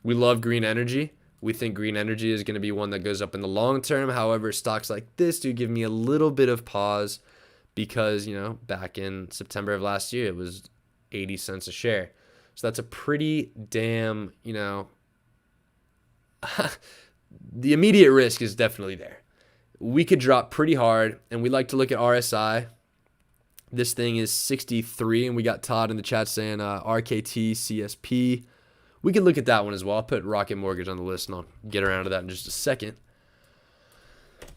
We love green energy. We think green energy is going to be one that goes up in the long term. However, stocks like this do give me a little bit of pause because, back in September of last year, it was 80 cents a share. So that's a pretty damn, the immediate risk is definitely there. We could drop pretty hard, and we like to look at RSI. This thing is 63, and we got Todd in the chat saying RKT, CSP. We can look at that one as well. I'll put Rocket Mortgage on the list, and I'll get around to that in just a second.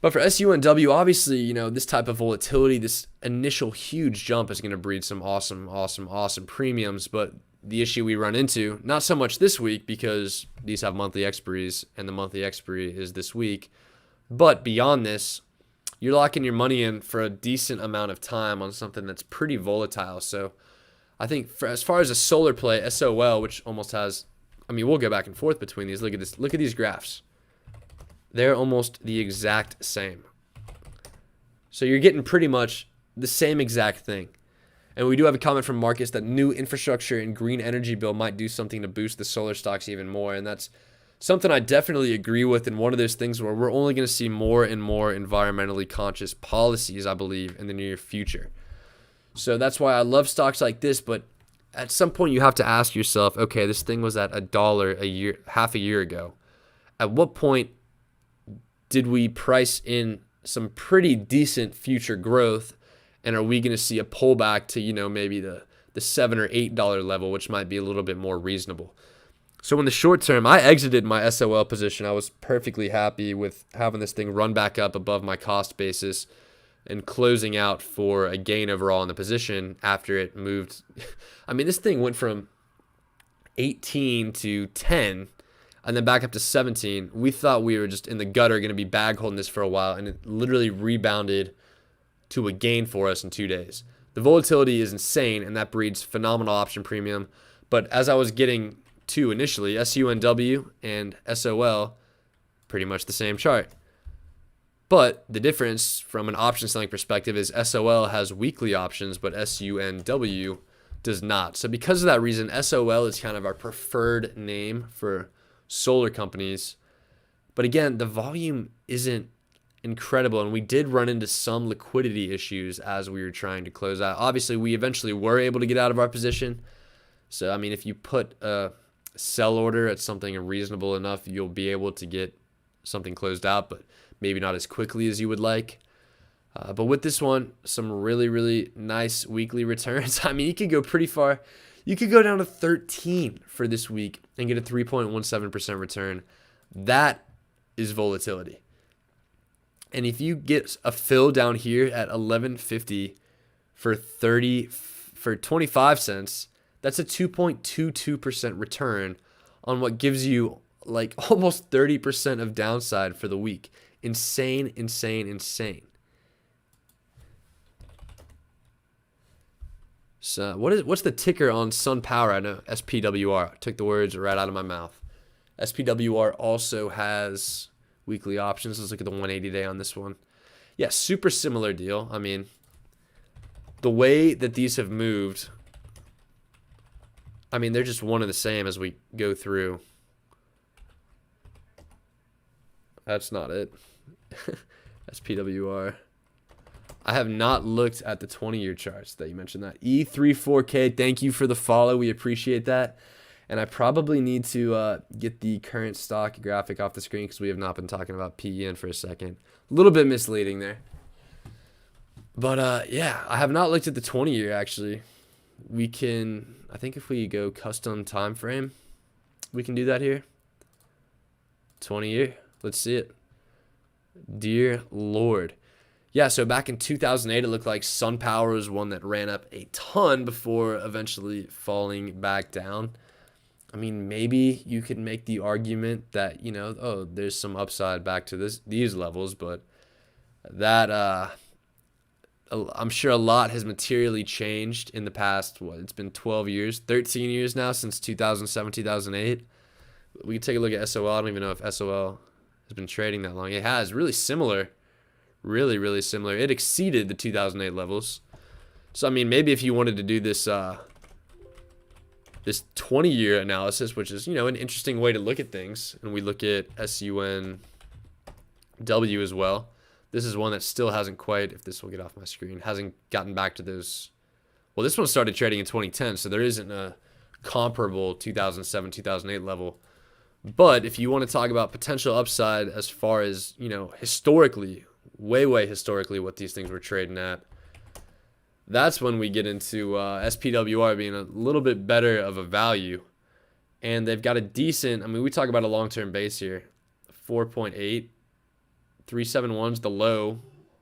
But for SUNW, obviously, this type of volatility, this initial huge jump is going to breed some awesome premiums. But the issue we run into, not so much this week because these have monthly expiries, and the monthly expiry is this week. But beyond this, you're locking your money in for a decent amount of time on something that's pretty volatile. So I think as far as a solar play, SOL, which almost has, we'll go back and forth between these. Look at this. Look at these graphs. They're almost the exact same. So you're getting pretty much the same exact thing. And we do have a comment from Marcus that new infrastructure and green energy bill might do something to boost the solar stocks even more. And that's something I definitely agree with, and one of those things where we're only going to see more and more environmentally conscious policies, I believe, in the near future. So that's why I love stocks like this, but at some point you have to ask yourself, okay, this thing was at $1 half a year ago. At what point did we price in some pretty decent future growth, and are we going to see a pullback to, maybe the $7 or $8 level, which might be a little bit more reasonable? So in the short term, I exited my SOL position. I was perfectly happy with having this thing run back up above my cost basis and closing out for a gain overall in the position after it moved. This thing went from 18 to 10 and then back up to 17. We thought we were just in the gutter going to be bag holding this for a while, and it literally rebounded to a gain for us in 2 days. The volatility is insane, and that breeds phenomenal option premium. But as I was getting to initially, SUNW and SOL, pretty much the same chart. But the difference from an option selling perspective is SOL has weekly options, but SUNW does not. So because of that reason, SOL is kind of our preferred name for solar companies. But again, the volume isn't incredible. And we did run into some liquidity issues as we were trying to close out. Obviously, we eventually were able to get out of our position. So, I mean, if you put a sell order at something reasonable enough, you'll be able to get something closed out, but maybe not as quickly as you would like. But with this one, some really, really nice weekly returns. I mean, you could go pretty far. You could go down to 13 for this week and get a 3.17% return. That is volatility. And if you get a fill down here at 11.50 for 25 cents, that's a 2.22% return on what gives you like almost 30% of downside for the week. Insane, insane, insane. So what's the ticker on SunPower? I know SPWR. I took the words right out of my mouth. SPWR also has weekly options. Let's look at the 180 day on this one. Yeah, super similar deal. I mean, the way that these have moved, I mean, they're just one and the same as we go through. That's not it. SPWR. I have not looked at the 20-year charts that you mentioned that. E34K, thank you for the follow. We appreciate that. And I probably need to get the current stock graphic off the screen because we have not been talking about PEN for a second. A little bit misleading there. But, yeah, I have not looked at the 20-year, actually. We can, I think if we go custom time frame, we can do that here. 20-year. Let's see it. Dear Lord. Yeah, so back in 2008, it looked like SunPower was one that ran up a ton before eventually falling back down. I mean, maybe you could make the argument that, you know, oh, there's some upside back to these levels, but that I'm sure a lot has materially changed in the past, it's been 12 years, 13 years now since 2007, 2008. We can take a look at SOL. I don't even know if SOL has been trading that long. It has. Really similar. Really, really similar. It exceeded the 2008 levels. So, I mean, maybe if you wanted to do this this 20-year analysis, which is, you know, an interesting way to look at things, and we look at SUNW as well. This is one that still hasn't quite, if this will get off my screen, hasn't gotten back to those. Well, this one started trading in 2010, so there isn't a comparable 2007, 2008 level. But if you want to talk about potential upside as far as, you know, historically, way historically what these things were trading at, that's when we get into SPWR being a little bit better of a value. And they've got a decent, I mean, we talk about a long-term base here, 4.8. 371's the low.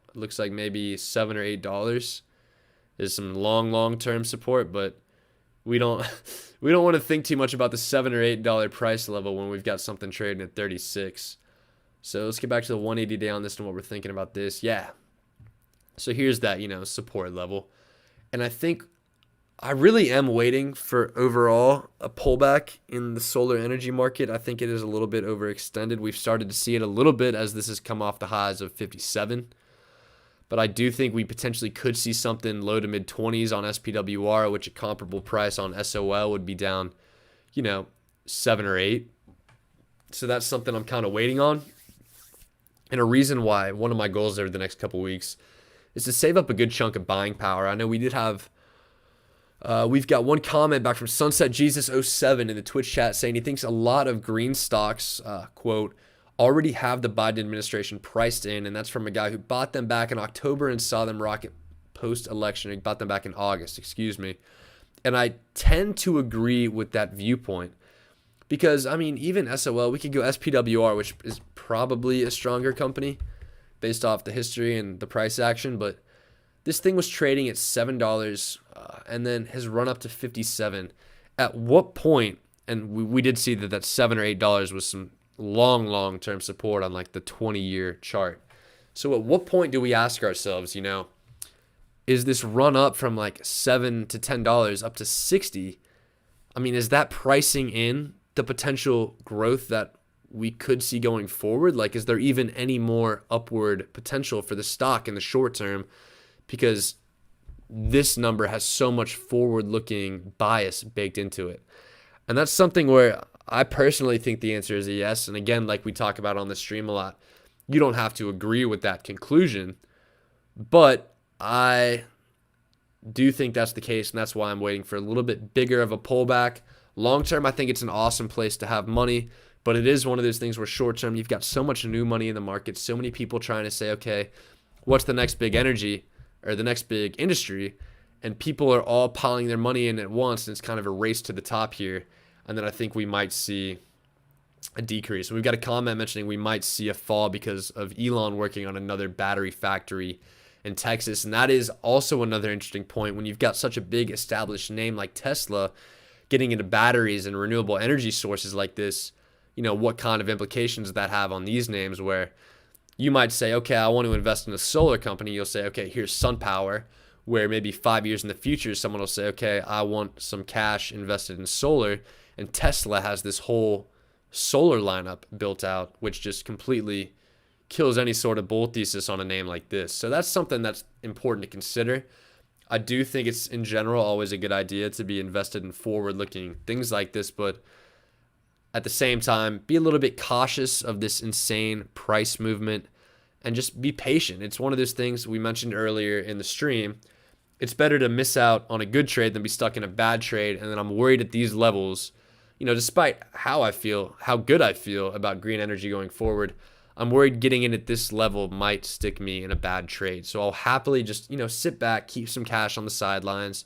It looks like maybe $7 or $8 is some long-term support, but we don't want to think too much about the $7 or $8 price level when we've got something trading at 36. So let's get back to the 180 day on this and what we're thinking about this. Yeah. So here's that, you know, support level. And I think I really am waiting for overall a pullback in the solar energy market. I think it is a little bit overextended. We've started to see it a little bit as this has come off the highs of 57. But I do think we potentially could see something low to mid 20s on SPWR, which a comparable price on SOL would be down, you know, 7 or 8. So that's something I'm kind of waiting on. And a reason why one of my goals over the next couple weeks is to save up a good chunk of buying power. I know we did have, we've got one comment back from Sunset Jesus 07 in the Twitch chat saying he thinks a lot of green stocks, quote, already have the Biden administration priced in. And that's from a guy who bought them back in October and saw them rocket post-election. He bought them back in August, excuse me. And I tend to agree with that viewpoint. Because, I mean, even SOL, we could go SPWR, which is probably a stronger company based off the history and the price action. But this thing was trading at $7 and then has run up to 57. At what point, and we did see that $7 or $8 was some long-term support on like the 20-year chart. So at what point do we ask ourselves, you know, is this run up from like $7 to $10 up to 60? I mean, is that pricing in the potential growth that we could see going forward? Like, is there even any more upward potential for the stock in the short term? Because this number has so much forward-looking bias baked into it. And that's something where I personally think the answer is a yes. And again, like we talk about on the stream a lot, You don't have to agree with that conclusion, but I do think that's the case, and that's why I'm waiting for a little bit bigger of a pullback. Long term, I think it's an awesome place to have money, but it is one of those things where short term, you've got so much new money in the market, so many people trying to say, okay, what's the next big energy or the next big industry? And people are all piling their money in at once, and it's kind of a race to the top here. And then I think we might see a decrease. We've got a comment mentioning we might see a fall because of Elon working on another battery factory in Texas. And that is also another interesting point. When you've got such a big established name like Tesla getting into batteries and renewable energy sources like this, what kind of implications does that have on these names, where you might say, okay, I want to invest in a solar company. You'll say, okay, here's SunPower, where maybe 5 years in the future, someone will say, okay, I want some cash invested in solar. And Tesla has this whole solar lineup built out, which just completely kills any sort of bull thesis on a name like this. So that's something that's important to consider. I do think it's, in general, always a good idea to be invested in forward-looking things like this, but at the same time, be a little bit cautious of this insane price movement and just be patient. It's one of those things we mentioned earlier in the stream. It's better to miss out on a good trade than be stuck in a bad trade. And then I'm worried at these levels, despite how good I feel about green energy going forward, I'm worried getting in at this level might stick me in a bad trade. So I'll happily just, sit back, keep some cash on the sidelines,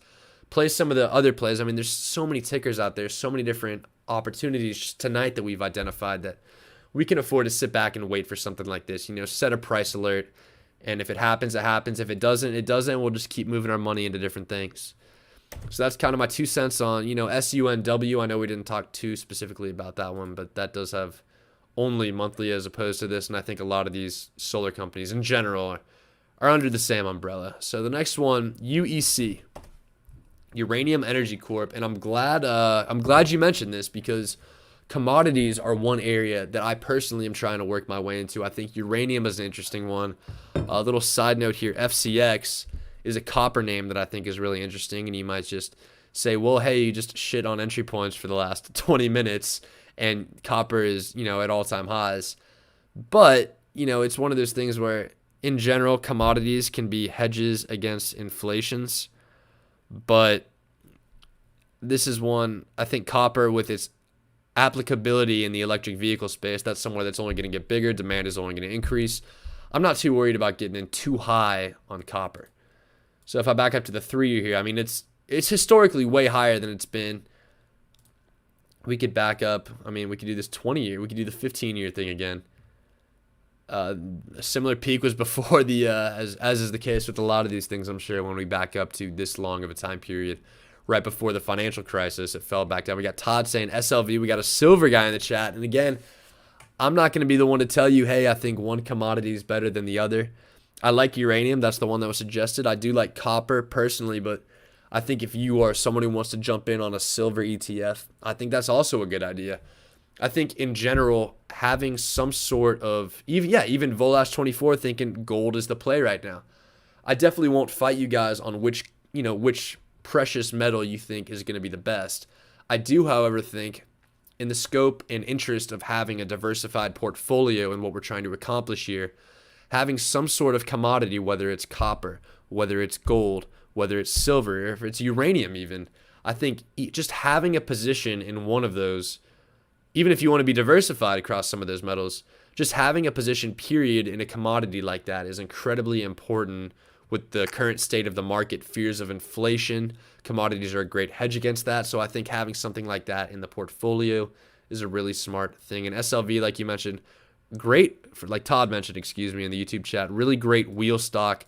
play some of the other plays. I mean, there's so many tickers out there, so many different opportunities tonight that we've identified that we can afford to sit back and wait for something like this. Set a price alert. And if it happens, it happens. If it doesn't, it doesn't. We'll just keep moving our money into different things. So that's kind of my 2 cents on, SUNW. I know we didn't talk too specifically about that one, but that does have only monthly as opposed to this. And I think a lot of these solar companies in general are under the same umbrella. So the next one, UEC, Uranium Energy Corp. And I'm glad you mentioned this, because commodities are one area that I personally am trying to work my way into. I think uranium is an interesting one. A little side note here, FCX is a copper name that I think is really interesting. And you might just say, well, hey, you just shit on entry points for the last 20 minutes and copper is, at all-time highs. But, it's one of those things where, in general, commodities can be hedges against inflations. But this is one, I think copper, with its applicability in the electric vehicle space, that's somewhere that's only going to get bigger. Demand is only going to increase. I'm not too worried about getting in too high on copper. So if I back up to the 3-year here, I mean, it's historically way higher than it's been. We could back up. I mean, we could do this 20-year. We could do the 15-year thing again. A similar peak was before the, as is the case with a lot of these things, I'm sure, when we back up to this long of a time period. Right before the financial crisis, it fell back down. We got Todd saying SLV. We got a silver guy in the chat. And again, I'm not going to be the one to tell you, hey, I think one commodity is better than the other. I like uranium. That's the one that was suggested. I do like copper personally, but I think if you are someone who wants to jump in on a silver ETF, I think that's also a good idea. I think in general, having some sort of, even Volash24 thinking gold is the play right now. I definitely won't fight you guys on which precious metal you think is going to be the best. I do, however, think in the scope and interest of having a diversified portfolio and what we're trying to accomplish here, having some sort of commodity, whether it's copper, whether it's gold, whether it's silver, or if it's uranium even, I think just having a position in one of those, even if you want to be diversified across some of those metals, just having a position period in a commodity like that is incredibly important. With the current state of the market, fears of inflation, commodities are a great hedge against that. So I think having something like that in the portfolio is a really smart thing. And SLV, like you mentioned, like Todd mentioned, in the YouTube chat, really great wheel stock,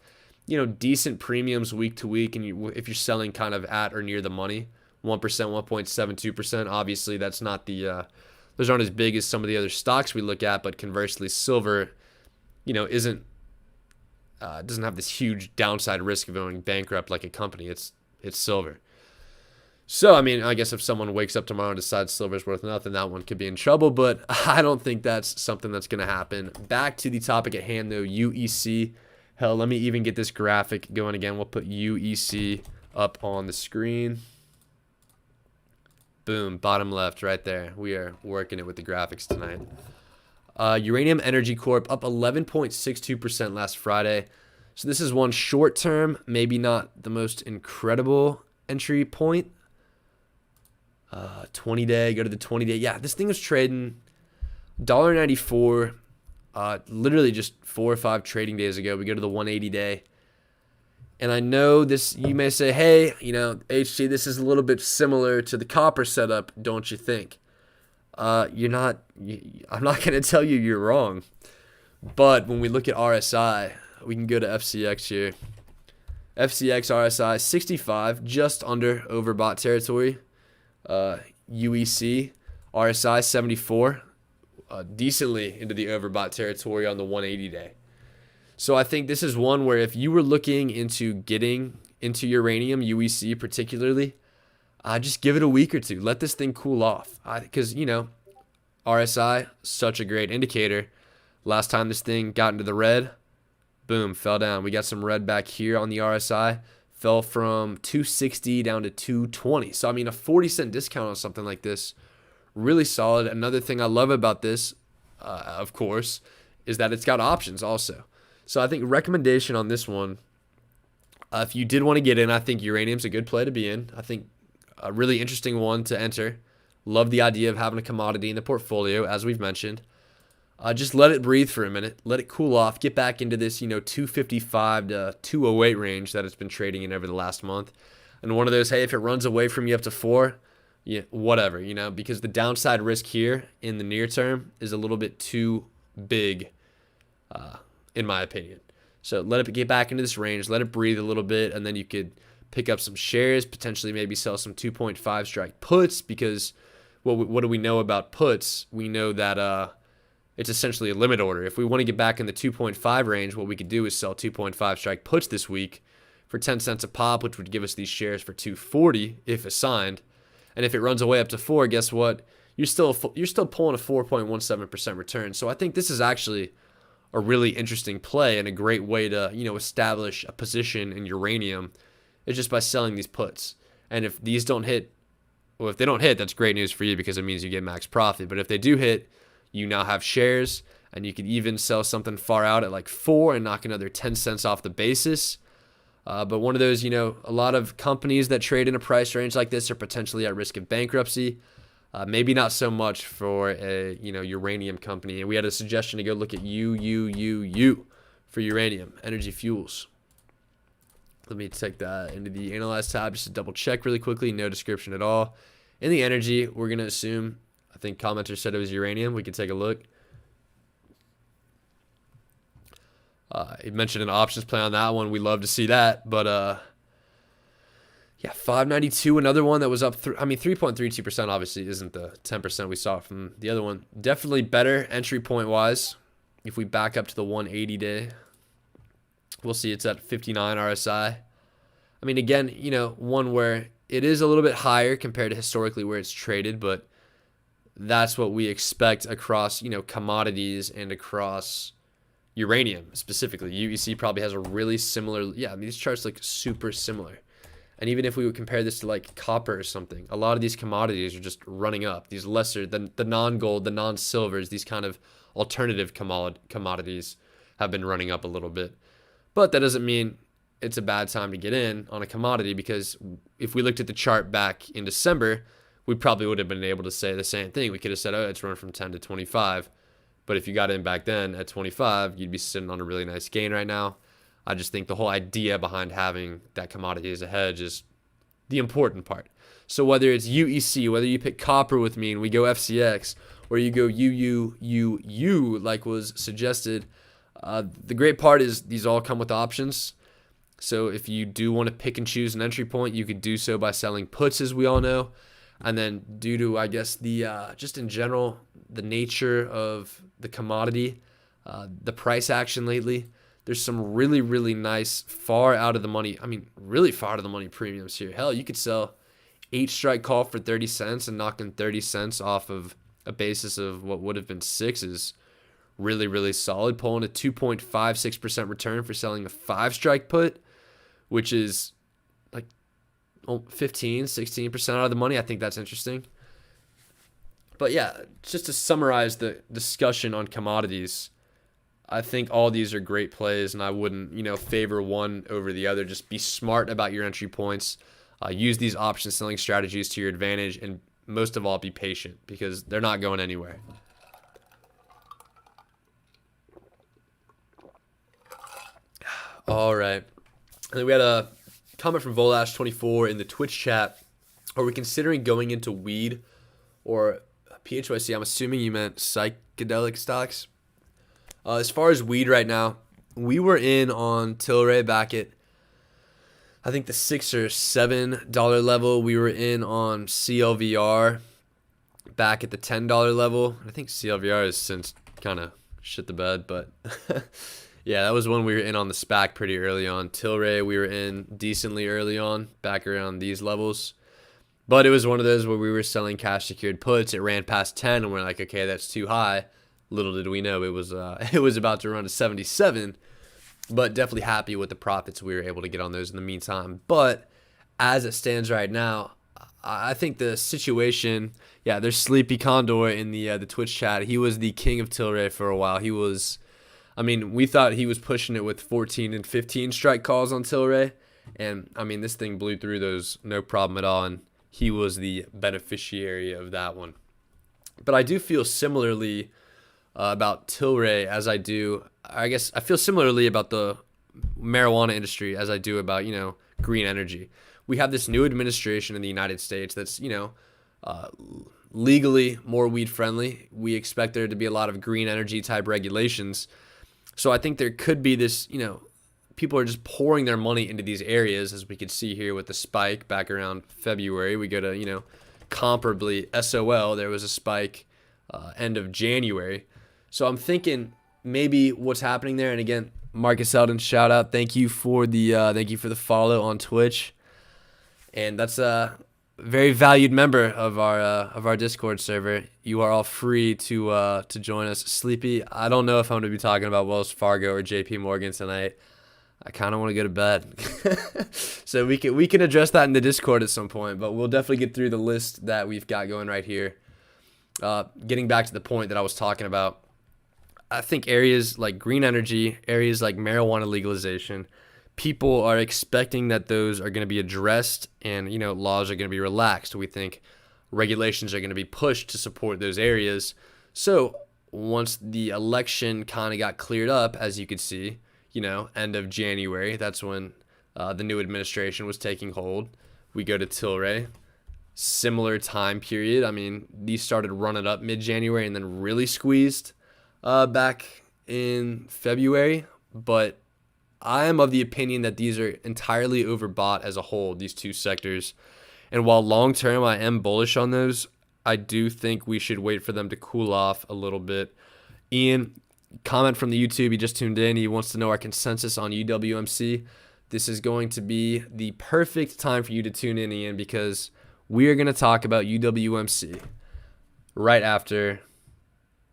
decent premiums week to week. And if you're selling kind of at or near the money, 1%, 1.72%, obviously that's not those aren't as big as some of the other stocks we look at, but conversely, silver, doesn't have this huge downside risk of going bankrupt like a company. It's silver. So, I mean, I guess if someone wakes up tomorrow and decides silver's worth nothing, that one could be in trouble, but I don't think that's something that's going to happen. Back to the topic at hand, though, UEC. Hell, let me even get this graphic going again. We'll put UEC up on the screen. Boom, bottom left right there. We are working it with the graphics tonight. Uranium Energy Corp up 11.62% last Friday. So this is one short term, maybe not the most incredible entry point. 20-day, go to the 20-day. Yeah, this thing was trading $1.94 literally just 4 or 5 trading days ago. We go to the 180-day. And I know this, you may say, hey, HC, this is a little bit similar to the copper setup, don't you think? I'm not going to tell you you're wrong. But when we look at RSI, we can go to FCX here. FCX RSI 65, just under overbought territory. UEC RSI 74, decently into the overbought territory on the 180-day. So I think this is one where if you were looking into getting into uranium, UEC particularly, just give it a week or two. Let this thing cool off. Because, RSI, such a great indicator. Last time this thing got into the red, boom, fell down. We got some red back here on the RSI. Fell from 260 down to 220. So, a 40-cent discount on something like this, really solid. Another thing I love about this, of course, is that it's got options also. So I think recommendation on this one, if you did want to get in, I think uranium's a good play to be in. I think a really interesting one to enter. Love the idea of having a commodity in the portfolio, as we've mentioned. Just let it breathe for a minute. Let it cool off. Get back into this, 255 to 208 range that it's been trading in over the last month. And one of those, hey, if it runs away from you up to 4, whatever, because the downside risk here in the near term is a little bit too big, in my opinion. So let it get back into this range, let it breathe a little bit, and then you could pick up some shares, potentially maybe sell some 2.5 strike puts, because what do we know about puts? We know that it's essentially a limit order. If we want to get back in the 2.5 range, what we could do is sell 2.5 strike puts this week for 10 cents a pop, which would give us these shares for 240 if assigned. And if it runs away up to 4, guess what? You're still pulling a 4.17% return. So I think this is actually a really interesting play and a great way to, establish a position in uranium is just by selling these puts. And if these don't hit, well, if they don't hit, that's great news for you because it means you get max profit. But if they do hit, you now have shares, and you could even sell something far out at like 4 and knock another 10 cents off the basis. But one of those, a lot of companies that trade in a price range like this are potentially at risk of bankruptcy. Maybe not so much for a uranium company. And we had a suggestion to go look at UUUU for uranium, Energy Fuels. Let me take that into the Analyze tab just to double check really quickly. No description at all. In the energy, we're going to assume, I think commenter said it was uranium. We can take a look. He mentioned an options play on that one. We love to see that. But, yeah, 592, another one that was up. 3.32% obviously isn't the 10% we saw from the other one. Definitely better entry point wise. If we back up to the 180 day, we'll see it's at 59 RSI. Again, one where it is a little bit higher compared to historically where it's traded, but that's what we expect across, commodities and across uranium specifically. UEC probably has a really similar, these charts look super similar. And even if we would compare this to like copper or something, a lot of these commodities are just running up. These lesser than the non-gold, the non-silvers, these kind of alternative commodities have been running up a little bit. But that doesn't mean it's a bad time to get in on a commodity, because if we looked at the chart back in December, we probably would have been able to say the same thing. We could have said, oh, it's run from 10 to 25. But if you got in back then at 25, you'd be sitting on a really nice gain right now. I just think the whole idea behind having that commodity as a hedge is the important part. So whether it's UEC, whether you pick copper with me and we go FCX, or you go UUUU like was suggested, the great part is these all come with options. So if you do want to pick and choose an entry point, you could do so by selling puts, as we all know. And then due to, I guess, the just in general, the nature of the commodity, the price action lately, there's some really, really nice, far out of the money, really far out of the money premiums here. Hell, you could sell 8 strike call for 30 cents and knock in 30 cents off of a basis of what would have been 6 is really, really solid. Pulling a 2.56% return for selling a 5 strike put, which is like 15, 16% out of the money. I think that's interesting. But yeah, just to summarize the discussion on commodities, I think all these are great plays, and I wouldn't, favor one over the other. Just be smart about your entry points. Use these option selling strategies to your advantage, and most of all, be patient because they're not going anywhere. All right. And then we had a comment from Volash24 in the Twitch chat. Are we considering going into weed or PHYC? I'm assuming you meant psychedelic stocks. As far as weed right now, we were in on Tilray back at, I think, the $6 or $7 level. We were in on CLVR back at the $10 level. I think CLVR has since kind of shit the bed, but yeah, that was when we were in on the SPAC pretty early on. Tilray, we were in decently early on, back around these levels. But it was one of those where we were selling cash secured puts. It ran past 10, and we're like, okay, that's too high. Little did we know it was about to run to 77. But definitely happy with the profits we were able to get on those in the meantime. But as it stands right now, I think the situation, yeah, there's Sleepy Condor in the Twitch chat. He was the king of Tilray for a while. We thought he was pushing it with 14 and 15 strike calls on Tilray. And, this thing blew through those no problem at all. And he was the beneficiary of that one. But I do feel similarly about Tilray as I do. I guess I feel similarly about the marijuana industry as I do about, green energy. We have this new administration in the United States that's, legally more weed friendly. We expect there to be a lot of green energy type regulations. So I think there could be this, people are just pouring their money into these areas, as we could see here with the spike back around February. We go to, comparably SOL, there was a spike end of January. So I'm thinking maybe what's happening there, and again, Marcus Eldon, shout out. Thank you for the follow on Twitch. And that's a very valued member of our Discord server. You are all free to join us. Sleepy, I don't know if I'm going to be talking about Wells Fargo or JP Morgan tonight. I kind of want to go to bed. So we can address that in the Discord at some point, but we'll definitely get through the list that we've got going right here. Getting back to the point that I was talking about, I think areas like green energy, areas like marijuana legalization, people are expecting that those are going to be addressed and, laws are going to be relaxed. We think regulations are going to be pushed to support those areas. So once the election kind of got cleared up, as you could see, end of January, that's when the new administration was taking hold. We go to Tilray, similar time period. These started running up mid-January and then really squeezed back in February. But I am of the opinion that these are entirely overbought as a whole, these two sectors. And while long-term I am bullish on those, I do think we should wait for them to cool off a little bit. Ian, comment from the YouTube, he just tuned in. He wants to know our consensus on UWMC. This is going to be the perfect time for you to tune in, Ian, because we are going to talk about UWMC right after.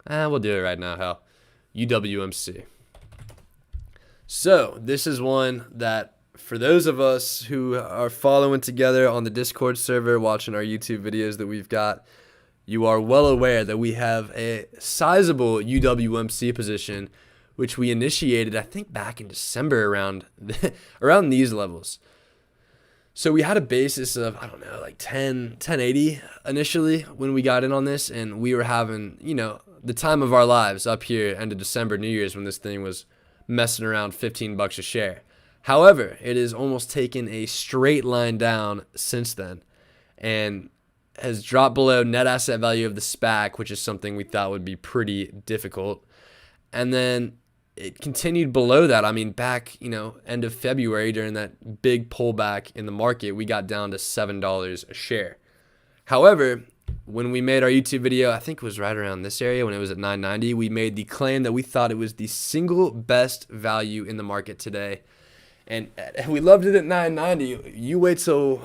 We'll do it right now, hell. UWMC. So this is one that for those of us who are following together on the Discord server, watching our YouTube videos that we've got, you are well aware that we have a sizable UWMC position, which we initiated, I think, back in December around these levels. So we had a basis of, I don't know, like 1080 initially when we got in on this, and we were having, the time of our lives up here, end of December, New Year's, when this thing was messing around $15 a share. However, it has almost taken a straight line down since then, and has dropped below net asset value of the SPAC, which is something we thought would be pretty difficult. And then it continued below that. Back, end of February during that big pullback in the market, we got down to $7 a share. However, when we made our YouTube video, I think it was right around this area when it was at $9.90, we made the claim that we thought it was the single best value in the market today. And we loved it at $9.90. You wait till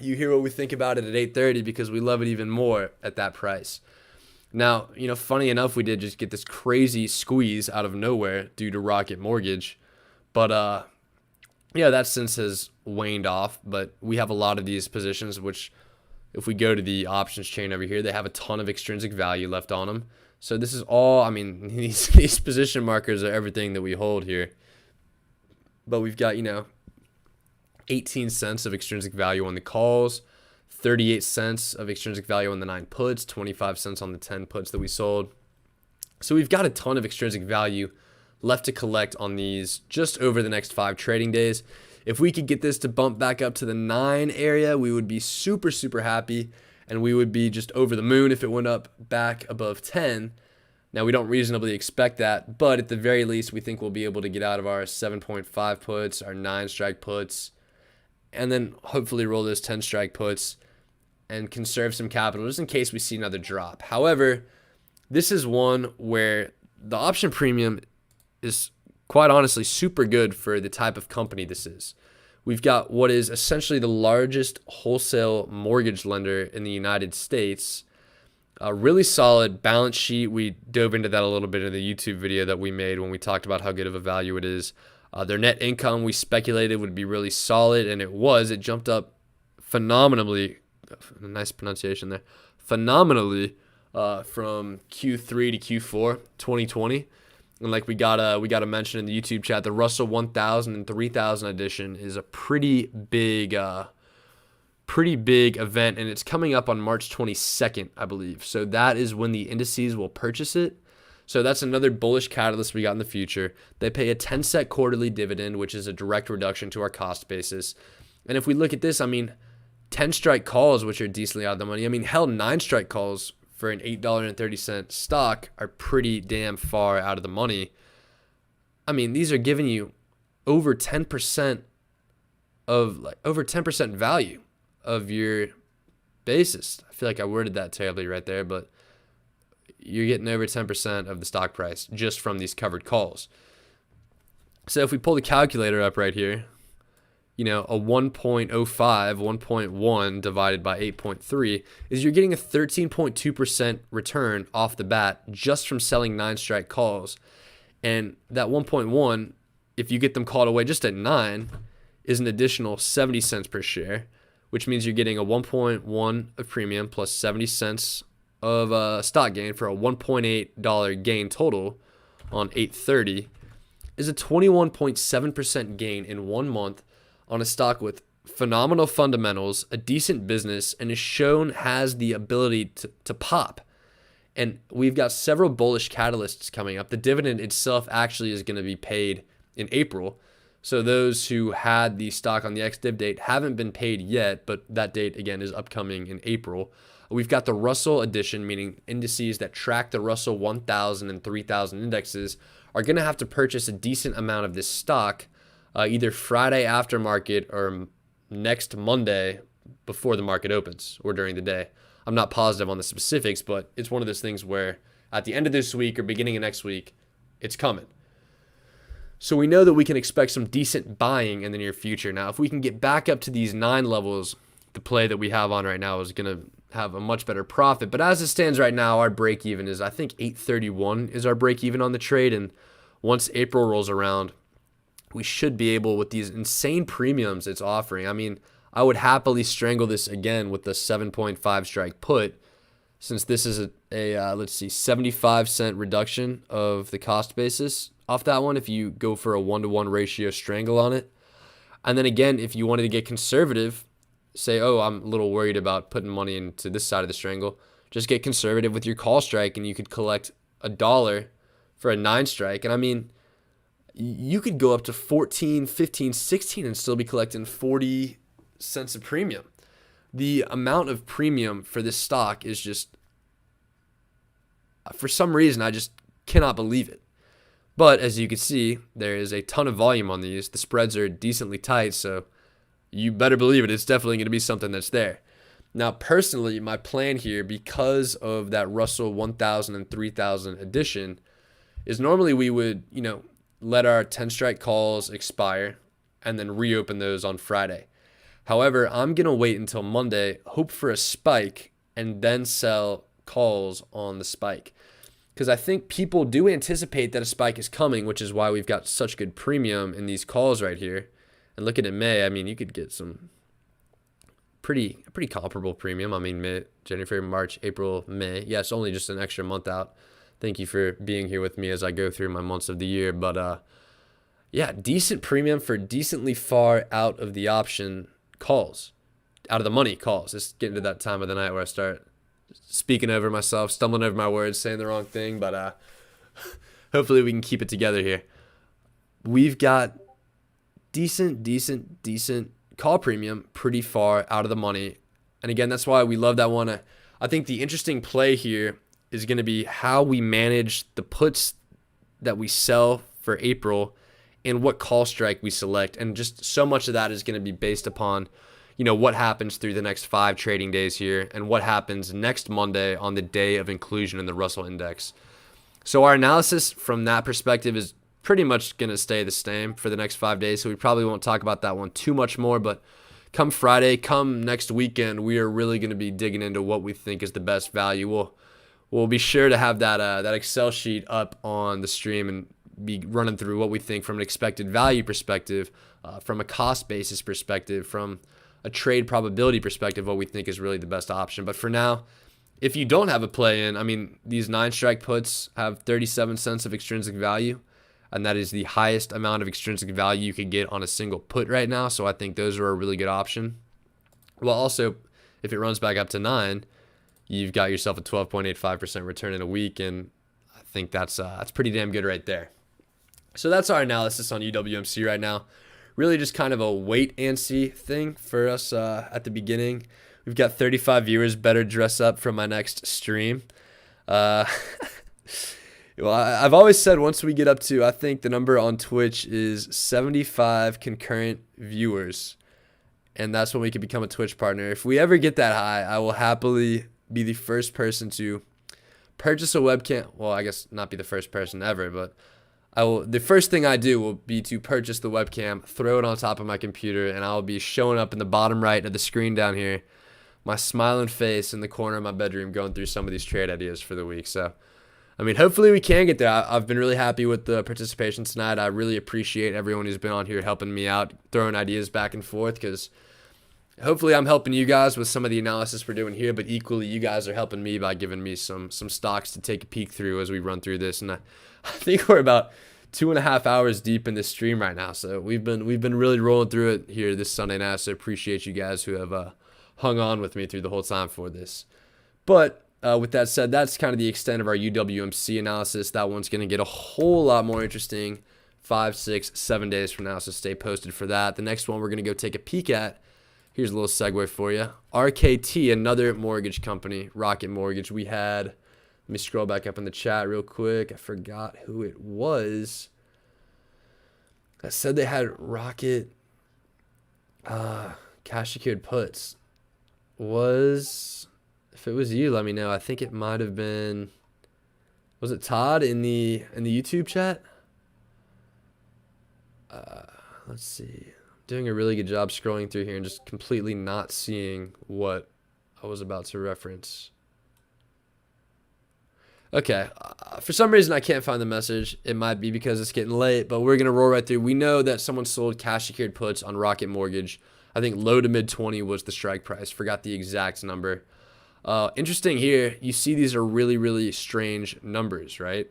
you hear what we think about it at $8.30, because we love it even more at that price. Now, funny enough, we did just get this crazy squeeze out of nowhere due to Rocket Mortgage. But, that since has waned off. But we have a lot of these positions, which If we go to the options chain over here, they have a ton of extrinsic value left on them. So this is all, I mean, these position markers are everything that we hold here. But we've got, 18 cents of extrinsic value on the calls, 38 cents of extrinsic value on the 9 puts, 25 cents on the 10 puts that we sold. So we've got a ton of extrinsic value left to collect on these just over the next 5 trading days. If we could get this to bump back up to the 9 area, we would be super, super happy. And we would be just over the moon if it went up back above 10. Now, we don't reasonably expect that, but at the very least, we think we'll be able to get out of our 7.5 puts, our 9 strike puts, and then hopefully roll those 10 strike puts and conserve some capital just in case we see another drop. However, this is one where the option premium is quite honestly super good for the type of company this is. We've got what is essentially the largest wholesale mortgage lender in the United States. A really solid balance sheet. We dove into that a little bit in the YouTube video that we made when we talked about how good of a value it is. Their net income we speculated would be really solid, and it was. It jumped up phenomenally. Nice pronunciation there. Phenomenally from Q3 to Q4 2020. And like we gotta mention in the YouTube chat, the Russell 1000 and 3000 edition is a pretty big event, and it's coming up on March 22nd, I believe. So that is when the indices will purchase it. So that's another bullish catalyst we got in the future. They pay a 10-cent quarterly dividend, which is a direct reduction to our cost basis. And if we look at this, 10 strike calls, which are decently out of the money. Hell, 9 strike calls for an $8.30 stock are pretty damn far out of the money. These are giving you over 10% value of your basis. I feel like I worded that terribly right there, but you're getting over 10% of the stock price just from these covered calls. So if we pull the calculator up right here, a 1.05, 1.1 divided by 8.3 is you're getting a 13.2% return off the bat just from selling 9 strike calls. And that 1.1, if you get them called away just at 9, is an additional 70 cents per share, which means you're getting a 1.1 of premium plus 70 cents of stock gain for a $1.8 gain total on 830 is a 21.7% gain in 1 month on a stock with phenomenal fundamentals, a decent business, and is shown has the ability to pop. And we've got several bullish catalysts coming up. The dividend itself actually is going to be paid in April. So those who had the stock on the ex-div date haven't been paid yet, but that date, again, is upcoming in April. We've got the Russell edition, meaning indices that track the Russell 1000 and 3000 indexes are going to have to purchase a decent amount of this stock either Friday after market or next Monday before the market opens or during the day. I'm not positive on the specifics, but it's one of those things where at the end of this week or beginning of next week, it's coming. So we know that we can expect some decent buying in the near future. Now, if we can get back up to these 9 levels, the play that we have on right now is going to have a much better profit. But as it stands right now, our break even is, I think, 831 is our break even on the trade. And once April rolls around, we should be able, with these insane premiums it's offering. I would happily strangle this again with the 7.5 strike put, since this is let's see, 75-cent reduction of the cost basis off that one if you go for a 1-to-1 ratio strangle on it. And then again, if you wanted to get conservative, say, oh, I'm a little worried about putting money into this side of the strangle, just get conservative with your call strike and you could collect $1 for a 9 strike. And you could go up to 14, 15, 16 and still be collecting 40 cents of premium. The amount of premium for this stock is just, for some reason, I just cannot believe it. But as you can see, there is a ton of volume on these. The spreads are decently tight, so you better believe it. It's definitely going to be something that's there. Now, personally, my plan here, because of that Russell 1000 and 3000 edition, is normally we would, let our 10 strike calls expire and then reopen those on Friday. However, I'm going to wait until Monday, hope for a spike, and then sell calls on the spike. Because I think people do anticipate that a spike is coming, which is why we've got such good premium in these calls right here. And looking at May, you could get some pretty pretty comparable premium. I mean, May, January, February, March, April, May. Yeah, it's only just an extra month out. Thank you for being here with me as I go through my months of the year. But yeah, decent premium for decently far out of the option calls, out of the money calls. It's getting to that time of the night where I start speaking over myself, stumbling over my words, saying the wrong thing. But hopefully we can keep it together here. We've got decent call premium, pretty far out of the money. And again, that's why we love that one. I think the interesting play here is going to be how we manage the puts that we sell for April and what call strike we select. And just so much of that is going to be based upon, what happens through the next 5 trading days here and what happens next Monday on the day of inclusion in the Russell Index. So our analysis from that perspective is pretty much going to stay the same for the next 5 days. So we probably won't talk about that one too much more, but come Friday, come next weekend, we are really going to be digging into what we think is the best value. We'll be sure to have that Excel sheet up on the stream and be running through what we think from an expected value perspective, from a cost basis perspective, from a trade probability perspective, what we think is really the best option. But for now, if you don't have a play in, I mean, these 9-strike puts have 37 cents of extrinsic value, and that is the highest amount of extrinsic value you could get on a single put right now. So I think those are a really good option. Well, also, if it runs back up to 9, you've got yourself a 12.85% return in a week, and I think that's pretty damn good right there. So that's our analysis on UWMC right now. Really just kind of a wait and see thing for us at the beginning. We've got 35 viewers. Better dress up for my next stream. Well, I've always said once we get up to, I think the number on Twitch is 75 concurrent viewers, and that's when we can become a Twitch partner. If we ever get that high, I will happily be the first person to purchase a webcam. Well, I guess not be the first person ever, but the first thing I do will be to purchase the webcam, throw it on top of my computer, and I'll be showing up in the bottom right of the screen down here, my smiling face in the corner of my bedroom going through some of these trade ideas for the week. So, I mean, hopefully we can get there. I've been really happy with the participation tonight. I really appreciate everyone who's been on here helping me out, throwing ideas back and forth, because hopefully I'm helping you guys with some of the analysis we're doing here, but equally you guys are helping me by giving me some stocks to take a peek through as we run through this. And I think we're about 2.5 hours deep in this stream right now, so we've been really rolling through it here this Sunday night. So appreciate you guys who have hung on with me through the whole time for this. But with that said, that's kind of the extent of our UWMC analysis. That one's going to get a whole lot more interesting 5, 6, 7 days from now, so stay posted for that. The next one we're going to go take a peek at, here's a little segue for you. RKT, another mortgage company, Rocket Mortgage. We had, let me scroll back up in the chat real quick. I forgot who it was. I said they had Rocket cash secured puts. If it was you, let me know. I think it might have been, was it Todd in the YouTube chat? Let's see. I'm doing a really good job scrolling through here and just completely not seeing what I was about to reference. Okay, for some reason I can't find the message. It might be because it's getting late, but we're going to roll right through. We know that someone sold cash secured puts on Rocket Mortgage. I think low to mid 20 was the strike price. Forgot the exact number. Interesting here, you see these are really, really strange numbers, right?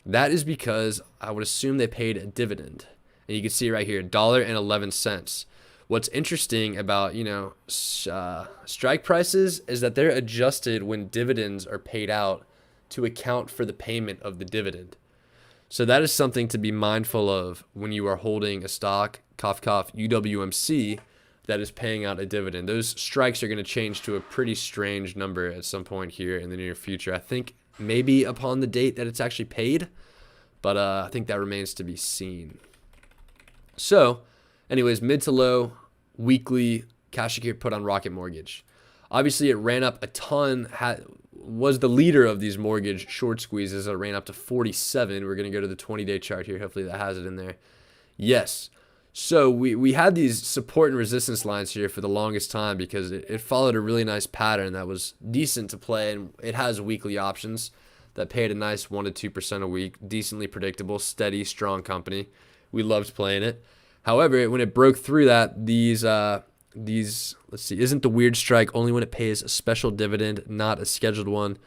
That is because I would assume they paid a dividend. And you can see right here, $1.11. What's interesting about, strike prices is that they're adjusted when dividends are paid out to account for the payment of the dividend. So that is something to be mindful of when you are holding a stock, UWMC, that is paying out a dividend. Those strikes are going to change to a pretty strange number at some point here in the near future. I think maybe upon the date that it's actually paid, but I think that remains to be seen. So, anyways, mid to low weekly cash secured put on Rocket Mortgage. Obviously, it ran up a ton, was the leader of these mortgage short squeezes. It ran up to 47. We're going to go to the 20-day chart here. Hopefully that has it in there. Yes. So we had these support and resistance lines here for the longest time because it followed a really nice pattern that was decent to play, and it has weekly options that paid a nice 1% to 2% a week, decently predictable, steady, strong company. We loved playing it. However, when it broke through that, these Let's see, isn't the weird strike only when it pays a special dividend, not a scheduled one?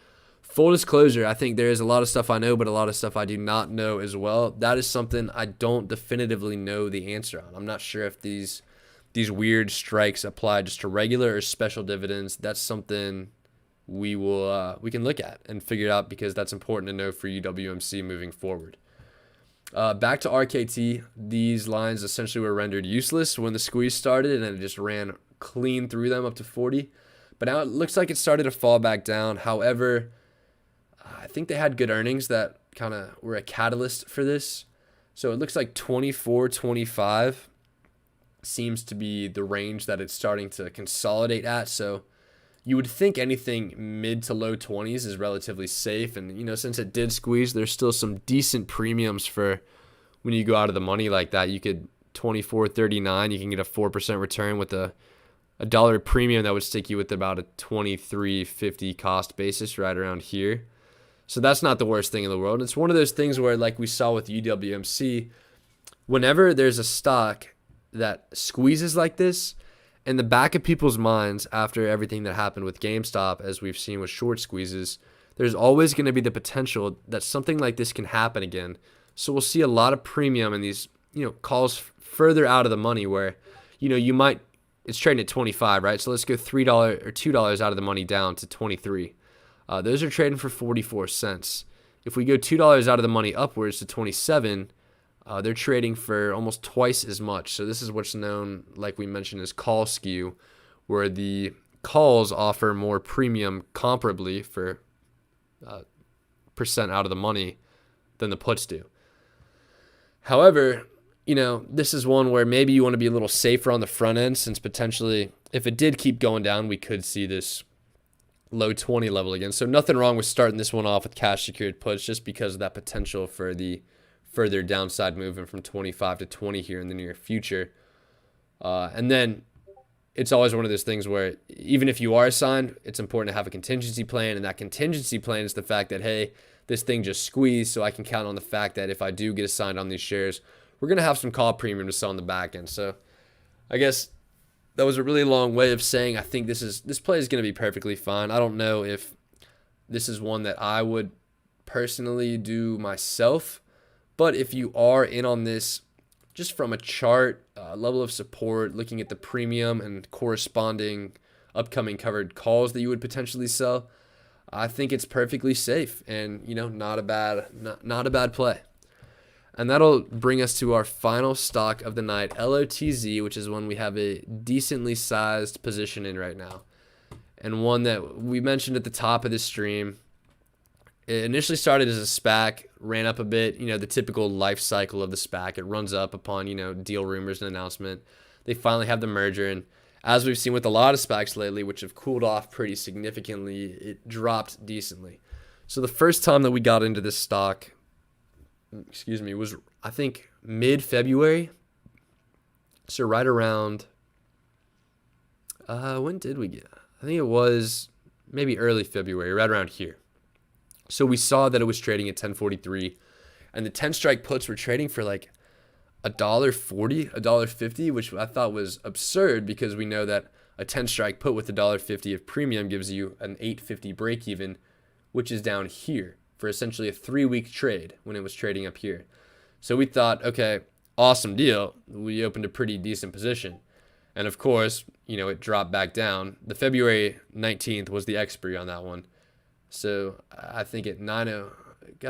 Full disclosure, I think there is a lot of stuff I know, but a lot of stuff I do not know as well. That is something I don't definitively know the answer on. I'm not sure if these weird strikes apply just to regular or special dividends. That's something we can look at and figure it out, because that's important to know for UWMC moving forward. Back to RKT, these lines essentially were rendered useless when the squeeze started, and it just ran clean through them up to 40. But now it looks like it started to fall back down. However, I think they had good earnings that kind of were a catalyst for this. So it looks like 24-25 seems to be the range that it's starting to consolidate at. So you would think anything mid to low 20s is relatively safe. And, since it did squeeze, there's still some decent premiums for when you go out of the money like that. You could 24.39, you can get a 4% return with a dollar premium that would stick you with about a 23.50 cost basis right around here. So that's not the worst thing in the world. It's one of those things where, like we saw with UWMC, whenever there's a stock that squeezes like this, in the back of people's minds after everything that happened with GameStop, as we've seen with short squeezes, there's always going to be the potential that something like this can happen again. So we'll see a lot of premium in these, calls further out of the money where, it's trading at 25, right? So let's go $3 or $2 out of the money down to 23. Those are trading for 44 cents. If we go $2 out of the money upwards to 27, they're trading for almost twice as much. So this is what's known, like we mentioned, as call skew, where the calls offer more premium comparably for percent out of the money than the puts do. However, this is one where maybe you want to be a little safer on the front end, since potentially if it did keep going down, we could see this low 20 level again. So nothing wrong with starting this one off with cash secured puts, just because of that potential for the further downside movement from 25 to 20 here in the near future. And then it's always one of those things where even if you are assigned, it's important to have a contingency plan. And that contingency plan is the fact that, hey, this thing just squeezed, so I can count on the fact that if I do get assigned on these shares, we're going to have some call premium to sell on the back end. So I guess that was a really long way of saying I think this play is going to be perfectly fine. I don't know if this is one that I would personally do myself, but if you are in on this just from a chart, level of support, looking at the premium and corresponding upcoming covered calls that you would potentially sell, I think it's perfectly safe and, not a bad play. And that'll bring us to our final stock of the night, LOTZ, which is one we have a decently sized position in right now. And one that we mentioned at the top of the stream. It initially started as a SPAC, ran up a bit, the typical life cycle of the SPAC. It runs up upon, deal rumors and announcement. They finally have the merger. And as we've seen with a lot of SPACs lately, which have cooled off pretty significantly, it dropped decently. So the first time that we got into this stock, was I think mid-February. So right around, when did we get? I think it was maybe early February, right around here. So we saw that it was trading at 10.43, and the 10 strike puts were trading for like $1.40, $1.50, which I thought was absurd, because we know that a 10 strike put with $1.50 of premium gives you an $8.50 break even, which is down here for essentially a 3-week trade when it was trading up here. So we thought, okay, awesome deal. We opened a pretty decent position. And of course, it dropped back down. The February 19th was the expiry on that one. So I think it got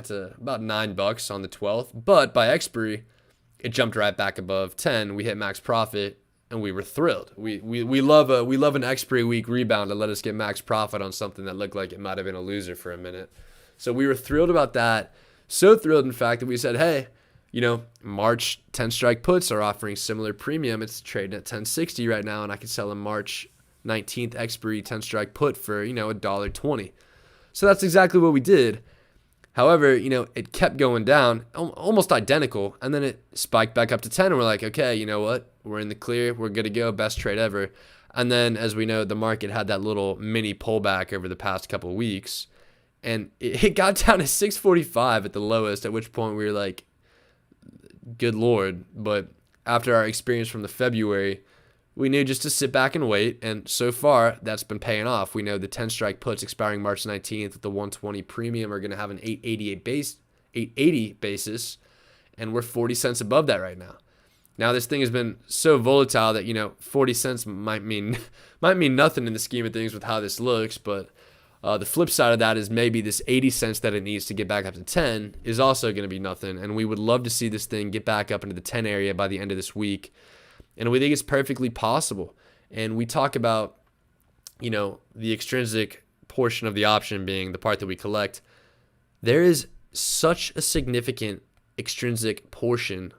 to about $9 on the 12th. But by expiry, it jumped right back above 10. We hit max profit, and we were thrilled. We love an expiry week rebound to let us get max profit on something that looked like it might have been a loser for a minute. So we were thrilled about that. So thrilled, in fact, that we said, hey, March 10 strike puts are offering similar premium. It's trading at 10.60 right now, and I could sell a March 19th expiry 10 strike put for, $1.20. So that's exactly what we did. However, it kept going down, almost identical, and then it spiked back up to 10, and we're like, okay, you know what? We're in the clear. We're good to go. Best trade ever. And then, as we know, the market had that little mini pullback over the past couple of weeks. And it got down to 6.45 at the lowest, at which point we were like, good Lord. But after our experience from the February, we knew just to sit back and wait, and so far that's been paying off. We know the 10 strike puts expiring March 19th with the 120 premium are going to have an 880 basis, and we're 40 cents above that right now. Now this thing has been so volatile that 40 cents might mean nothing in the scheme of things with how this looks, but the flip side of that is maybe this 80 cents that it needs to get back up to 10 is also going to be nothing, and we would love to see this thing get back up into the 10 area by the end of this week. And we think it's perfectly possible. And we talk about, the extrinsic portion of the option being the part that we collect. There is such a significant extrinsic portion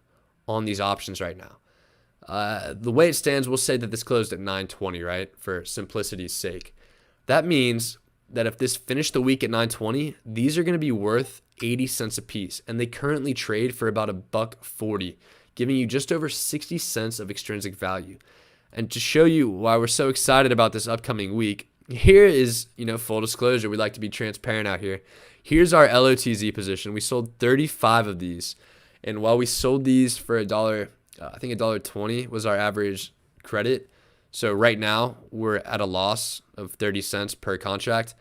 on these options right now. The way it stands, we'll say that this closed at 920, right? For simplicity's sake. That means that if this finished the week at 920, these are going to be worth 80 cents a piece. And they currently trade for about $1.40. Giving you just over 60 cents of extrinsic value. And to show you why we're so excited about this upcoming week, here is, full disclosure, we like to be transparent out here. Here's our LOTZ position. We sold 35 of these. And while we sold these for $1, I think $1.20 was our average credit. So right now we're at a loss of 30 cents per contract.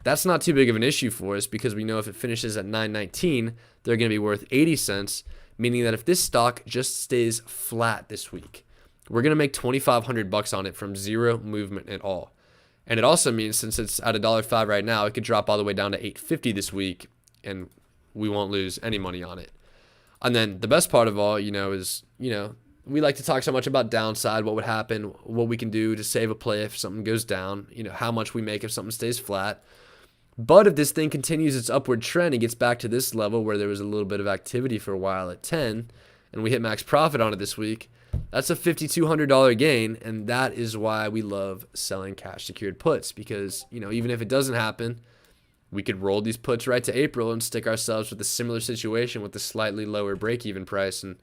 That's not too big of an issue for us because we know if it finishes at 9.19, they're going to be worth 80 cents. Meaning that if this stock just stays flat this week, we're going to make $2,500 on it from zero movement at all. And it also means since it's at $1.05 right now, it could drop all the way down to $8.50 this week and we won't lose any money on it. And then the best part of all, is, we like to talk so much about downside, what would happen, what we can do to save a play if something goes down, how much we make if something stays flat. But if this thing continues its upward trend and gets back to this level where there was a little bit of activity for a while at 10 and we hit max profit on it this week, that's a $5,200 gain. And that is why we love selling cash secured puts because, even if it doesn't happen, we could roll these puts right to April and stick ourselves with a similar situation with a slightly lower break-even price and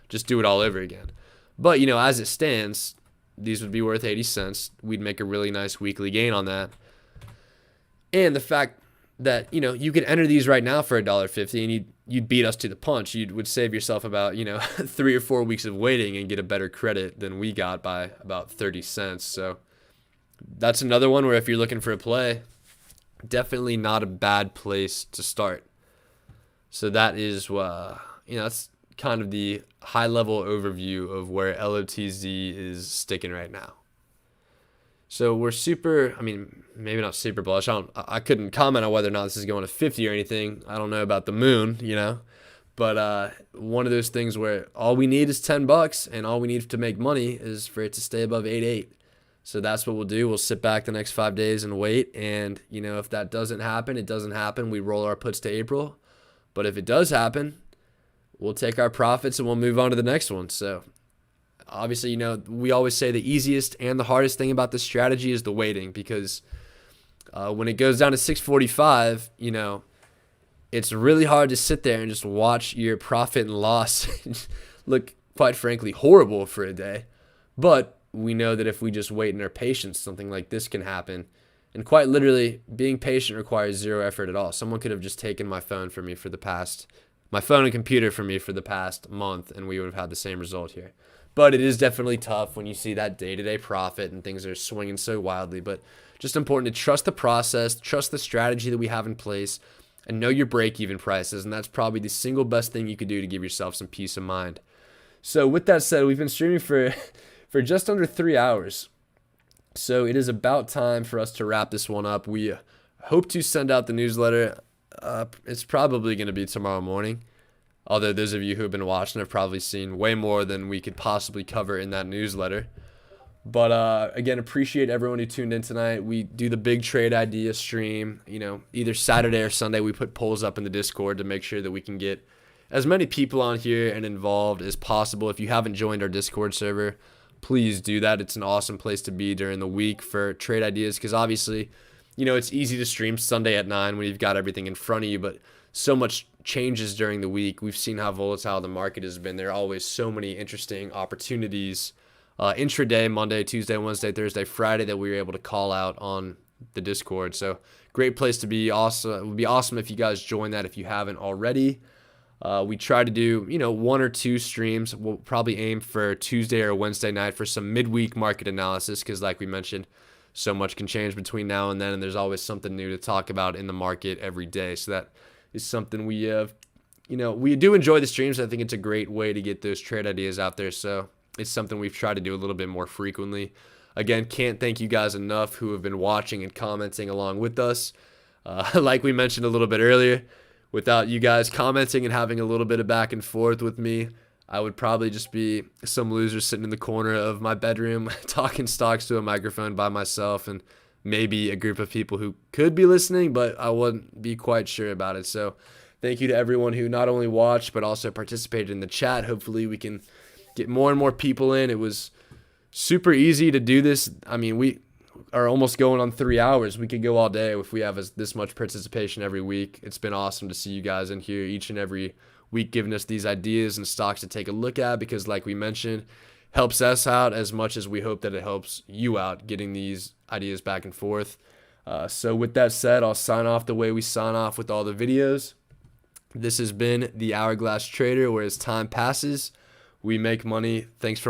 just do it all over again. But, as it stands, these would be worth 80 cents. We'd make a really nice weekly gain on that. And the fact that, you could enter these right now for $1.50 and you'd beat us to the punch. You would save yourself about, 3 or 4 weeks of waiting and get a better credit than we got by about 30 cents. So that's another one where if you're looking for a play, definitely not a bad place to start. So that is, that's kind of the high level overview of where LOTZ is sticking right now. So we're maybe not super bullish. I couldn't comment on whether or not this is going to 50 or anything. I don't know about the moon, but one of those things where all we need is $10 and all we need to make money is for it to stay above 8.8. So that's what we'll do. We'll sit back the next 5 days and wait. And, if that doesn't happen, it doesn't happen. We roll our puts to April. But if it does happen, we'll take our profits and we'll move on to the next one. So obviously, we always say the easiest and the hardest thing about this strategy is the waiting because when it goes down to 645, it's really hard to sit there and just watch your profit and loss look, quite frankly, horrible for a day. But we know that if we just wait and are patient, something like this can happen. And quite literally, being patient requires zero effort at all. Someone could have just taken my phone and computer from me for the past month, and we would have had the same result here. But it is definitely tough when you see that day-to-day profit and things are swinging so wildly. But just important to trust the process, trust the strategy that we have in place, and know your break-even prices. And that's probably the single best thing you could do to give yourself some peace of mind. So with that said, we've been streaming for just under 3 hours. So it is about time for us to wrap this one up. We hope to send out the newsletter. It's probably going to be tomorrow morning. Although those of you who have been watching have probably seen way more than we could possibly cover in that newsletter. But again, appreciate everyone who tuned in tonight. We do the big trade idea stream, either Saturday or Sunday. We put polls up in the Discord to make sure that we can get as many people on here and involved as possible. If you haven't joined our Discord server, please do that. It's an awesome place to be during the week for trade ideas because obviously, it's easy to stream Sunday at 9 when you've got everything in front of you, but so much changes during the week. We've seen how volatile the market has been. There are always so many interesting opportunities intraday, Monday, Tuesday, Wednesday, Thursday, Friday that we were able to call out on the Discord. So great place to be. Also, it would be awesome if you guys join that if you haven't already. We try to do, one or two streams. We'll probably aim for Tuesday or Wednesday night for some midweek market analysis because, like we mentioned, so much can change between now and then, and there's always something new to talk about in the market every day. So that is something we have. We do enjoy the streams. I think it's a great way to get those trade ideas out there. So it's something we've tried to do a little bit more frequently. Again, can't thank you guys enough who have been watching and commenting along with us. Like we mentioned a little bit earlier, without you guys commenting and having a little bit of back and forth with me, I would probably just be some loser sitting in the corner of my bedroom talking stocks to a microphone by myself and maybe a group of people who could be listening, but I wouldn't be quite sure about it. So thank you to everyone who not only watched but also participated in the chat. Hopefully we can get more and more people in. It was super easy to do this. I mean, we are almost going on 3 hours. We could go all day if we have this much participation every week. It's been awesome to see you guys in here each and every week giving us these ideas and stocks to take a look at because, like we mentioned, helps us out as much as we hope that it helps you out getting these ideas back and forth. So with that said, I'll sign off the way we sign off with all the videos. This has been the Hourglass Trader, where as time passes, we make money. Thanks for